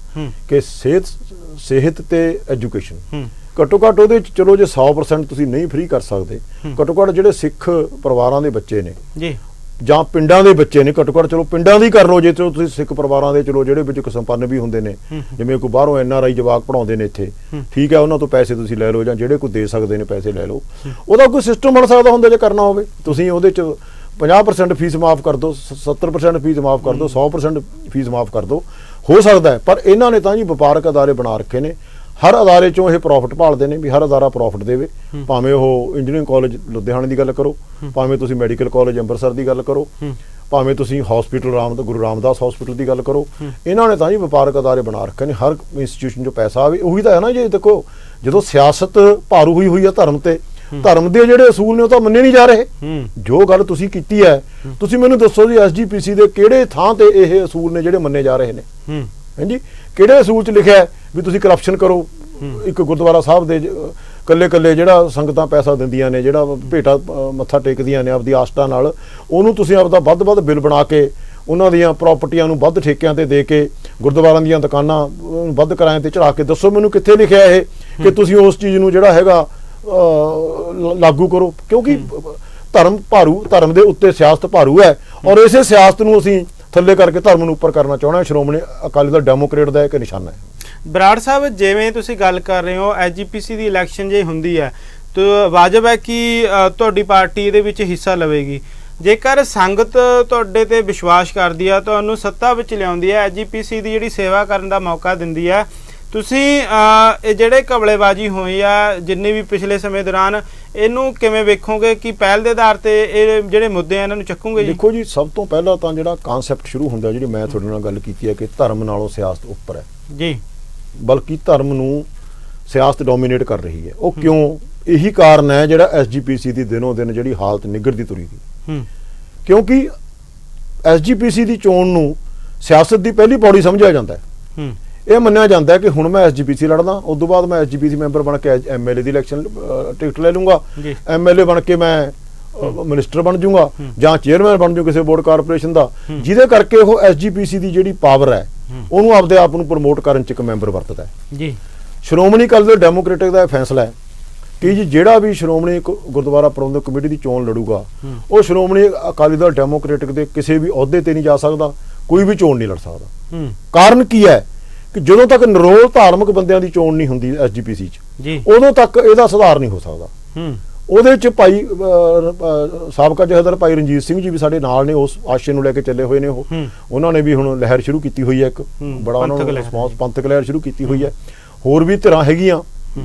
ਕਿ ਸਿਹਤ ਤੇ ਐਜੂਕੇਸ਼ਨ ਘੱਟੋ ਘੱਟ ਉਹਦੇ ਚ, ਚਲੋ ਜੇ 100% ਤੁਸੀਂ ਨਹੀਂ ਫ੍ਰੀ ਕਰ ਸਕਦੇ, ਘੱਟੋ ਘੱਟ ਜਿਹੜੇ ਸਿੱਖ ਪਰਿਵਾਰਾਂ ਦੇ ਬੱਚੇ ਨੇ ਜੀ ਜਾਂ ਪਿੰਡਾਂ ਦੇ ਬੱਚੇ ਨੇ, ਘੱਟੋ ਘੱਟ ਚਲੋ ਪਿੰਡਾਂ ਦੀ ਕਰ ਲਓ। ਜੇ ਤੁਸੀਂ ਸਿੱਖ ਪਰਿਵਾਰਾਂ ਦੇ ਚਲੋ ਜਿਹੜੇ ਵਿੱਚ ਸੰਪੰਨ ਵੀ ਹੁੰਦੇ ਨੇ, ਜਿਵੇਂ ਕੋਈ ਬਾਹਰੋਂ NRI ਜਵਾਕ ਪੜਾਉਂਦੇ ਨੇ ਇੱਥੇ, ਠੀਕ ਹੈ, ਉਹਨਾਂ ਤੋਂ ਪੈਸੇ ਤੁਸੀਂ ਲੈ ਲਓ, ਜਾਂ ਜਿਹੜੇ ਕੋਈ ਦੇ ਸਕਦੇ ਨੇ ਪੈਸੇ ਲੈ ਲਓ। ਉਹਦਾ ਕੋਈ ਸਿਸਟਮ ਬਣ ਸਕਦਾ ਹੁੰਦਾ ਜੇ ਕਰਨਾ ਹੋਵੇ। ਤੁਸੀਂ ਉਹਦੇ ਚ 50% ਫੀਸ ਮਾਫ ਕਰ ਦਿਓ, 70% ਫੀਸ ਮਾਫ ਕਰ ਦਿਓ, 100% ਫੀਸ ਮਾਫ ਕਰ ਦਿਓ, ਹੋ ਸਕਦਾ ਹੈ। ਪਰ ਇਹਨਾਂ ਨੇ ਤਾਂ ਜੀ ਵਪਾਰਕ ਅਦਾਰੇ ਬਣਾ ਰੱਖੇ ਨੇ, ਹਰ ਅਦਾਰੇ ਚੋਂ ਇਹ ਪ੍ਰੋਫਿਟ ਭਾਲਦੇ ਨੇ ਵੀ ਹਰ ਅਦਾਰਾ ਪ੍ਰੋਫਿਟ ਦੇਵੇ। ਭਾਵੇਂ ਉਹ ਇੰਜੀਨੀਅਰਿੰਗ ਕਾਲਜ ਲੁਧਿਆਣੇ ਦੀ ਗੱਲ ਕਰੋ, ਭਾਵੇਂ ਤੁਸੀਂ ਮੈਡੀਕਲ ਕਾਲਜ ਅੰਮ੍ਰਿਤਸਰ ਦੀ ਗੱਲ ਕਰੋ, ਭਾਵੇਂ ਤੁਸੀਂ ਹਸਪੀਟਲ ਗੁਰੂ ਰਾਮਦਾਸ ਹਸਪੀਟਲ ਦੀ ਗੱਲ ਕਰੋ, ਇਹਨਾਂ ਨੇ ਤਾਂ ਜੀ ਵਪਾਰਕ ਅਦਾਰੇ ਬਣਾ ਰੱਖੇ ਨੇ। ਹਰ ਇੰਸਟੀਟਿਊਸ਼ਨ 'ਚੋਂ ਪੈਸਾ ਆਵੇ, ਉਹੀ ਤਾਂ ਹੈ ਨਾ ਜੀ। ਦੇਖੋ, ਜਦੋਂ ਸਿਆਸਤ ਭਾਰੂ ਹੋਈ ਆ ਧਰਮ ਤੇ, ਧਰਮ ਦੇ ਜਿਹੜੇ ਅਸੂਲ ਨੇ ਉਹ ਤਾਂ ਮੰਨੇ ਨਹੀਂ ਜਾ ਰਹੇ। ਜੋ ਗੱਲ ਤੁਸੀਂ ਕੀਤੀ ਹੈ, ਤੁਸੀਂ ਮੈਨੂੰ ਦੱਸੋ ਜੀ SGPC ਦੇ ਕਿਹੜੇ ਥਾਂ ਤੇ ਇਹ ਅਸੂਲ ਨੇ ਜਿਹੜੇ ਮੰਨੇ ਜਾ ਰਹੇ ਨੇ? ਹਾਂਜੀ, ਕਿਹੜੇ ਅਸੂਲ 'ਚ ਲਿਖਿਆ ਵੀ ਤੁਸੀਂ ਕਰਪਸ਼ਨ ਕਰੋ? ਇੱਕ ਗੁਰਦੁਆਰਾ ਸਾਹਿਬ ਦੇ ਕੱਲੇ ਜਿਹੜਾ ਸੰਗਤਾਂ ਪੈਸਾ ਦਿੰਦੀਆਂ ਨੇ, ਜਿਹੜਾ ਭੇਟਾ ਮੱਥਾ ਟੇਕਦੀਆਂ ਨੇ ਆਪਦੀ ਆਸਥਾ ਨਾਲ, ਉਹਨੂੰ ਤੁਸੀਂ ਆਪਦਾ ਵੱਧ ਬਿੱਲ ਬਣਾ ਕੇ ਉਹਨਾਂ ਦੀਆਂ ਪ੍ਰਾਪਰਟੀਆਂ ਨੂੰ ਵੱਧ ਠੇਕਿਆਂ ਤੇ ਦੇ ਕੇ, ਗੁਰਦੁਆਰਿਆਂ ਦੀਆਂ ਦੁਕਾਨਾਂ ਵੱਧ ਕਿਰਾਏ ਤੇ ਚੜਾ ਕੇ, ਦੱਸੋ ਮੈਨੂੰ ਕਿੱਥੇ ਲਿਖਿਆ ਇਹ ਕਿ ਤੁਸੀਂ ਉਸ ਚੀਜ਼ ਨੂੰ ਜਿਹੜਾ ਹੈਗਾ ਲਾਗੂ ਕਰੋ? ਕਿਉਂਕਿ ਧਰਮ ਦੇ ਉੱਤੇ ਸਿਆਸਤ ਭਾਰੂ ਹੈ, ਔਰ ਇਸੇ ਸਿਆਸਤ ਨੂੰ ਅਸੀਂ ਥੱਲੇ ਕਰਕੇ ਧਰਮ ਨੂੰ ਉੱਪਰ ਕਰਨਾ ਚਾਹੁੰਦਾ। ਸ਼੍ਰੋਮਣੀ ਅਕਾਲੀ ਦਲ ਡੈਮੋਕ੍ਰੇਟ ਦਾ ਇੱਕ ਨਿਸ਼ਾਨਾ ਹੈ। ਬਰਾੜ ਸਾਹਿਬ, ਜਿਵੇਂ ਤੁਸੀਂ ਗੱਲ ਕਰ ਰਹੇ ਹੋ, SGPC ਦੀ ਇਲੈਕਸ਼ਨ ਜੇ ਹੁੰਦੀ ਹੈ ਤਾਂ ਵਾਜਬ ਹੈ ਕਿ ਤੁਹਾਡੀ ਪਾਰਟੀ ਇਹਦੇ ਵਿੱਚ ਹਿੱਸਾ ਲਵੇਗੀ। ਜੇਕਰ ਸੰਗਤ ਤੁਹਾਡੇ ਤੇ ਵਿਸ਼ਵਾਸ ਕਰਦੀ ਆ, ਤੁਹਾਨੂੰ ਸੱਤਾ ਵਿੱਚ ਲਿਆਉਂਦੀ ਹੈ, SGPC ਦੀ ਜਿਹੜੀ ਸੇਵਾ ਕਰਨ ਦਾ ਮੌਕਾ ਦਿੰਦੀ ਹੈ, ਤੁਸੀਂ ਇਹ ਜਿਹੜੇ ਘਪਲੇਬਾਜ਼ੀ ਹੋਈ ਆ ਜਿੰਨੇ ਵੀ ਪਿਛਲੇ ਸਮੇਂ ਦੌਰਾਨ, ਇਹਨੂੰ ਕਿਵੇਂ ਵੇਖੋਗੇ ਕਿ ਪਹਿਲ ਦੇ ਆਧਾਰ ਤੇ ਇਹ ਜਿਹੜੇ ਮੁੱਦੇ ਆ ਇਹਨਾਂ ਨੂੰ ਚੱਕੋਗੇ? ਦੇਖੋ ਜੀ, ਸਭ ਤੋਂ ਪਹਿਲਾਂ ਤਾਂ ਜਿਹੜਾ ਕਾਨਸੈਪਟ ਸ਼ੁਰੂ ਹੁੰਦਾ, ਜਿਹੜੀ ਮੈਂ ਤੁਹਾਡੇ ਨਾਲ ਗੱਲ ਕੀਤੀ ਹੈ ਕਿ ਧਰਮ ਨਾਲੋਂ ਸਿਆਸਤ ਉੱਪਰ ਹੈ ਜੀ, ਬਲਕਿ ਧਰਮ ਨੂੰ ਸਿਆਸਤ ਡੋਮੀਨੇਟ ਕਰ ਰਹੀ ਹੈ। ਉਹ ਕਿਉਂ? ਇਹੀ ਕਾਰਨ ਹੈ ਜਿਹੜਾ SGPC ਦੀ ਦਿਨੋਂ ਦਿਨ ਜਿਹੜੀ ਹਾਲਤ ਨਿੱਘਰਦੀ ਤੁਰੀ ਦੀ। ਕਿਉਂਕਿ SGPC ਦੀ ਚੋਣ ਨੂੰ ਸਿਆਸਤ ਦੀ ਪਹਿਲੀ ਪੌੜੀ ਸਮਝਿਆ ਜਾਂਦਾ ਹੈ। ਇਹ ਮੰਨਿਆ ਜਾਂਦਾ ਹੈ ਕਿ ਹੁਣ ਮੈਂ SGPC ਲੜਦਾ, ਉਸ ਤੋਂ ਬਾਅਦ ਮੈਂ SGPC ਮੈਂਬਰ ਬਣ ਕੇ MLA ਦੀ ਇਲੈਕਸ਼ਨ ਟਿਕਟ ਲੈ ਲੂੰਗਾ, MLA ਬਣ ਕੇ ਮੈਂ ਮਿਨਿਸਟਰ ਬਣ ਜਾਊਂਗਾ ਜਾਂ ਚੇਅਰਮੈਨ ਬਣ ਜਾਊ ਕਿਸੇ ਬੋਰਡ ਕਾਰਪੋਰੇਸ਼ਨ ਦਾ, ਜਿਹਦੇ ਕਰਕੇ ਉਹ SGPC ਦੀ ਜਿਹੜੀ ਪਾਵਰ ਹੈ ਉਹਨੂੰ ਆਪਦੇ ਆਪ ਨੂੰ ਪ੍ਰਮੋਟ ਕਰਨ 'ਚ ਇੱਕ ਮੈਂਬਰ ਵਰਤਦਾ ਹੈ ਜੀ। ਸ਼੍ਰੋਮਣੀ ਅਕਾਲੀ ਦਲ ਡੈਮੋਕ੍ਰੈਟਿਕ ਦਾ ਇਹ ਫੈਸਲਾ ਹੈ ਕਿ ਜੀ ਜਿਹੜਾ ਵੀ ਸ਼੍ਰੋਮਣੀ ਗੁਰਦੁਆਰਾ ਪ੍ਰਬੰਧਕ ਕਮੇਟੀ ਦੀ ਚੋਣ ਲੜੂਗਾ ਉਹ ਸ਼੍ਰੋਮਣੀ ਅਕਾਲੀ ਦਲ ਡੈਮੋਕ੍ਰੈਟਿਕ ਦੇ ਕਿਸੇ ਵੀ ਅਹੁਦੇ ਤੇ ਨਹੀਂ ਜਾ ਸਕਦਾ, ਕੋਈ ਵੀ ਚੋਣ ਨਹੀਂ ਲੜ ਸਕਦਾ। ਕਾਰਨ ਕੀ ਹੈ ਕਿ ਜਦੋਂ ਤੱਕ ਨਿਰੋਲ ਧਾਰਮਿਕ ਬੰਦਿਆਂ ਦੀ ਚੋਣ ਨਹੀਂ ਹੁੰਦੀ SGPC 'ਚ ਉਦੋਂ ਤੱਕ ਇਹਦਾ ਸੁਧਾਰ ਨਹੀਂ ਹੋ ਸਕਦਾ। ਉਹਦੇ 'ਚ ਭਾਈ ਸਾਬਕਾ ਜਥੇਦਾਰ ਭਾਈ ਰਣਜੀਤ ਸਿੰਘ ਜੀ ਵੀ ਸਾਡੇ ਨਾਲ ਨੇ, ਉਸ ਆਸ਼ੇ ਨੂੰ ਲੈ ਕੇ ਚੱਲੇ ਹੋਏ ਨੇ। ਉਹਨਾਂ ਨੇ ਵੀ ਹੁਣ ਲਹਿਰ ਸ਼ੁਰੂ ਕੀਤੀ ਹੋਈ ਹੈ, ਇੱਕ ਬੜਾ ਉਹਨਾਂ ਨੂੰ ਰਿਸਪੌਂਸ ਪੰਥਕ ਲਹਿਰ ਸ਼ੁਰੂ ਕੀਤੀ ਹੋਈ ਹੈ। ਹੋਰ ਵੀ ਧਿਰਾਂ ਹੈਗੀਆਂ,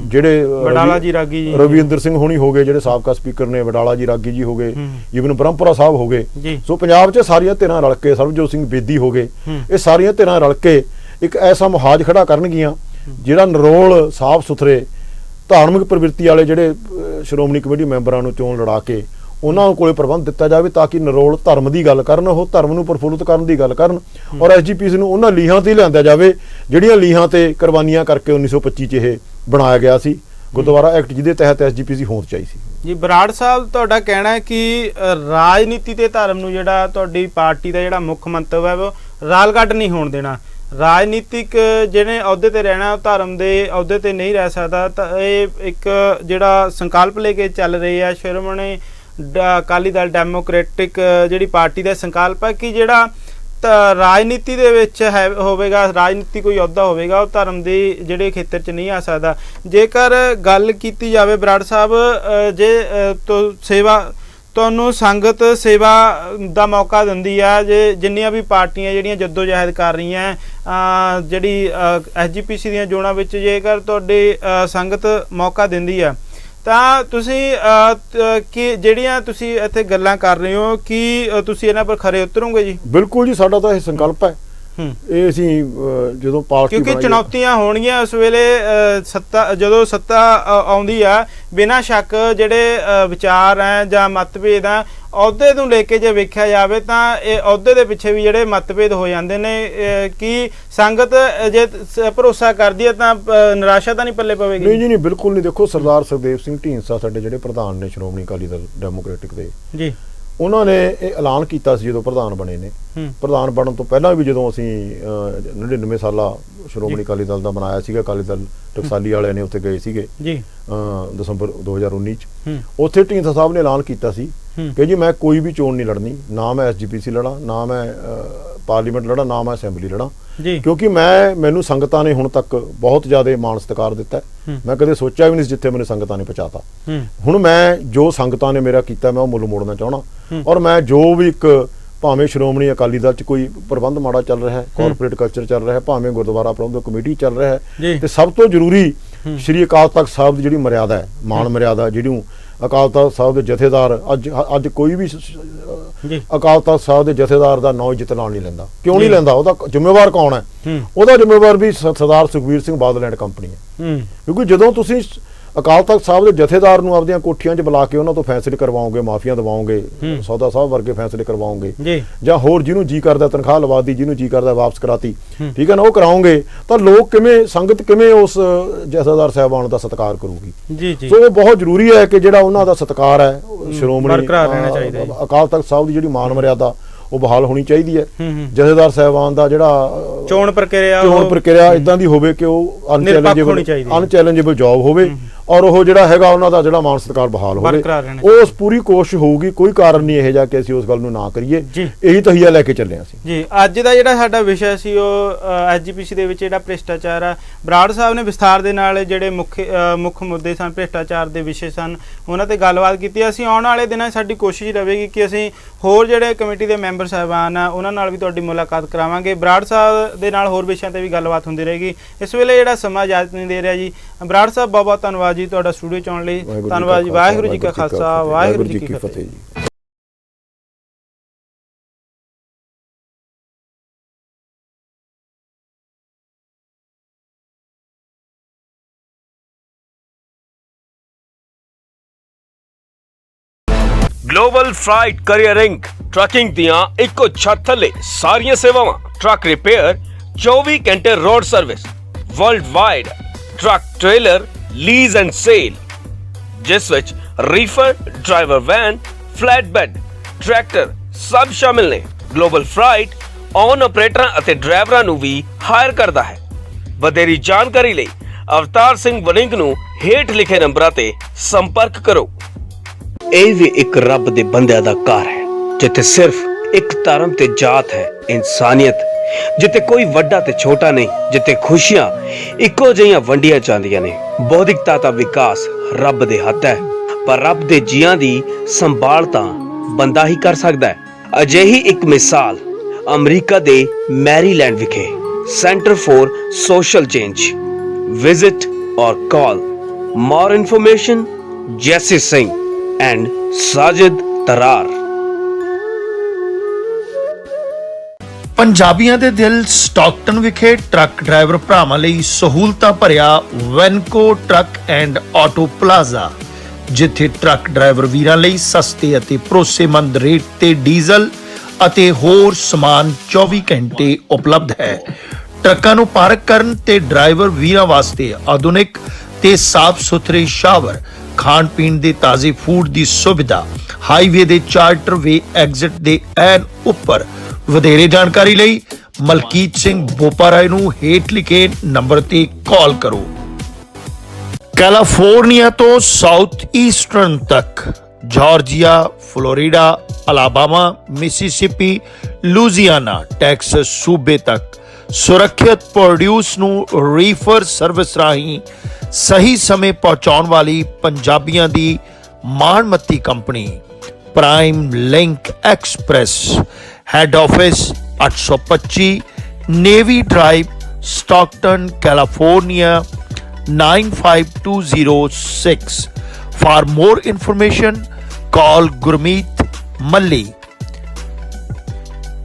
ਜਿਹੜੇ ਵਡਾਲਾ ਜੀ ਰਾਗੀ ਜੀ, ਰਵਿੰਦਰ ਸਿੰਘ ਹੋਣੀ ਹੋ ਗਏ ਜਿਹੜੇ ਸਾਬਕਾ ਸਪੀਕਰ ਨੇ, ਵਡਾਲਾ ਜੀ ਰਾਗੀ ਜੀ ਹੋ ਗਏ, ਈਵਨ ਬ੍ਰਹਮਪੁਰਾ ਸਾਹਿਬ ਹੋ ਗਏ। ਸੋ ਪੰਜਾਬ 'ਚ ਸਾਰੀਆਂ ਧਿਰਾਂ ਰਲ ਕੇ, ਸਰਬਜੋਤ ਸਿੰਘ ਬੇਦੀ ਹੋ ਗਏ, ਇਹ ਸਾਰੀਆਂ ਧਿਰਾਂ ਰਲ ਕੇ ਇੱਕ ਐਸਾ ਮੁਹਾਜ਼ ਖੜਾ ਕਰਨਗੀਆਂ ਜਿਹੜਾ ਨਿਰੋਲ ਸਾਫ਼ ਸੁਥਰੇ ਧਾਰਮਿਕ ਪ੍ਰਵਿਰਤੀ ਵਾਲੇ ਜਿਹੜੇ ਸ਼੍ਰੋਮਣੀ ਕਮੇਟੀ ਮੈਂਬਰਾਂ ਨੂੰ ਚੋਣ ਲੜਾ ਕੇ ਉਹਨਾਂ ਕੋਲੇ ਪ੍ਰਬੰਧ ਦਿੱਤਾ ਜਾਵੇ ਤਾਂ ਕਿ ਨਿਰੋਲ ਧਰਮ ਦੀ ਗੱਲ ਕਰਨ, ਉਹ ਧਰਮ ਨੂੰ ਪ੍ਰਫੁੱਲਤ ਕਰਨ ਦੀ ਗੱਲ ਕਰਨ, ਔਰ SGPC ਨੂੰ ਉਹਨਾਂ ਲੀਹਾਂ ਤੇ ਲਿਆਂਦਾ ਜਾਵੇ ਜਿਹੜੀਆਂ ਲੀਹਾਂ ਤੇ ਕੁਰਬਾਨੀਆਂ ਕਰਕੇ 1925 'ਚ ਇਹ ਬਣਾਇਆ ਗਿਆ ਸੀ ਗੁਰਦੁਆਰਾ ਐਕਟ, ਜਿਹਦੇ ਤਹਿਤ SGPC ਹੋਂਦ ਚਾਹੀ ਸੀ। ਜੀ ਬਰਾੜ ਸਾਹਿਬ, ਤੁਹਾਡਾ ਕਹਿਣਾ ਹੈ ਕਿ ਰਾਜਨੀਤੀ ਤੇ ਧਰਮ ਨੂੰ ਜਿਹੜਾ ਤੁਹਾਡੀ ਪਾਰਟੀ ਦਾ ਜਿਹੜਾ ਮੁੱਖ ਮੰਤਵ ਹੈ ਉਹ ਰਾਲਗੱਡ ਨਹੀਂ ਹੋਣ ਦੇਣਾ। ਰਾਜਨੀਤਿਕ ਜਿਹੜੇ ਅਹੁਦੇ ਤੇ ਰਹਿਣਾ ਉਹ ਧਰਮ ਦੇ ਅਹੁਦੇ ਤੇ ਨਹੀਂ ਰਹਿ ਸਕਦਾ। ਤਾਂ ਇਹ ਇੱਕ ਜਿਹੜਾ ਸੰਕਲਪ ਲੈ ਕੇ ਚੱਲ ਰਹੀ ਹੈ ਸ਼੍ਰੋਮਣੀ ਅਕਾਲੀ ਦਲ ਡੈਮੋਕ੍ਰੈਟਿਕ ਜਿਹੜੀ ਪਾਰਟੀ ਦਾ ਸੰਕਲਪ ਹੈ ਕਿ ਜਿਹੜਾ ਰਾਜਨੀਤੀ ਦੇ ਵਿੱਚ ਹੈ ਹੋਵੇਗਾ, ਰਾਜਨੀਤੀ ਕੋਈ ਅਹੁਦਾ ਹੋਵੇਗਾ ਉਹ ਧਰਮ ਦੇ ਜਿਹੜੇ ਖੇਤਰ 'ਚ ਨਹੀਂ ਆ ਸਕਦਾ। ਜੇਕਰ ਗੱਲ ਕੀਤੀ ਜਾਵੇ ਬਰਾੜ ਸਾਹਿਬ, ਜੇ ਸੇਵਾ ਤੁਹਾਨੂੰ ਸੰਗਤ ਸੇਵਾ ਦਾ ਮੌਕਾ ਦਿੰਦੀ ਆ, ਜੇ ਜਿੰਨੀਆਂ ਵੀ ਪਾਰਟੀਆਂ ਜਿਹੜੀਆਂ ਜੱਦੋ ਜਹਿਦ ਕਰ ਰਹੀਆਂ ਜਿਹੜੀ SGPC ਦੀਆਂ ਚੋਣਾਂ ਵਿੱਚ, ਜੇਕਰ ਤੁਹਾਡੀ ਸੰਗਤ ਮੌਕਾ ਦਿੰਦੀ ਆ ਤਾਂ ਤੁਸੀਂ ਕਿ ਜਿਹੜੀਆਂ ਤੁਸੀਂ ਇੱਥੇ ਗੱਲਾਂ ਕਰ ਰਹੇ ਹੋ ਕਿ ਤੁਸੀਂ ਇਹਨਾਂ ਪਰ ਖਰੇ ਉਤਰੋਗੇ ਜੀ? ਬਿਲਕੁਲ ਜੀ, ਸਾਡਾ ਤਾਂ ਇਹ ਸੰਕਲਪ ਹੈ। ਇਹ ਅਸੀਂ ਜਦੋਂ ਪਾਰਟੀ, ਕਿਉਂਕਿ ਚੁਣੌਤੀਆਂ ਹੋਣਗੀਆਂ ਉਸ ਵੇਲੇ ਜਦੋਂ ਸੱਤਾ ਆਉਂਦੀ ਆ, ਬਿਨਾਂ ਸ਼ੱਕ ਜਿਹੜੇ ਵਿਚਾਰ ਹੈ ਜਾਂ ਮਤਭੇਦ ਆ ਅਹੁਦੇ ਨੂੰ ਲੈ ਕੇ ਜੇ ਵੇਖਿਆ ਜਾਵੇ ਤਾਂ ਇਹ ਅਹੁਦੇ ਦੇ ਪਿੱਛੇ ਵੀ ਜਿਹੜੇ ਮਤਭੇਦ ਹੋ ਜਾਂਦੇ ਨੇ। ਕਿ ਸੰਗਤ ਜੇ ਭਰੋਸਾ ਕਰਦੀ ਹੈ ਤਾਂ ਨਿਰਾਸ਼ਾ ਤਾਂ ਨਹੀਂ ਪੱਲੇ ਪਵੇਗੀ? ਨਹੀਂ ਜੀ, ਨਹੀਂ, ਬਿਲਕੁਲ ਨਹੀਂ। ਦੇਖੋ, ਸਰਦਾਰ ਸੁਖਦੇਵ ਸਿੰਘ ਢੀਂਡਸਾ ਸਾਡੇ ਜਿਹੜੇ ਪ੍ਰਧਾਨ ਨੇ ਸ਼੍ਰੋਮਣੀ ਅਕਾਲੀ ਦਲ ਡੈਮੋਕ੍ਰੈਟਿਕ ਦੇ ਜੀ, ਉਹਨਾਂ ਨੇ ਇਹ ਐਲਾਨ ਕੀਤਾ ਸੀ ਜਦੋਂ ਪ੍ਰਧਾਨ ਬਣੇ ਨੇ। ਪ੍ਰਧਾਨ ਬਣਨ ਤੋਂ ਪਹਿਲਾਂ ਵੀ ਜਦੋਂ ਅਸੀਂ 99 ਸਾਲਾ ਸ਼੍ਰੋਮਣੀ ਅਕਾਲੀ ਦਲ ਦਾ ਬਣਾਇਆ ਸੀਗਾ, ਅਕਾਲੀ ਦਲ ਟਕਸਾਲੀ ਵਾਲਿਆਂ ਨੇ ਉੱਥੇ ਗਏ ਸੀਗੇ ਜੀ ਦਸੰਬਰ 2019 ਚ, ਉੱਥੇ ਢੀਂਡਸਾ ਸਾਹਿਬ ਨੇ ਐਲਾਨ ਕੀਤਾ ਸੀ ਕਿ ਜੀ ਮੈਂ ਕੋਈ ਵੀ ਚੋਣ ਨਹੀਂ ਲੜਨੀ, ਨਾ ਮੈਂ SGPC ਲੜਾਂ, ਨਾ ਮੈਂ ਪਾਰਲੀਮੈਂਟ ਲੜਾਂ, ਨਾ ਮੈਂ ਅਸੈਂਬਲੀ ਲੜਾਂ, ਕਿਉਂਕਿ ਮੈਨੂੰ ਸੰਗਤਾਂ ਨੇ ਹੁਣ ਤੱਕ ਬਹੁਤ ਜ਼ਿਆਦਾ ਮਾਣ ਸਤਿਕਾਰ ਦਿੱਤਾ। ਮੈਂ ਕਦੇ ਸੋਚਿਆ ਵੀ ਨਹੀਂ ਜਿੱਥੇ ਮੈਨੂੰ ਸੰਗਤਾਂ ਨੇ ਪਹੁੰਚਾਤਾ। ਹੁਣ ਮੈਂ ਜੋ ਸੰਗਤਾਂ ਨੇ ਮੇਰਾ ਕੀਤਾ ਮੈਂ ਉਹ ਮੁੱਲ ਮੋੜਨਾ ਚਾਹਣਾ, ਔਰ ਮੈਂ ਜੋ ਵੀ ਇੱਕ ਭਾਵੇਂ ਸ਼੍ਰੋਮਣੀ ਅਕਾਲੀ ਦਲ 'ਚ ਕੋਈ ਪ੍ਰਬੰਧ ਮਾੜਾ ਚੱਲ ਰਿਹਾ ਹੈ, ਕਾਰਪੋਰੇਟ ਕਲਚਰ ਚੱਲ ਰਿਹਾ ਹੈ, ਭਾਵੇਂ ਗੁਰਦੁਆਰਾ ਪ੍ਰਬੰਧਕ ਕਮੇਟੀ ਚੱਲ ਰਿਹਾ ਹੈ, ਤੇ ਸਭ ਤੋਂ ਜ਼ਰੂਰੀ ਸ਼੍ਰੀ ਅਕਾਲ ਤਖਤ ਸਾਹਿਬ ਦੀ ਜਿਹੜੀ ਮਰਿਆਦਾ ਹੈ, ਮਾਣ ਮਰਿਆਦਾ, ਜਿਹਨੂੰ ਅਕਾਲ ਤਖਤ ਸਾਹਿਬ ਦੇ ਜਥੇਦਾਰ ਅੱਜ ਕੋਈ ਵੀ ਅਕਾਲ ਤਖਤ ਸਾਹਿਬ ਦੇ ਜਥੇਦਾਰ ਦਾ ਨਾਂ ਇੱਜ਼ਤ ਨਾਲ ਨਹੀਂ ਲੈਂਦਾ। ਕਿਉਂ ਨਹੀਂ ਲੈਂਦਾ? ਉਹਦਾ ਜ਼ਿੰਮੇਵਾਰ ਕੌਣ ਹੈ? ਉਹਦਾ ਜ਼ਿੰਮੇਵਾਰ ਵੀ ਸਰਦਾਰ ਸੁਖਬੀਰ ਸਿੰਘ ਬਾਦਲ ਐਂਡ ਕੰਪਨੀ ਹੈ। ਕਿਉਂਕਿ ਜਦੋਂ ਤੁਸੀਂ ਅਕਾਲ ਤਖਤ ਸਾਹਿਬ ਦੇ ਜਥੇਦਾਰ ਨੂੰ ਆਪਦੀਆਂ ਕੋਠੀਆਂ 'ਚ ਬੁਲਾ ਕੇ ਉਹਨਾਂ ਤੋਂ ਫੈਸਲੇ ਕਰਵਾਓਗੇ, ਮਾਫੀਆਂ ਦਵਾਓਗੇ, ਸੌਦਾ ਸਾਹਿਬ ਵਰਗੇ ਫੈਸਲੇ ਕਰਵਾਓਗੇ, ਜਾਂ ਹੋਰ ਜਿਹਨੂੰ ਜੀ ਕਰਦਾ ਤਨਖਾਹ ਲਵਾਤੀ, ਜਿਹਨੂੰ ਜੀ ਕਰਦਾ ਵਾਪਸ ਕਰਾਤੀ, ਠੀਕ ਹੈ ਨਾ, ਉਹ ਕਰਾਓਗੇ, ਤਾਂ ਲੋਕ ਕਿਵੇਂ, ਸੰਗਤ ਕਿਵੇਂ ਉਸ ਜਥੇਦਾਰ ਸਾਹਿਬਾਨ ਦਾ ਸਤਿਕਾਰ ਕਰੂਗੀ? ਸੋ ਉਹ ਬਹੁਤ ਜ਼ਰੂਰੀ ਹੈ ਕਿ ਜਿਹੜਾ ਉਹਨਾਂ ਦਾ ਸਤਿਕਾਰ ਹੈ ਸ਼੍ਰੋਮਣੀ ਅਕਾਲ ਤਖਤ ਸਾਹਿਬ ਦੀ ਜਿਹੜੀ ਮਾਨ ਮਰਿਆਦਾ ਉਹ ਬਹਾਲ ਹੋਣੀ ਚਾਹੀਦੀ ਹੈ। ਜਥੇਦਾਰ ਸਾਹਿਬਾਨ ਦਾ ਜਿਹੜਾ ਚੋਣ ਪ੍ਰਕਿਰਿਆ ਇਦਾਂ ਦੀ ਹੋਵੇ ਕਿ ਉਹ ਅਨਚੈਲੰਜੇਬਲ ਜੌਬ ਹੋਵੇ, ਔਰ ਉਹ ਜਿਹੜਾ ਹੈਗਾ ਉਹਨਾਂ ਦਾ ਜਿਹੜਾ ਮਾਨ ਸਤਿਕਾਰ ਬਹਾਲ ਹੋਵੇ। ਉਸ ਪੂਰੀ ਕੋਸ਼ਿਸ਼ ਹੋਊਗੀ, ਕੋਈ ਕਾਰਨ ਨਹੀਂ ਇਹ ਜਿਹਾ ਕਿ ਅਸੀਂ ਉਸ ਗੱਲ ਨੂੰ ਨਾ ਕਰੀਏ। ਇਹੀ ਤਹੀਆ ਲੈ ਕੇ ਚੱਲੇ ਅਸੀਂ ਜੀ। ਅੱਜ ਦਾ ਜਿਹੜਾ ਸਾਡਾ ਵਿਸ਼ਾ ਸੀ ਉਹ SGPC ਦੇ ਵਿੱਚ ਜਿਹੜਾ ਭ੍ਰਿਸ਼ਟਾਚਾਰ ਆ, ਬਰਾੜ ਸਾਹਿਬ ਨੇ ਵਿਸਥਾਰ ਦੇ ਨਾਲ ਜਿਹੜੇ ਮੁੱਖ ਮੁੱਦੇ ਸਨ, ਭ੍ਰਿਸ਼ਟਾਚਾਰ ਦੇ ਵਿਸ਼ੇ ਸਨ, ਉਹਨਾਂ ਤੇ ਗੱਲਬਾਤ ਕੀਤੀ। ਅਸੀਂ ਆਉਣ ਵਾਲੇ ਦਿਨਾਂ ਸਾਡੀ ਕੋਸ਼ਿਸ਼ ਰਹੇਗੀ ਕਿ ਅਸੀਂ ਹੋਰ ਜਿਹੜੇ ਕਮੇਟੀ ਦੇ ਮੈਂਬਰ ਸਾਹਿਬਾਨ ਆ ਉਹਨਾਂ ਨਾਲ ਵੀ ਤੁਹਾਡੀ ਮੁਲਾਕਾਤ ਕਰਾਵਾਂਗੇ। ਬਰਾੜ ਸਾਹਿਬ ਦੇ ਨਾਲ ਹੋਰ ਵਿਸ਼ਿਆਂ ਤੇ ਵੀ ਗੱਲਬਾਤ ਹੁੰਦੀ ਰਹੇਗੀ। ਇਸ ਵੇਲੇ ਜਿਹੜਾ ਸਮਾਂ ਇਜਾਜ਼ਤ ਨਹੀਂ ਦੇ ਰਿਹਾ ਜੀ। ਬਰਾੜ ਸਾਹਿਬ, ਬਹੁਤ ਬਹੁਤ ਧੰਨਵਾਦ ਜੀ ਤੁਹਾਡਾ ਸਟੂਡੀਓ 'ਚ ਆਉਣ ਲਈ। ਧੰਨਵਾਦ ਜੀ। ਵਾਹਿਗੁਰੂ ਜੀ ਕਾ ਖਾਲਸਾ, ਵਾਹਿਗੁਰੂ ਜੀ ਕੀ ਫਤਿਹ ਜੀ। ਗਲੋਬਲ ਫਰਾਈਟ ਕੈਰੀਅਰ ਇੰਕ ਟਰੱਕਿੰਗ ਦੀਆਂ ਇੱਕੋ ਛੱਤ ਥੱਲੇ ਸਾਰੀਆਂ ਸੇਵਾਵਾਂ, ਟਰੱਕ ਰਿਪੇਅਰ, 24 ਘੰਟੇ road service, world wide truck trailer lease and sale, ਜਿਸ ਵਿੱਚ reefer, driver van, flat bed, tractor ਸਭ ਸ਼ਾਮਿਲ ਨੇ। ਗਲੋਬਲ ਫਰਾਈਟ ਔਨ ਆਪਰੇਟਰਾਂ ਅਤੇ ਡਰਾਈਵਰਾਂ ਨੂੰ ਵੀ ਹਾਇਰ ਕਰਦਾ ਹੈ। ਵਧੇਰੀ ਜਾਣਕਾਰੀ ਲਈ ਅਵਤਾਰ ਸਿੰਘ ਵੜਿੰਗ ਨੂੰ ਹੇਠ ਲਿਖੇ ਨੰਬਰਾਂ ਤੇ ਸੰਪਰਕ ਕਰੋ। ਇਹ ਵੀ ਇੱਕ ਰੱਬ ਦੇ ਬੰਦਿਆਂ ਦਾ ਘਰ ਹੈ, ਜਿੱਥੇ ਸਿਰਫ ਇੱਕ ਧਰਮ ਤੇ ਜਾਤ ਹੈ, ਇਨਸਾਨੀਅਤ, ਜਿੱਥੇ ਕੋਈ ਵੱਡਾ ਤੇ ਛੋਟਾ ਨਹੀਂ, ਜਿੱਥੇ ਖੁਸ਼ੀਆਂ ਇੱਕੋ ਜਿਹੀਆਂ ਵੰਡੀਆਂ ਜਾਂਦੀਆਂ ਨੇ। ਬੌਧਿਕਤਾ ਦਾ ਵਿਕਾਸ ਰੱਬ ਦੇ ਹੱਥ ਹੈ, ਪਰ ਰੱਬ ਦੇ ਜੀਆਂ ਦੀ ਸੰਭਾਲ ਤਾਂ ਬੰਦਾ ਹੀ ਕਰ ਸਕਦਾ ਹੈ। ਅਜਿਹੀ ਇੱਕ ਮਿਸਾਲ ਅਮਰੀਕਾ ਦੇ ਮੈਰੀਲੈਂਡ ਵਿਖੇ centre for social change. Visit ਔਰ ਕਾਲ more information ਜੈਸੀ ਸਿੰਘ and ਸਾਜਿਦ ਤਰਾਰ। ਪੰਜਾਬੀਆਂ ਦੇ ਦਿਲ ਸਟਾਕਟਨ ਵਿਖੇ ਟਰੱਕ ਡਰਾਈਵਰ ਭਰਾਵਾਂ ਲਈ ਸਹੂਲਤਾਂ ਭਰਿਆ ਵੈਨਕੋ ਟਰੱਕ ਐਂਡ ਆਟੋ ਪਲਾਜ਼ਾ, ਜਿੱਥੇ ਟਰੱਕ ਡਰਾਈਵਰ ਵੀਰਾਂ ਲਈ ਸਸਤੇ ਅਤੇ ਭਰੋਸੇਮੰਦ ਰੇਟ ਤੇ ਡੀਜ਼ਲ ਅਤੇ ਹੋਰ ਸਮਾਨ 24 ਘੰਟੇ ਉਪਲਬਧ ਹੈ। ਟਰੱਕਾਂ ਨੂੰ ਪਾਰਕ ਕਰਨ ਤੇ ਡਰਾਈਵਰ ਵੀਰਾਂ ਵਾਸਤੇ ਆਧੁਨਿਕ ਤੇ ਸਾਫ਼ ਸੁਥਰੇ ਸ਼ਾਵਰ, ਖਾਣ ਪੀਣ ਦੇ ਤਾਜ਼ੇ ਫੂਡ ਦੀ ਸੁਵਿਧਾ, ਹਾਈਵੇ ਦੇ ਚਾਰਟਰ ਵੇ ਐਗਜ਼ਿਟ ਦੇ ਐਨ ਉੱਪਰ। ਵਧੇਰੇ ਜਾਣਕਾਰੀ ਲਈ ਮਲਕੀਤ ਸਿੰਘ ਬੋਪਾਰਾਏ ਨੂੰ ਹੇਠ ਲਿਖੇ ਨੰਬਰ ਤੇ ਕਾਲ ਕਰੋ। ਕੈਲੀਫੋਰਨੀਆ ਤੋਂ ਸਾਊਥ ਈਸਟਰਨ ਤੱਕ, Georgia, Florida, Alabama, Mississippi, Louisiana, Texas ਸੂਬੇ ਤੱਕ ਸੁਰੱਖਿਅਤ ਪ੍ਰੋਡਿਊਸ ਨੂੰ ਰੀਫਰ ਸਰਵਿਸ ਰਾਹੀਂ ਸਹੀ ਸਮੇਂ ਪਹੁੰਚਾਉਣ ਵਾਲੀ ਪੰਜਾਬੀਆਂ ਦੀ ਮਾਣਮੱਤੀ company prime link express. Head office 825 navy drive, Stockton, California 95206। For more information, call Gurmeet Malli।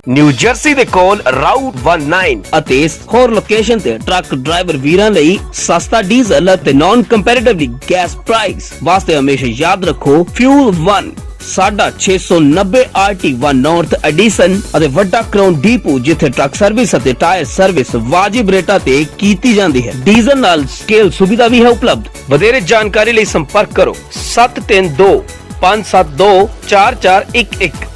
New Jersey ਦੇ ਕੋਲ ਰਾਊਟ 19 ਅਤੇ ਹੋਰ ਲੋਕੇਸ਼ਨ ਤੇ ਟਰੱਕ ਡਰਾਈਵਰ ਵੀਰਾਂ ਲਈ ਸਸਤਾ ਡੀਜ਼ਲ ਅਤੇ ਨਾਨ ਕੰਪੈਰੀਟਿਵਲੀ ਗੈਸ ਪ੍ਰਾਈਸ ਵਾਸਤੇ ਹਮੇਸ਼ਾ ਯਾਦ ਰੱਖੋ ਫਿਊਲ 1 ਸਾਡਾ 690 RT1 ਨਾਰਥ ਐਡੀਸਨ ਅਤੇ ਵੱਡਾ ਕਰਾਊਨ ਡੀਪੂ, ਜਿੱਥੇ ਟਰੱਕ ਸਰਵਿਸ ਅਤੇ ਟਾਇਰ ਸਰਵਿਸ ਵਾਜਿਬ ਰੇਟਾਂ ਤੇ ਕੀਤੀ ਜਾਂਦੀ ਹੈ। ਡੀਜ਼ਲ ਨਾਲ ਸਕੇਲ ਸੁਵਿਧਾ ਵੀ ਹੈ ਉਪਲਬਧ। ਵਧੇਰੇ ਜਾਣਕਾਰੀ ਲਈ ਸੰਪਰਕ ਕਰੋ 732 572 4411।